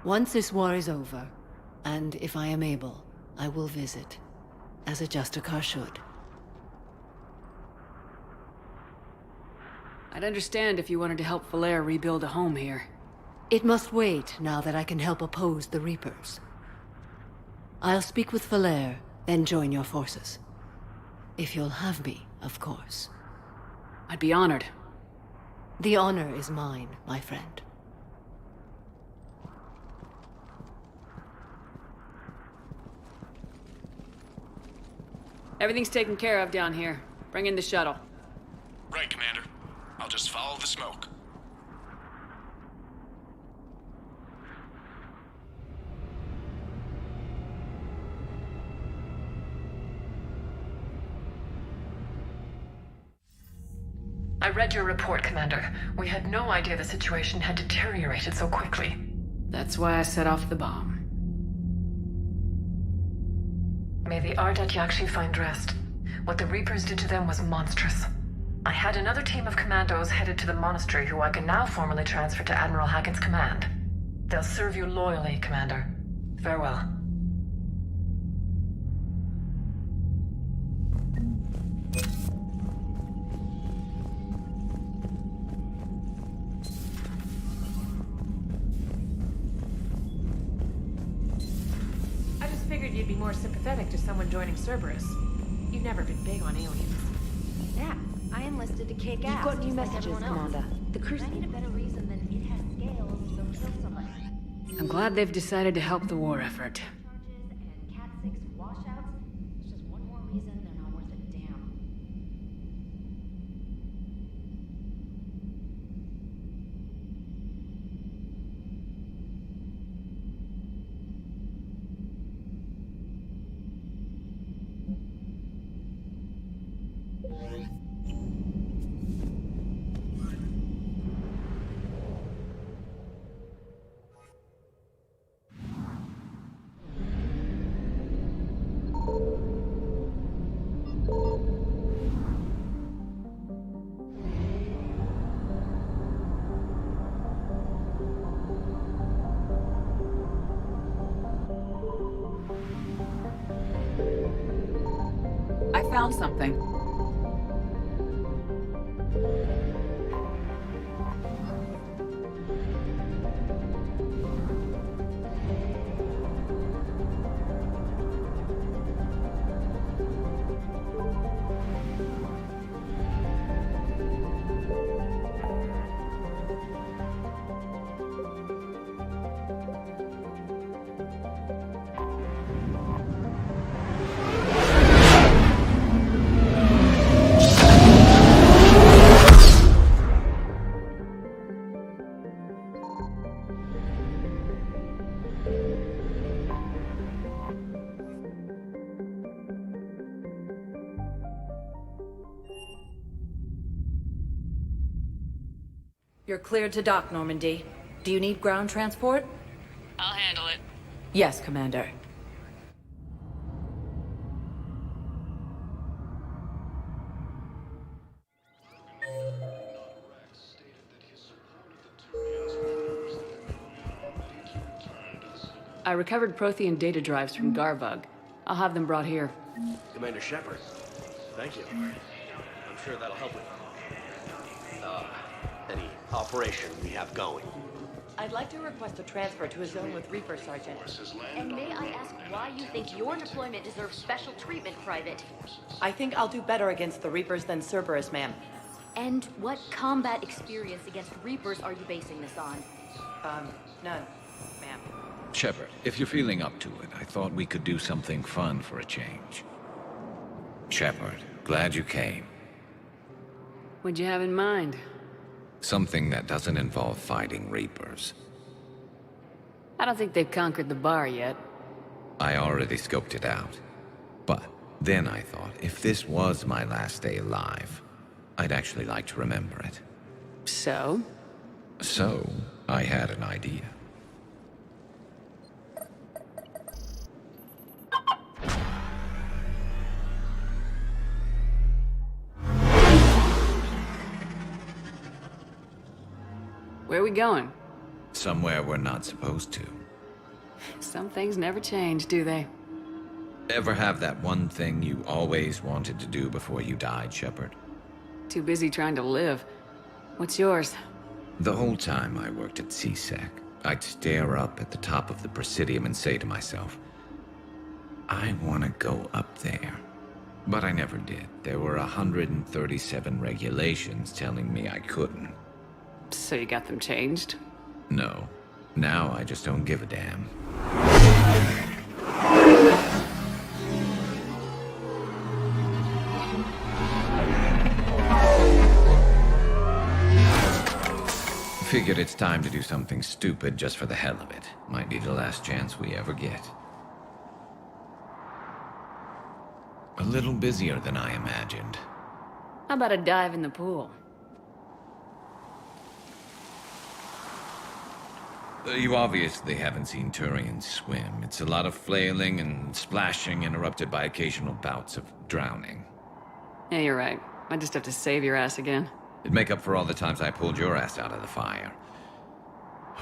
S5: Once this war is over, and if I am able, I will visit, as a Justicar should.
S6: I'd understand if you wanted to help Valere rebuild a home here.
S5: It must wait now that I can help oppose the Reapers. I'll speak with Valere, then join your forces. If you'll have me, of course.
S6: I'd be honored.
S5: The honor is mine, my friend.
S6: Everything's taken care of down here. Bring in the shuttle.
S14: Right, Commander. I'll just follow the smoke.
S1: I read your report, Commander. We had no idea the situation had deteriorated so quickly.
S6: That's why I set off the bomb.
S1: May the Ardat Yakshi find rest. What the Reapers did to them was monstrous. I had another team of commandos headed to the monastery who I can now formally transfer to Admiral Hackett's command. They'll serve you loyally, Commander. Farewell. I just figured you'd be more sympathetic to someone joining Cerberus. You've never been big on aliens.
S25: Yeah, I enlisted to kick ass. You've got new just like messages, everyone else. Commander. The crew. I need a better reason than it has scales, so kill somebody.
S6: I'm glad they've decided to help the war effort.
S25: And Cat 6 washouts. It's just one more reason they're not worth a damn.
S6: I found something.
S17: You're cleared to dock, Normandy. Do you need ground transport?
S6: I'll handle it.
S17: Yes, Commander.
S6: I recovered Prothean data drives from Garvug. I'll have them brought here.
S21: Commander Shepard, thank you. I'm sure that'll help with any operation we have going.
S15: I'd like to request a transfer to a zone with Reaper, Sergeant. And may I ask why you think your deployment deserves special treatment, Private? I think I'll do better against the Reapers than Cerberus, ma'am. And what combat experience against Reapers are you basing this on? None, ma'am.
S10: Shepard, if you're feeling up to it, I thought we could do something fun for a change. Shepard, glad you came.
S6: What'd you have in mind?
S10: Something that doesn't involve fighting Reapers.
S6: I don't think they've conquered the bar yet.
S10: I already scoped it out. But then I thought, if this was my last day alive, I'd actually like to remember it.
S6: So?
S10: So, I had an idea.
S6: Where are we going?
S10: Somewhere we're not supposed to.
S6: Some things never change, do they?
S10: Ever have that one thing you always wanted to do before you died, Shepard?
S6: Too busy trying to live. What's yours?
S10: The whole time I worked at CSEC, I'd stare up at the top of the Presidium and say to myself, I want to go up there. But I never did. There were 137 regulations telling me I couldn't.
S6: So you got them changed?
S10: No. Now I just don't give a damn. Figured it's time to do something stupid just for the hell of it. Might be the last chance we ever get. A little busier than I imagined.
S6: How about a dive in the pool?
S10: You obviously haven't seen Turians swim. It's a lot of flailing and splashing, interrupted by occasional bouts of drowning.
S6: Yeah, you're right. I just have to save your ass again.
S10: It'd make up for all the times I pulled your ass out of the fire.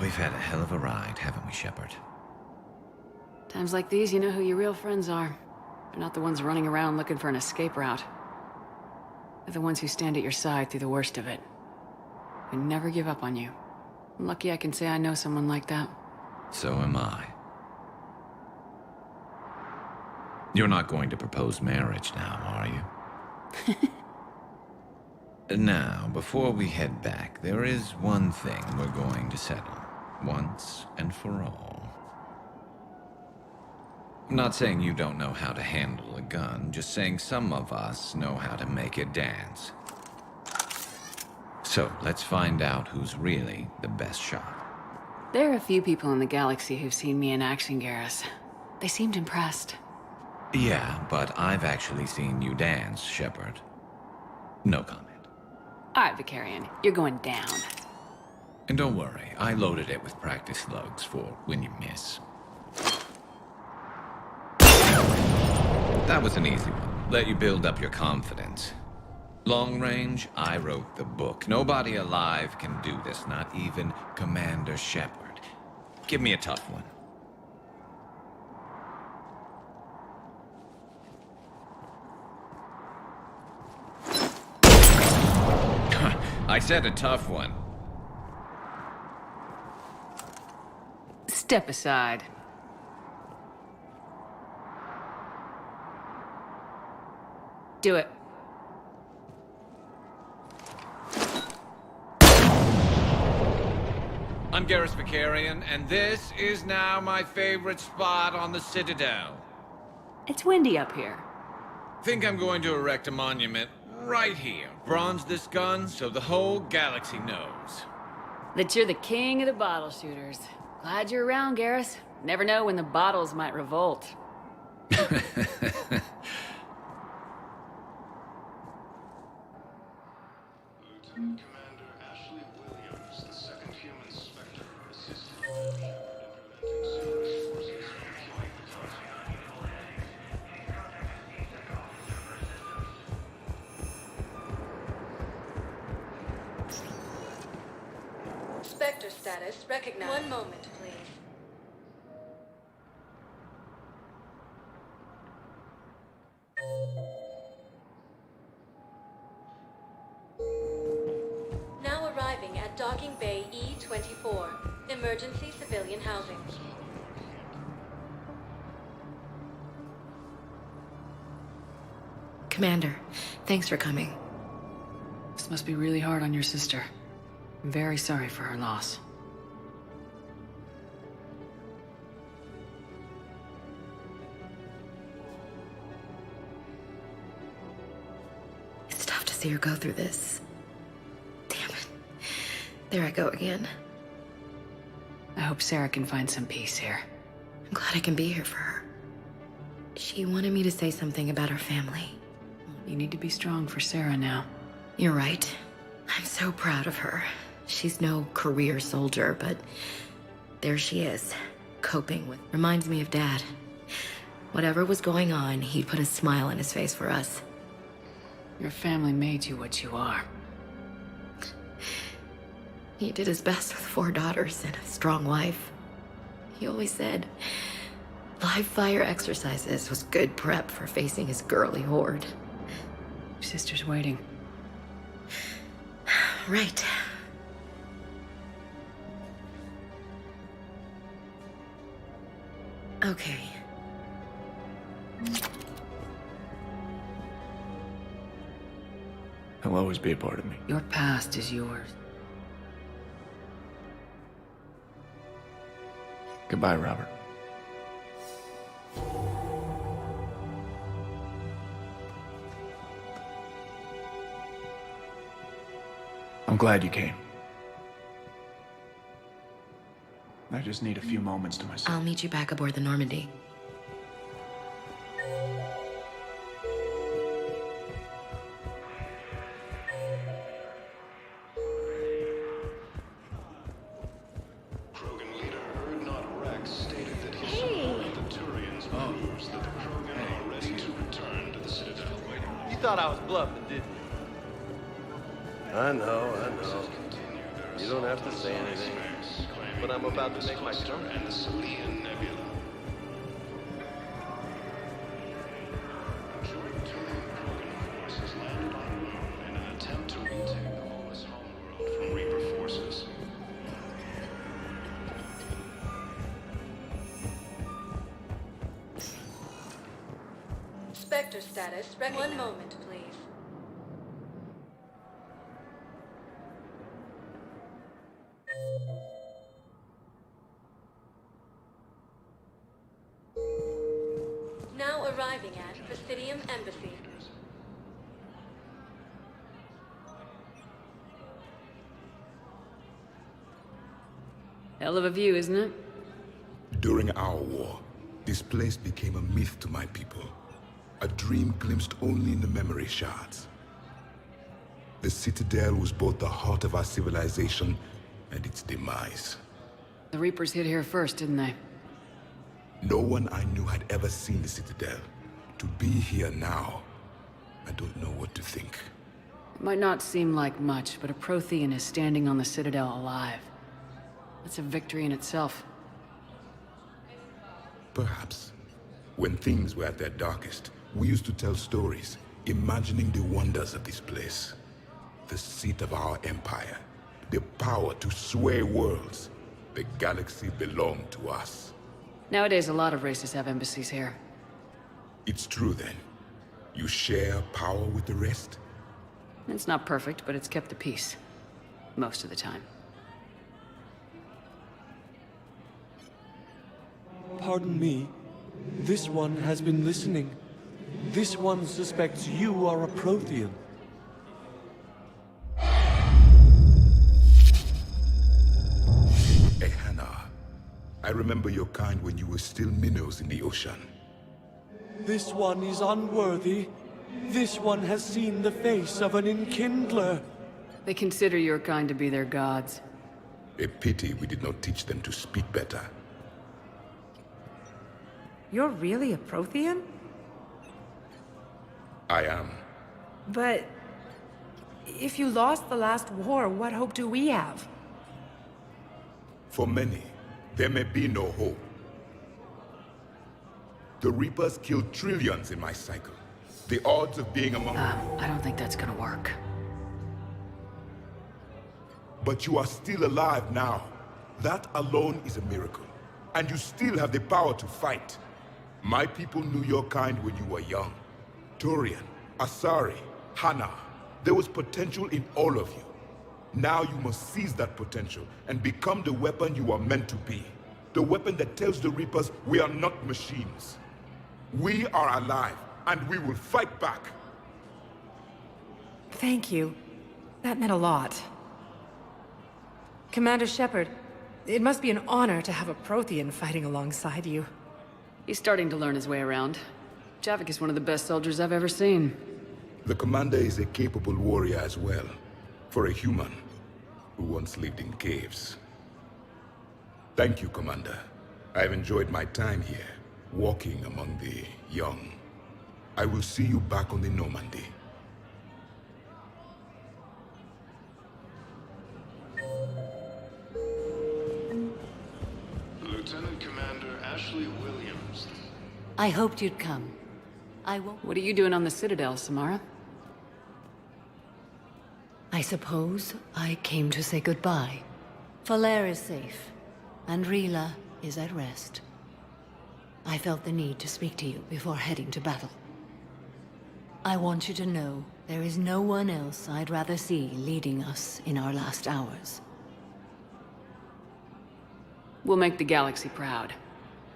S10: We've had a hell of a ride, haven't we, Shepard?
S6: Times like these, you know who your real friends are. They're not the ones running around looking for an escape route. They're the ones who stand at your side through the worst of it. Who never give up on you. I'm lucky I can say I know someone like that.
S10: So am I. You're not going to propose marriage now, are you? Now, before we head back, there is one thing we're going to settle. Once and for all. I'm not saying you don't know how to handle a gun, just saying some of us know how to make it dance. So, let's find out who's really the best shot.
S6: There are a few people in the galaxy who've seen me in action, Garrus. They seemed impressed.
S10: Yeah, but I've actually seen you dance, Shepard. No comment.
S6: All right, Vicarian, you're going down.
S10: And don't worry, I loaded it with practice slugs for when you miss. That was an easy one. Let you build up your confidence. Long range, I wrote the book. Nobody alive can do this, not even Commander Shepard. Give me a tough one. I said a tough one.
S6: Step aside. Do it.
S10: I'm Garrus Vicarian, and this is now my favorite spot on the Citadel.
S6: It's windy up here.
S10: Think I'm going to erect a monument right here. Bronze this gun so the whole galaxy knows.
S6: That you're the king of the bottle shooters. Glad you're around, Garrus. Never know when the bottles might revolt.
S5: Spectre status recognized. One moment, please. Now arriving at Docking Bay E-12.
S11: 24. Emergency civilian housing.
S25: Commander, thanks for coming.
S6: This must be really hard on your sister. I'm very sorry for her loss.
S25: It's tough to see her go through this. Damn it. There I go again.
S6: I hope Sarah can find some peace here.
S25: I'm glad I can be here for her. She wanted me to say something about her family.
S6: You need to be strong for Sarah now.
S25: You're right. I'm so proud of her. She's no career soldier, but there she is, coping with... Reminds me of Dad. Whatever was going on, he'd put a smile on his face for us.
S6: Your family made you what you are.
S25: He did his best with 4 daughters and a strong wife. He always said live fire exercises was good prep for facing his girly horde.
S6: Your sister's waiting.
S25: Right. Okay.
S16: He'll always be a part of me.
S6: Your past is yours.
S16: Goodbye, Robert. I'm glad you came. I just need a few moments to myself.
S25: I'll meet you back aboard the Normandy.
S21: Thought I was bluffing, didn't you? I know. You don't have to say anything. But I'm about to make my comeback. And the Salian Nebula. Joint Krogan forces landed on Moon in an attempt to retake the Hollis homeworld from Reaper forces.
S11: Spectre status. One moment, please. Now arriving at Presidium Embassy.
S6: Hell of a view, isn't it?
S3: During our war, this place became a myth to my people. A dream glimpsed only in the memory shards. The Citadel was both the heart of our civilization and its demise.
S6: The Reapers hit here first, didn't they?
S3: No one I knew had ever seen the Citadel. To be here now, I don't know what to think.
S6: It might not seem like much, but a Prothean is standing on the Citadel alive. That's a victory in itself.
S3: Perhaps. When things were at their darkest, we used to tell stories, imagining the wonders of this place. The seat of our empire, the power to sway worlds. The galaxy belonged to us.
S6: Nowadays, a lot of races have embassies here.
S3: It's true then. You share power with the rest?
S6: It's not perfect, but it's kept the peace. Most of the time.
S19: Pardon me. This one has been listening. This one suspects you are a Prothean.
S3: Ehana, I remember your kind when you were still minnows in the ocean.
S19: This one is unworthy. This one has seen the face of an enkindler.
S6: They consider your kind to be their gods.
S3: A pity we did not teach them to speak better.
S20: You're really a Prothean?
S3: I am.
S20: But... if you lost the last war, what hope do we have?
S3: For many, there may be no hope. The Reapers killed trillions in my cycle. The odds of being among...
S6: I don't think that's gonna work.
S3: But you are still alive now. That alone is a miracle. And you still have the power to fight. My people knew your kind when you were young. Turian, Asari, Hana. There was potential in all of you. Now you must seize that potential and become the weapon you are meant to be. The weapon that tells the Reapers we are not machines. We are alive, and we will fight back.
S20: Thank you. That meant a lot. Commander Shepard, it must be an honor to have a Prothean fighting alongside you.
S6: He's starting to learn his way around. Javik is one of the best soldiers I've ever seen.
S3: The commander is a capable warrior as well, for a human who once lived in caves. Thank you, Commander. I've enjoyed my time here, walking among the young. I will see you back on the Normandy.
S7: Lieutenant Commander Ashley Williams.
S5: I hoped you'd come.
S6: What are you doing on the Citadel, Samara?
S5: I suppose I came to say goodbye. Falair is safe, and Rila is at rest. I felt the need to speak to you before heading to battle. I want you to know there is no one else I'd rather see leading us in our last hours.
S6: We'll make the galaxy proud.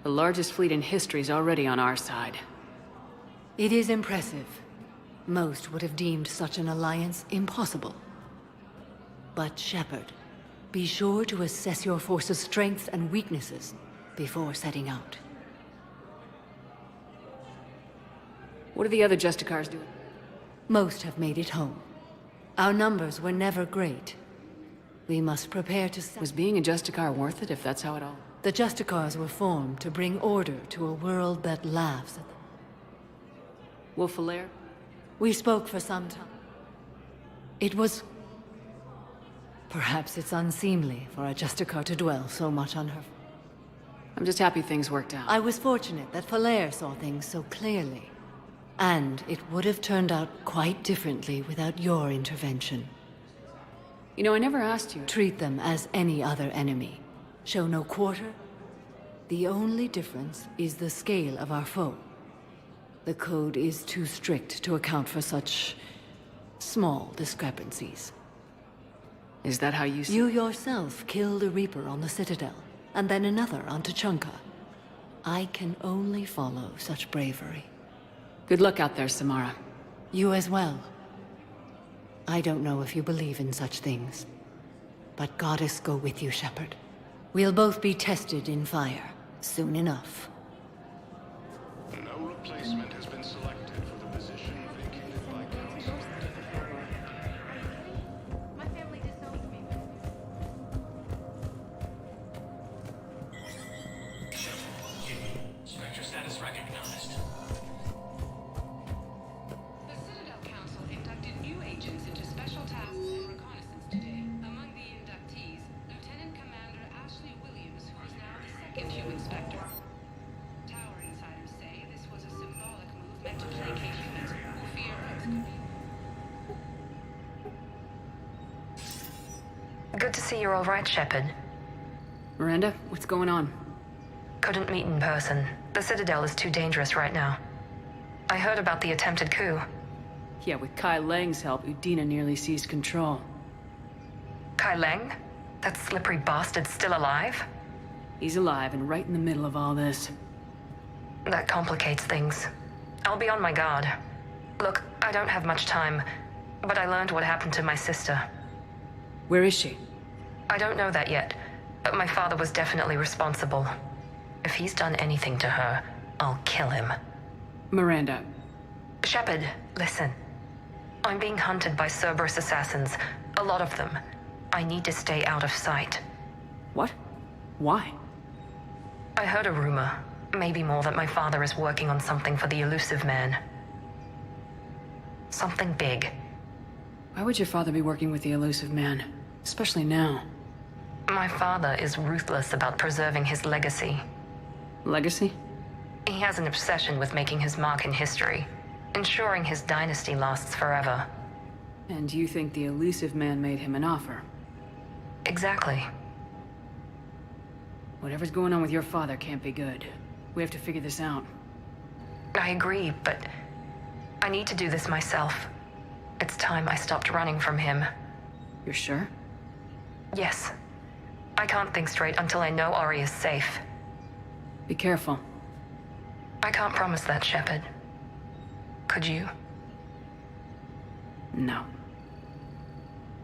S6: The largest fleet in history is already on our side.
S5: It is impressive. Most would have deemed such an alliance impossible. But Shepard, be sure to assess your force's strengths and weaknesses before setting out.
S6: What are the other Justicars doing?
S5: Most have made it home. Our numbers were never great. We must prepare to...
S6: Was being a Justicar worth it, if that's how it all...
S5: The Justicars were formed to bring order to a world that laughs at them.
S6: Will Falair?
S5: We spoke for some time. It was... Perhaps it's unseemly for a Justicar to dwell so much on her.
S6: I'm just happy things worked out.
S5: I was fortunate that Falair saw things so clearly. And it would have turned out quite differently without your intervention.
S6: You know, I never asked you.
S5: Treat them as any other enemy. Show no quarter. The only difference is the scale of our foe. The code is too strict to account for such... small discrepancies.
S6: Is that how you see?
S5: You yourself killed a Reaper on the Citadel, and then another on Tuchanka. I can only follow such bravery.
S6: Good luck out there, Samara.
S5: You as well. I don't know if you believe in such things, but Goddess go with you, Shepard. We'll both be tested in fire, soon enough.
S7: No replacement has been selected for the position vacated by Council.
S15: My family disowned me.
S14: Structure status recognized.
S8: The Citadel Council inducted new agents into special tasks and reconnaissance today. Among the inductees, Lieutenant Commander Ashley Williams, who is now the second human Spectre. Tower insiders say this was a symbolic move meant to placate humans who fear Earth.
S1: Good to see you're all right, Shepard.
S6: Miranda, what's going on?
S1: Couldn't meet in person. The Citadel is too dangerous right now. I heard about the attempted coup.
S6: Yeah, with Kai Lang's help, Udina nearly seized control.
S1: Kai Lang? That slippery bastard's still alive?
S6: He's alive and right in the middle of all this.
S1: That complicates things. I'll be on my guard. Look, I don't have much time, but I learned what happened to my sister.
S6: Where is she?
S1: I don't know that yet, but my father was definitely responsible. If he's done anything to her, I'll kill him.
S6: Miranda.
S1: Shepard, listen. I'm being hunted by Cerberus assassins. A lot of them. I need to stay out of sight.
S6: What? Why?
S1: I heard a rumor, maybe more, that my father is working on something for the Elusive Man. Something big.
S6: Why would your father be working with the Elusive Man? Especially now.
S1: My father is ruthless about preserving his legacy.
S6: Legacy?
S1: He has an obsession with making his mark in history, ensuring his dynasty lasts forever.
S6: And you think the Elusive Man made him an offer?
S1: Exactly.
S6: Whatever's going on with your father can't be good. We have to figure this out.
S1: I agree, but I need to do this myself. It's time I stopped running from him.
S6: You're sure?
S1: Yes. I can't think straight until I know Ari is safe.
S6: Be careful.
S1: I can't promise that, Shepard. Could you?
S6: No.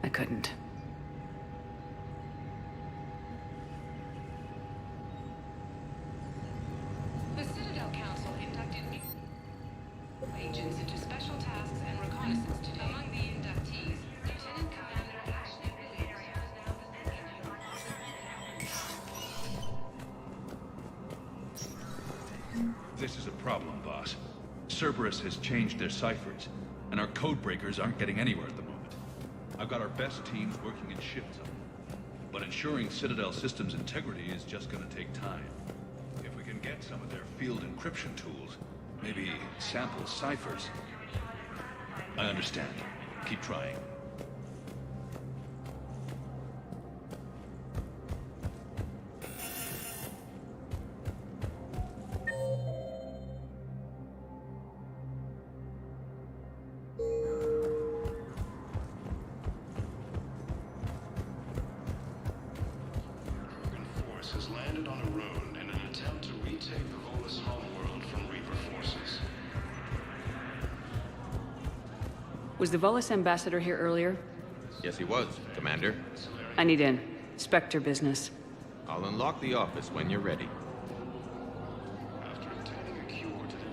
S6: I couldn't.
S8: The Citadel Council inducted new agents into special tasks and reconnaissance today. Among the inductees, Lieutenant Commander Ashley Williams is now the second.
S2: This is a problem, boss. Cerberus has changed their ciphers, and our code breakers aren't getting anywhere at the moment. I've got our best teams working in shifts up, but ensuring Citadel systems integrity is just gonna take time. If we can get some of their field encryption tools, maybe sample ciphers. I understand. Keep trying.
S7: Has landed on a road in an attempt to retake the Volus homeworld from Reaper forces.
S6: Was the Volus ambassador here earlier?
S10: Yes, he was, Commander.
S6: I need in. Spectre business.
S10: I'll unlock the office when you're ready.
S7: After obtaining a cure to the...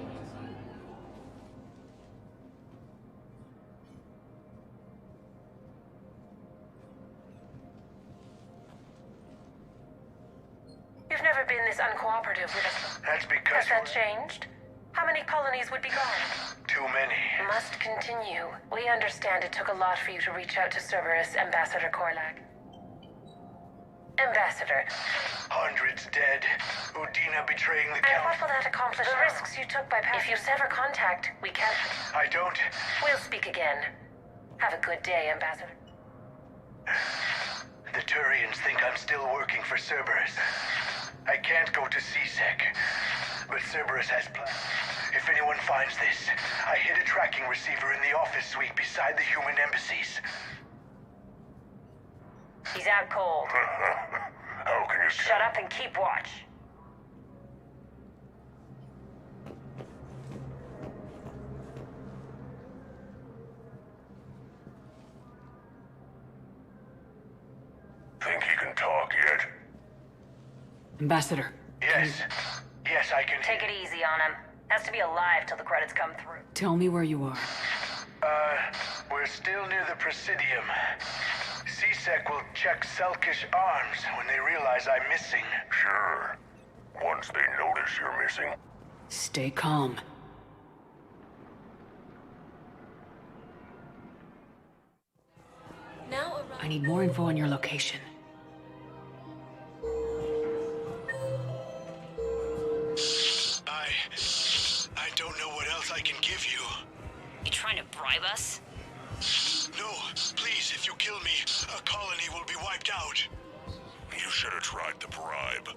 S1: You've never been this uncooperative with us.
S9: That's because...
S1: Has that changed? How many colonies would be gone?
S9: Too many.
S1: Must continue. We understand it took a lot for you to reach out to Cerberus, Ambassador Korlak. Ambassador.
S9: Hundreds dead. Udina betraying the
S1: And
S9: Council.
S1: what will that accomplish? The risks you took by passing... If you sever contact, we can't...
S9: I don't...
S1: We'll speak again. Have a good day, Ambassador.
S9: The Turians think I'm still working for Cerberus. I can't go to C-Sec, but Cerberus has plans. If anyone finds this, I hid a tracking receiver in the office suite beside the human embassies.
S1: He's out cold.
S9: How can you...
S1: Shut up and keep watch.
S9: Think he can talk yet?
S6: Ambassador.
S9: Yes. Yes, I can...
S1: Take it easy on him. Has to be alive till the credits come through.
S6: Tell me where you are.
S9: We're still near the Presidium. C-Sec will check Selkish arms when they realize I'm missing. Sure. Once they notice you're missing.
S6: Stay calm.
S11: Now
S6: I need more info on your location.
S9: I don't know what else I can give you.
S25: You trying to bribe us?
S9: No, please, if you kill me, a colony will be wiped out. You should have tried the bribe.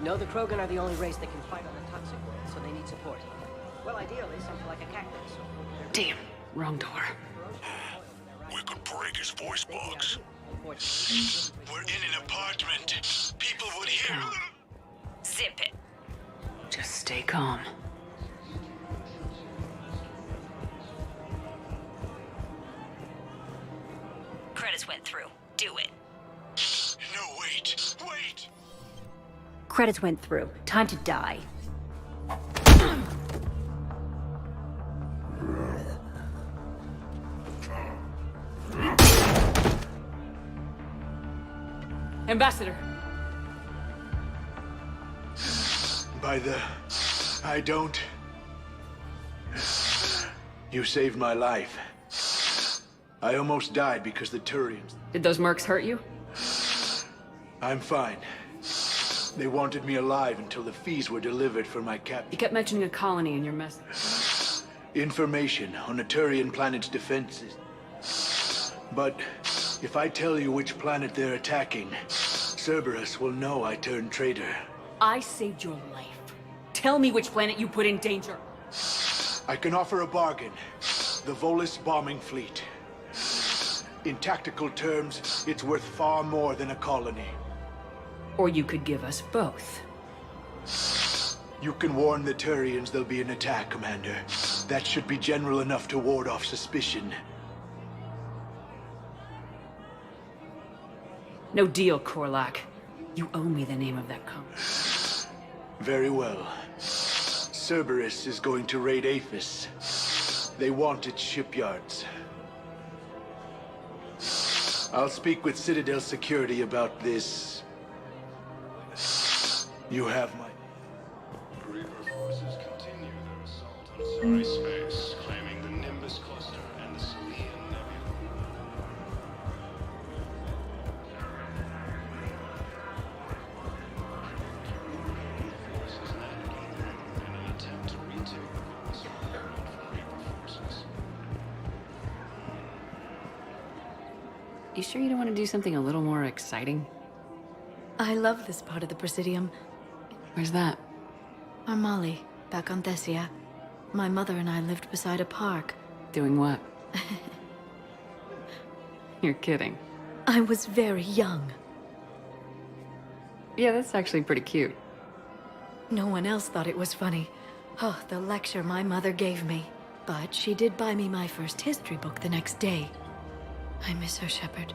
S15: No, the Krogan are the only race that can fight on the toxic world, so they need support. Well, ideally, something like a cactus.
S6: Damn, wrong door.
S9: We could break his voice box. We're in an apartment. People would hear.
S25: Zip it.
S6: Just stay calm.
S25: Credits went through. Do it.
S9: No, wait. Wait!
S25: Credits went through. Time to die.
S6: Ambassador.
S9: By the... I don't... You saved my life. I almost died because the Turians...
S6: Did those mercs hurt you?
S9: I'm fine. They wanted me alive until the fees were delivered for my capture.
S6: You kept mentioning a colony in your message.
S9: Information on the Turian planet's defenses. But If I tell you which planet they're attacking, Cerberus will know I turned traitor.
S6: I saved your life. Tell me which planet you put in danger.
S9: I can offer a bargain. The Volus bombing fleet. In tactical terms, it's worth far more than a colony.
S6: Or you could give us both.
S9: You can warn the Turians there'll be an attack, Commander. That should be general enough to ward off suspicion.
S6: No deal, Korlak. You owe me the name of that company.
S9: Very well. Cerberus is going to raid Aphis. They want its shipyards. I'll speak with Citadel security about this. You have my...
S7: Reaper forces continue their assault on Sari space, claiming the Nimbus cluster and the Salian nebula. Forces navigated in an attempt to retake the Volus environment from Reaper forces.
S6: You sure you don't want to do something a little more exciting?
S18: I love this part of the Presidium.
S6: Where's that?
S18: Armali, back on Thessia. My mother and I lived beside a park.
S6: Doing what? You're kidding.
S18: I was very young.
S6: Yeah, that's actually pretty cute.
S18: No one else thought it was funny. Oh, the lecture my mother gave me. But she did buy me my first history book the next day. I miss her, Shepard.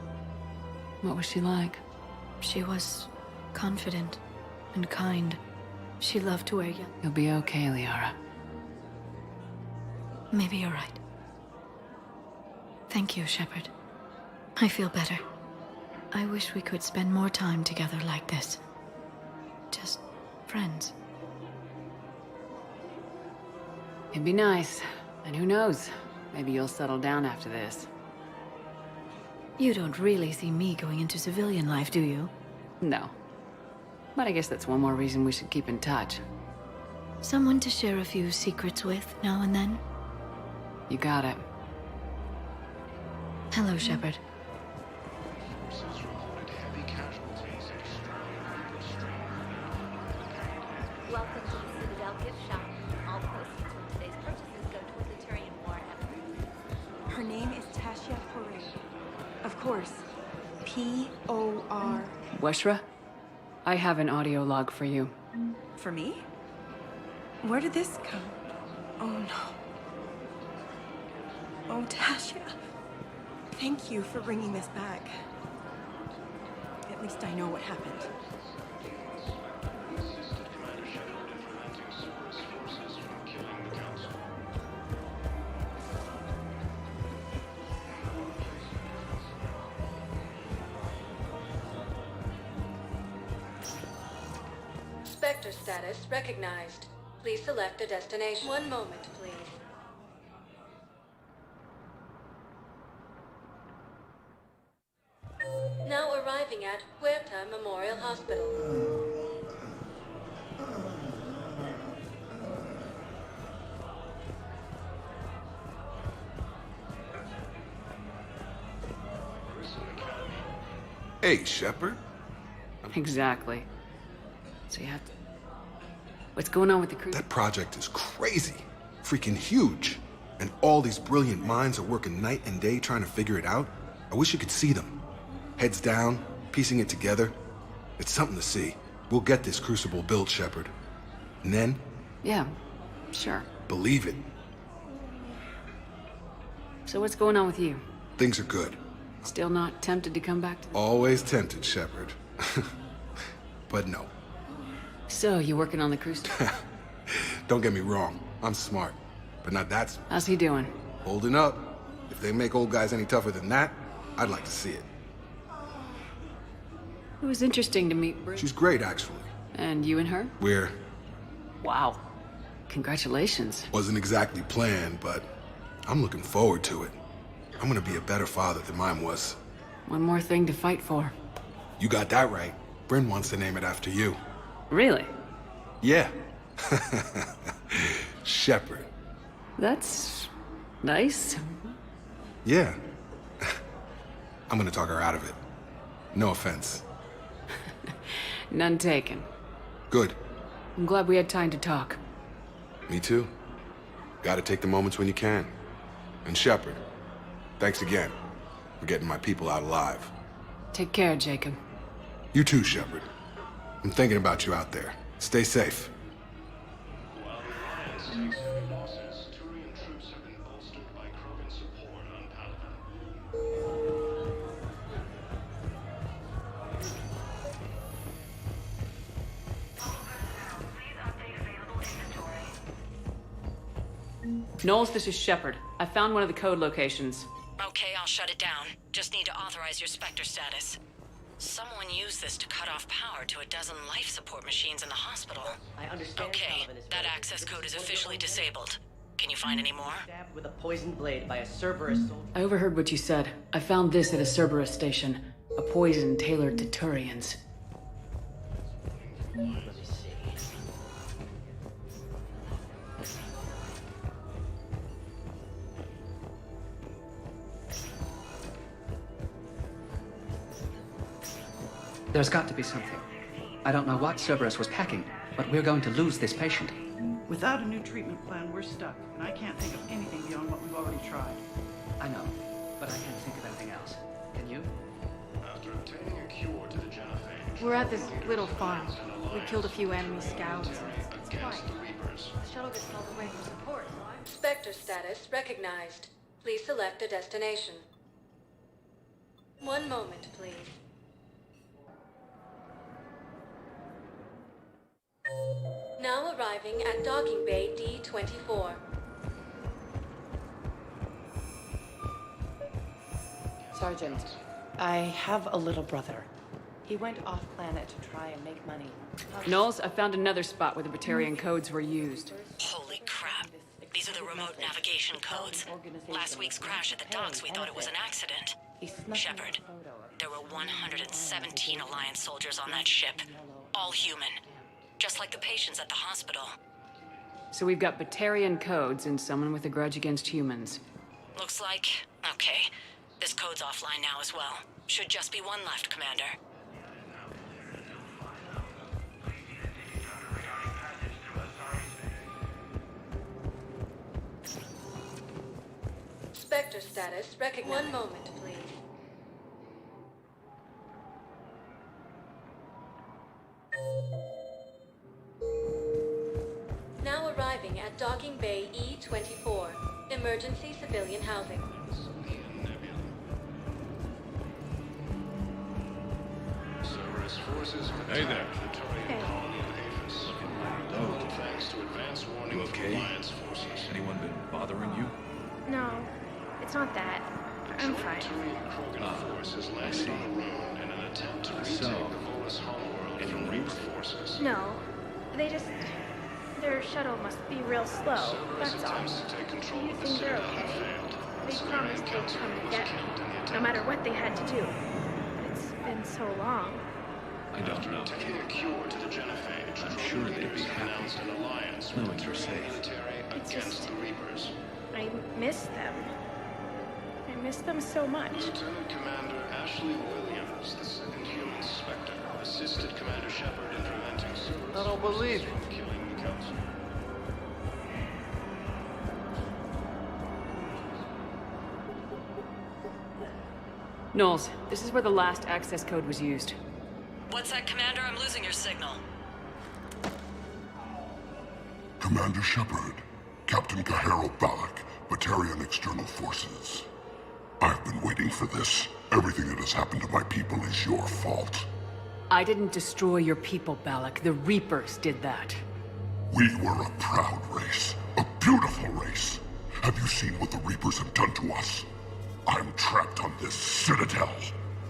S6: What was she like?
S18: She was confident and kind. She loved to wear young.
S6: You'll be okay, Liara.
S18: Maybe you're right. Thank you, Shepard. I feel better. I wish we could spend more time together like this. Just friends.
S6: It'd be nice. And who knows? Maybe you'll settle down after this.
S18: You don't really see me going into civilian life, do you?
S6: No. But I guess that's one more reason we should keep in touch.
S18: Someone to share a few secrets with now and then?
S6: You got it.
S18: Hello, Shepard.
S7: Forces reported heavy casualties and strong Reaper strain.
S11: Welcome to the Citadel gift shop. All proceeds from today's purchases go toward the Turian war effort.
S4: Her name is Tasha Parade. Of course. P-O-R...
S6: Weshra? I have an audio log for you.
S4: For me? Where did this come? Oh, no. Oh, Tasha. Thank you for bringing this back. At least I know what happened.
S7: Assisted Commander Shepard in preventing Cerberus forces from killing the Council.
S11: Spectre status recognized. Please select a destination. One moment, please. Now arriving at Huerta Memorial Hospital.
S3: Hey, Shepard.
S6: Exactly. So you have to... What's going on with the crew?
S12: That project is crazy. Freaking huge. And all these brilliant minds are working night and day trying to figure it out. I wish you could see them. Heads down, piecing it together. It's something to see. We'll get this crucible built, Shepard. And then?
S6: Yeah, sure.
S12: Believe it.
S6: So what's going on with you?
S12: Things are good.
S6: Still not tempted to come back to...
S12: Always tempted, Shepard. But no.
S6: So, you working on the cruise?
S12: Don't get me wrong. I'm smart. But not that smart.
S6: How's he doing?
S12: Holding up. If they make old guys any tougher than that, I'd like to see it.
S6: It was interesting to meet Brit.
S12: She's great, actually.
S6: And you and her?
S12: We're...
S6: Wow. Congratulations.
S12: Wasn't exactly planned, but I'm looking forward to it. I'm gonna be a better father than mine was.
S6: One more thing to fight for.
S12: You got that right. Bryn wants to name it after you.
S6: Really?
S12: Yeah. Shepard.
S6: That's... nice.
S12: Yeah. I'm gonna talk her out of it. No offense.
S6: None taken.
S12: Good.
S6: I'm glad we had time to talk.
S12: Me too. Gotta take the moments when you can. And Shepard, thanks again for getting my people out alive.
S6: Take care, Jacob.
S12: You too, Shepard. I'm thinking about you out there. Stay safe.
S7: While the Alliance takes heavy losses, Turian troops have been bolstered by Krogan support on Palaven.
S6: Knowles, this is Shepard. I found one of the code locations.
S1: Okay, I'll shut it down. Just need to authorize your Spectre status. Someone used this to cut off power to a dozen life support machines in the hospital.
S13: I understand.
S1: Okay, that access code is officially disabled. Can you find any more?
S13: Stabbed with a poisoned blade by a Cerberus soldier.
S6: I overheard what you said. I found this at a Cerberus station. A poison tailored to Turians.
S13: Let me see.
S17: There's got to be something. I don't know what Cerberus was packing, but we're going to lose this patient.
S22: Without a new treatment plan, we're stuck, and I can't think of anything beyond what we've already tried.
S17: I know, but I can't think of anything else. Can you?
S7: After obtaining a cure to the genophage,
S18: We're at this little farm. We killed a few enemy scouts.
S7: It's against the Reapers.
S18: The shuttle gets called away for support, so I'm... Spectre status recognized. Please select a destination. One moment, please. Now arriving at docking bay D-24.
S15: Sergeant, I have a little brother. He went off-planet to try and make money.
S6: Knowles, I found another spot where the Batarian codes were used.
S1: Holy crap. These are the remote navigation codes. Last week's crash at the docks, we thought it was an accident. Shepard, there were 117 Alliance soldiers on that ship. All human. Just like the patients at the hospital.
S6: So we've got Batarian codes and someone with a grudge against humans.
S1: Looks like... Okay. This code's offline now as well. Should just be one left, Commander.
S18: Spectre status recognized. One moment, please. Now arriving at docking bay E-24. Emergency civilian housing.
S7: Cerberus forces
S2: Hey there.
S7: the Turian colony of Aphis. All thanks to advance warning
S2: You okay?
S7: from Alliance forces.
S2: Anyone been bothering you?
S23: No, it's not that. I'm fine.
S7: Turian Krogan force has landed on the Rune in an attempt to retake
S2: So,
S7: the Volus Homeworld from Reaper forces.
S23: No, their shuttle must be real slow,
S7: Cerberus
S23: that's all.
S7: attempts to take control
S23: You
S7: of the
S23: think they're
S7: Citadel
S23: okay?
S7: failed.
S23: They promised they'd come to get me, no matter what they had to do. But it's been so long.
S2: I don't know.
S7: Obtaining a cure to the genophage,
S2: I'm sure they'd be happy.
S7: announced an alliance with
S2: Knowing
S7: the
S2: you're
S7: Turian
S2: safe.
S7: military
S23: It's
S7: against
S23: just-
S7: the Reapers.
S23: I miss them. I miss them so much.
S7: Lieutenant Commander Ashley Williams, the second human Spectre, assisted Commander Shepard in preventing Cerberus
S21: I don't believe
S7: from killing the Council.
S6: Knowles, this is where the last access code was used.
S1: What's that, Commander? I'm losing your signal.
S24: Commander Shepard, Captain Kahero Balak, Batarian External Forces. I've been waiting for this. Everything that has happened to my people is your fault.
S6: I didn't destroy your people, Balak. The Reapers did that.
S24: We were a proud race, a beautiful race. Have you seen what the Reapers have done to us? I'm trapped on this citadel.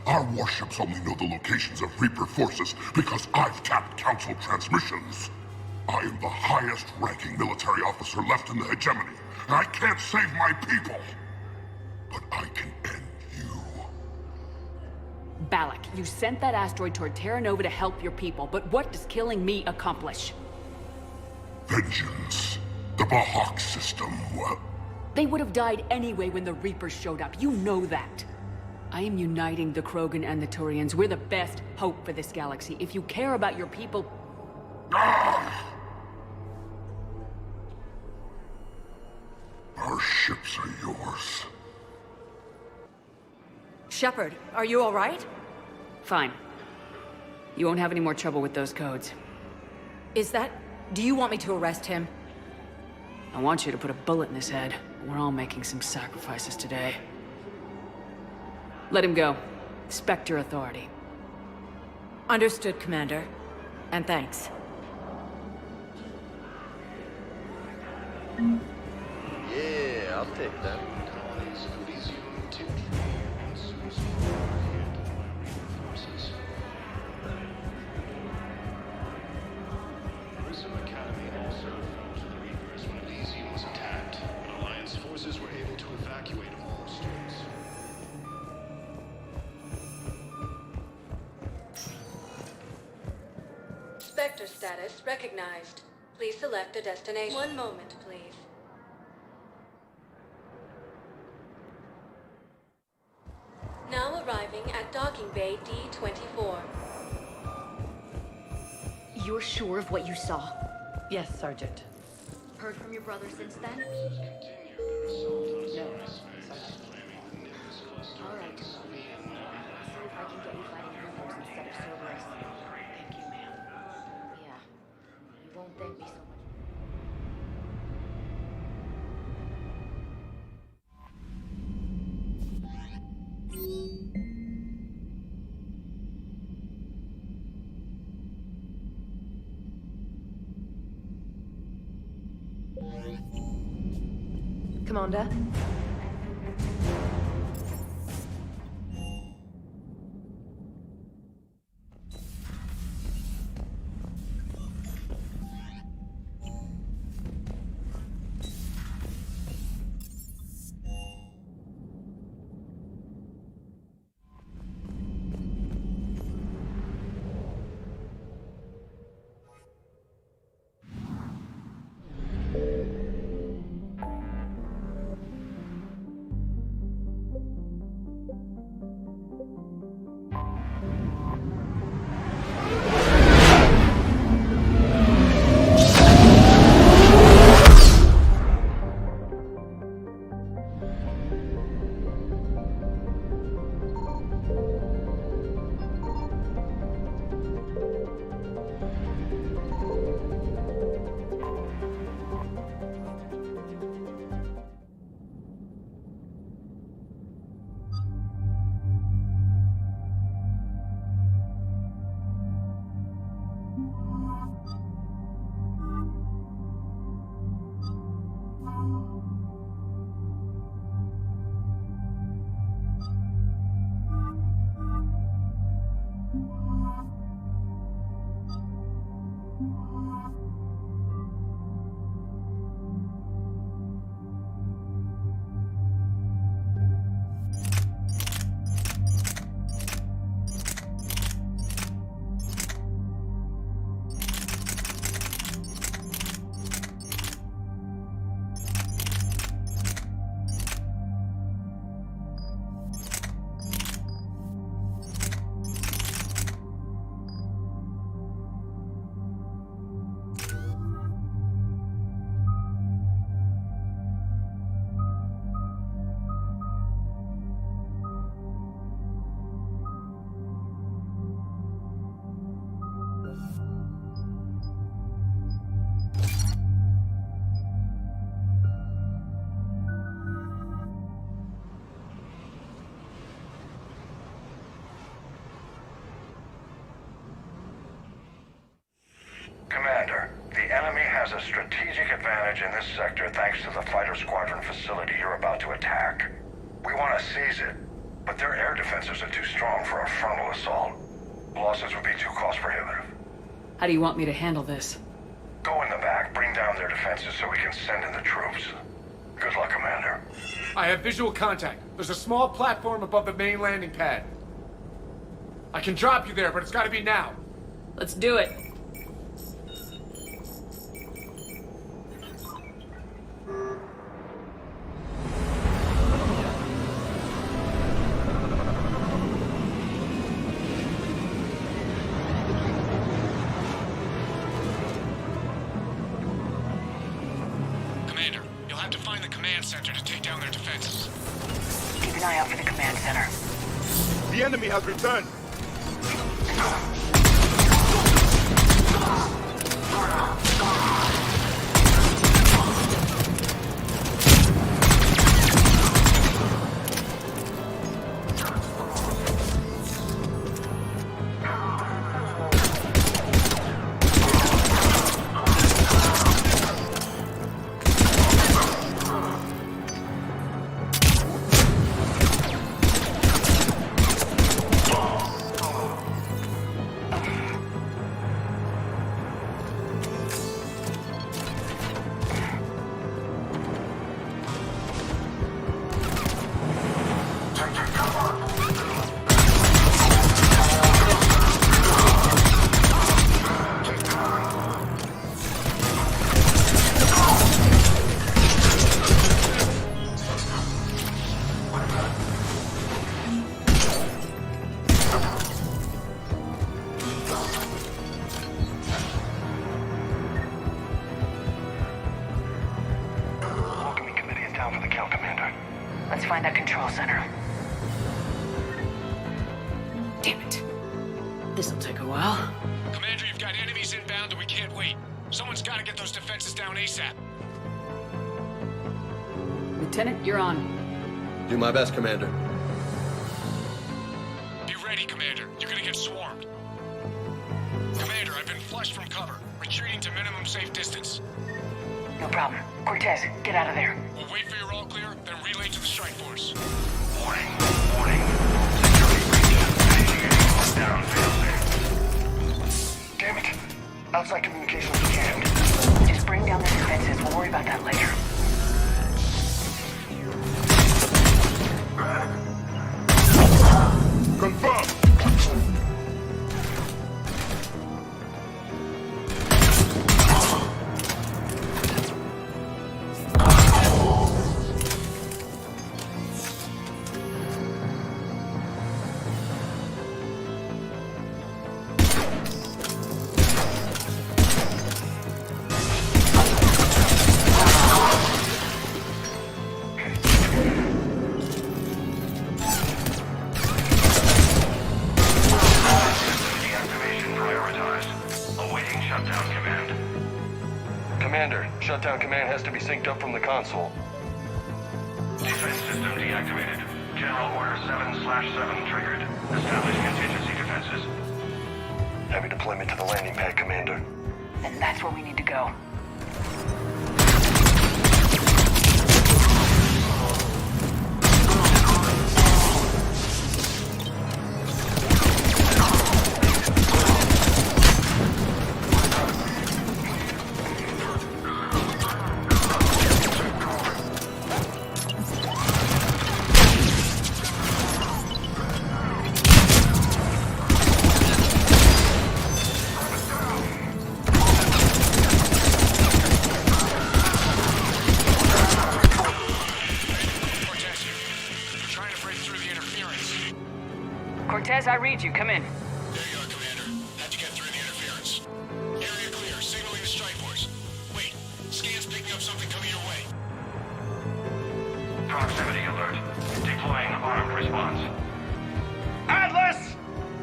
S24: Our warships only know the locations of Reaper forces because I've tapped Council transmissions. I am the highest-ranking military officer left in the hegemony, and I can't save my people. But I can end you.
S6: Balak, you sent that asteroid toward Terra Nova to help your people, but what does killing me accomplish?
S24: Vengeance. The Bahak system, well...
S6: They would have died anyway when the Reapers showed up. You know that. I am uniting the Krogan and the Turians. We're the best hope for this galaxy. If you care about your people...
S24: Our ships are yours.
S15: Shepard, are you all right?
S6: Fine. You won't have any more trouble with those codes.
S15: Is that... Do you want me to arrest him?
S6: I want you to put a bullet in his head. We're all making some sacrifices today. Let him go. Respect your authority.
S15: Understood, Commander. And thanks.
S21: Yeah, I'll take that.
S7: Academy also fell to the Reapers when Elysium was attacked, but Alliance forces were able to evacuate all students.
S18: Spectre status recognized. Please select a destination. One moment, please. Now arriving at docking bay D-24.
S15: You're sure of what you saw? Yes, Sergeant. Heard from your brother since then? No. All right. See if I can get you fighting Reapers instead of Cerberus. Thank you, ma'am. Yeah. You won't thank me so much. Commander?
S9: Commander, the enemy has a strategic advantage in this sector thanks to the fighter squadron facility you're about to attack. We want to seize it, but their air defenses are too strong for a frontal assault. Losses would be too cost prohibitive.
S6: How do you want me to handle this?
S9: Go in the back, bring down their defenses so we can send in the troops. Good luck, Commander.
S5: I have visual contact. There's a small platform above the main landing pad. I can drop you there, but it's gotta be now.
S6: Let's do it.
S5: center to take down their defenses.
S1: Keep an eye out for the command center.
S3: The enemy has returned.
S1: Let's find that control center.
S6: Damn it. This'll take a while.
S5: Commander, you've got enemies inbound and we can't wait. Someone's gotta get those defenses down ASAP.
S6: Lieutenant, you're on.
S21: Do my best, Commander.
S5: Be ready, Commander. You're gonna get swarmed. Commander, I've been flushed from cover. Retreating to minimum safe distance.
S1: No problem. Cortez, get out of there.
S5: We'll wait for your all clear, then relay to the strike force.
S9: Warning. Security breach. Paging anyone down, failsafe. Damn it. Outside communications jammed.
S1: Just bring down their defenses. We'll worry about that later.
S3: Confirmed.
S21: Commander, shutdown command has to be synced up from the console.
S9: Defense system deactivated. General Order 7/7 triggered. Establish contingency defenses.
S21: Heavy deployment to the landing pad, Commander.
S1: And that's where we need to go. Cortez, I read you. Come in.
S5: There you are, Commander. How'd you get through the interference? Area clear. Signaling the strike force. Wait. Scan's picking up something coming your way.
S9: Proximity alert. Deploying armed response.
S1: Atlas!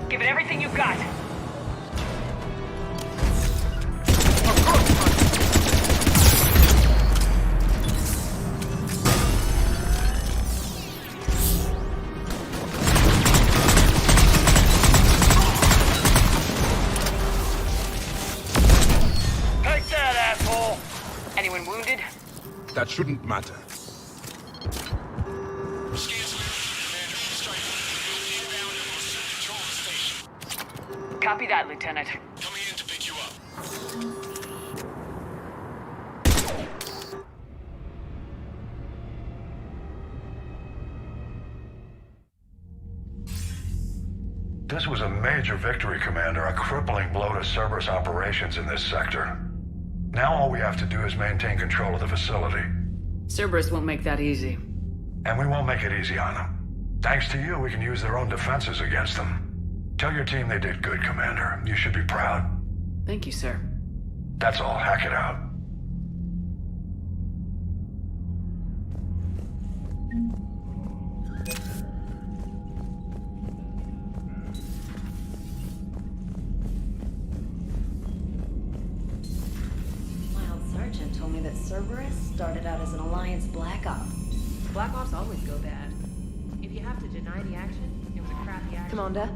S1: Give it everything you've got. Anyone wounded?
S3: That shouldn't matter.
S1: Copy that, Lieutenant.
S5: Coming in to pick you up.
S24: This was a major victory, Commander. A crippling blow to Cerberus operations in this sector. Now all we have to do is maintain control of the facility.
S6: Cerberus won't make that easy.
S24: And we won't make it easy on them. Thanks to you, we can use their own defenses against them. Tell your team they did good, Commander. You should be proud.
S6: Thank you, sir.
S24: That's all. Hack it out.
S25: My old sergeant told me that Cerberus started out as an Alliance Black Op.
S8: Black Ops always go bad. If you have to deny the action, it was a crappy action.
S25: Commander?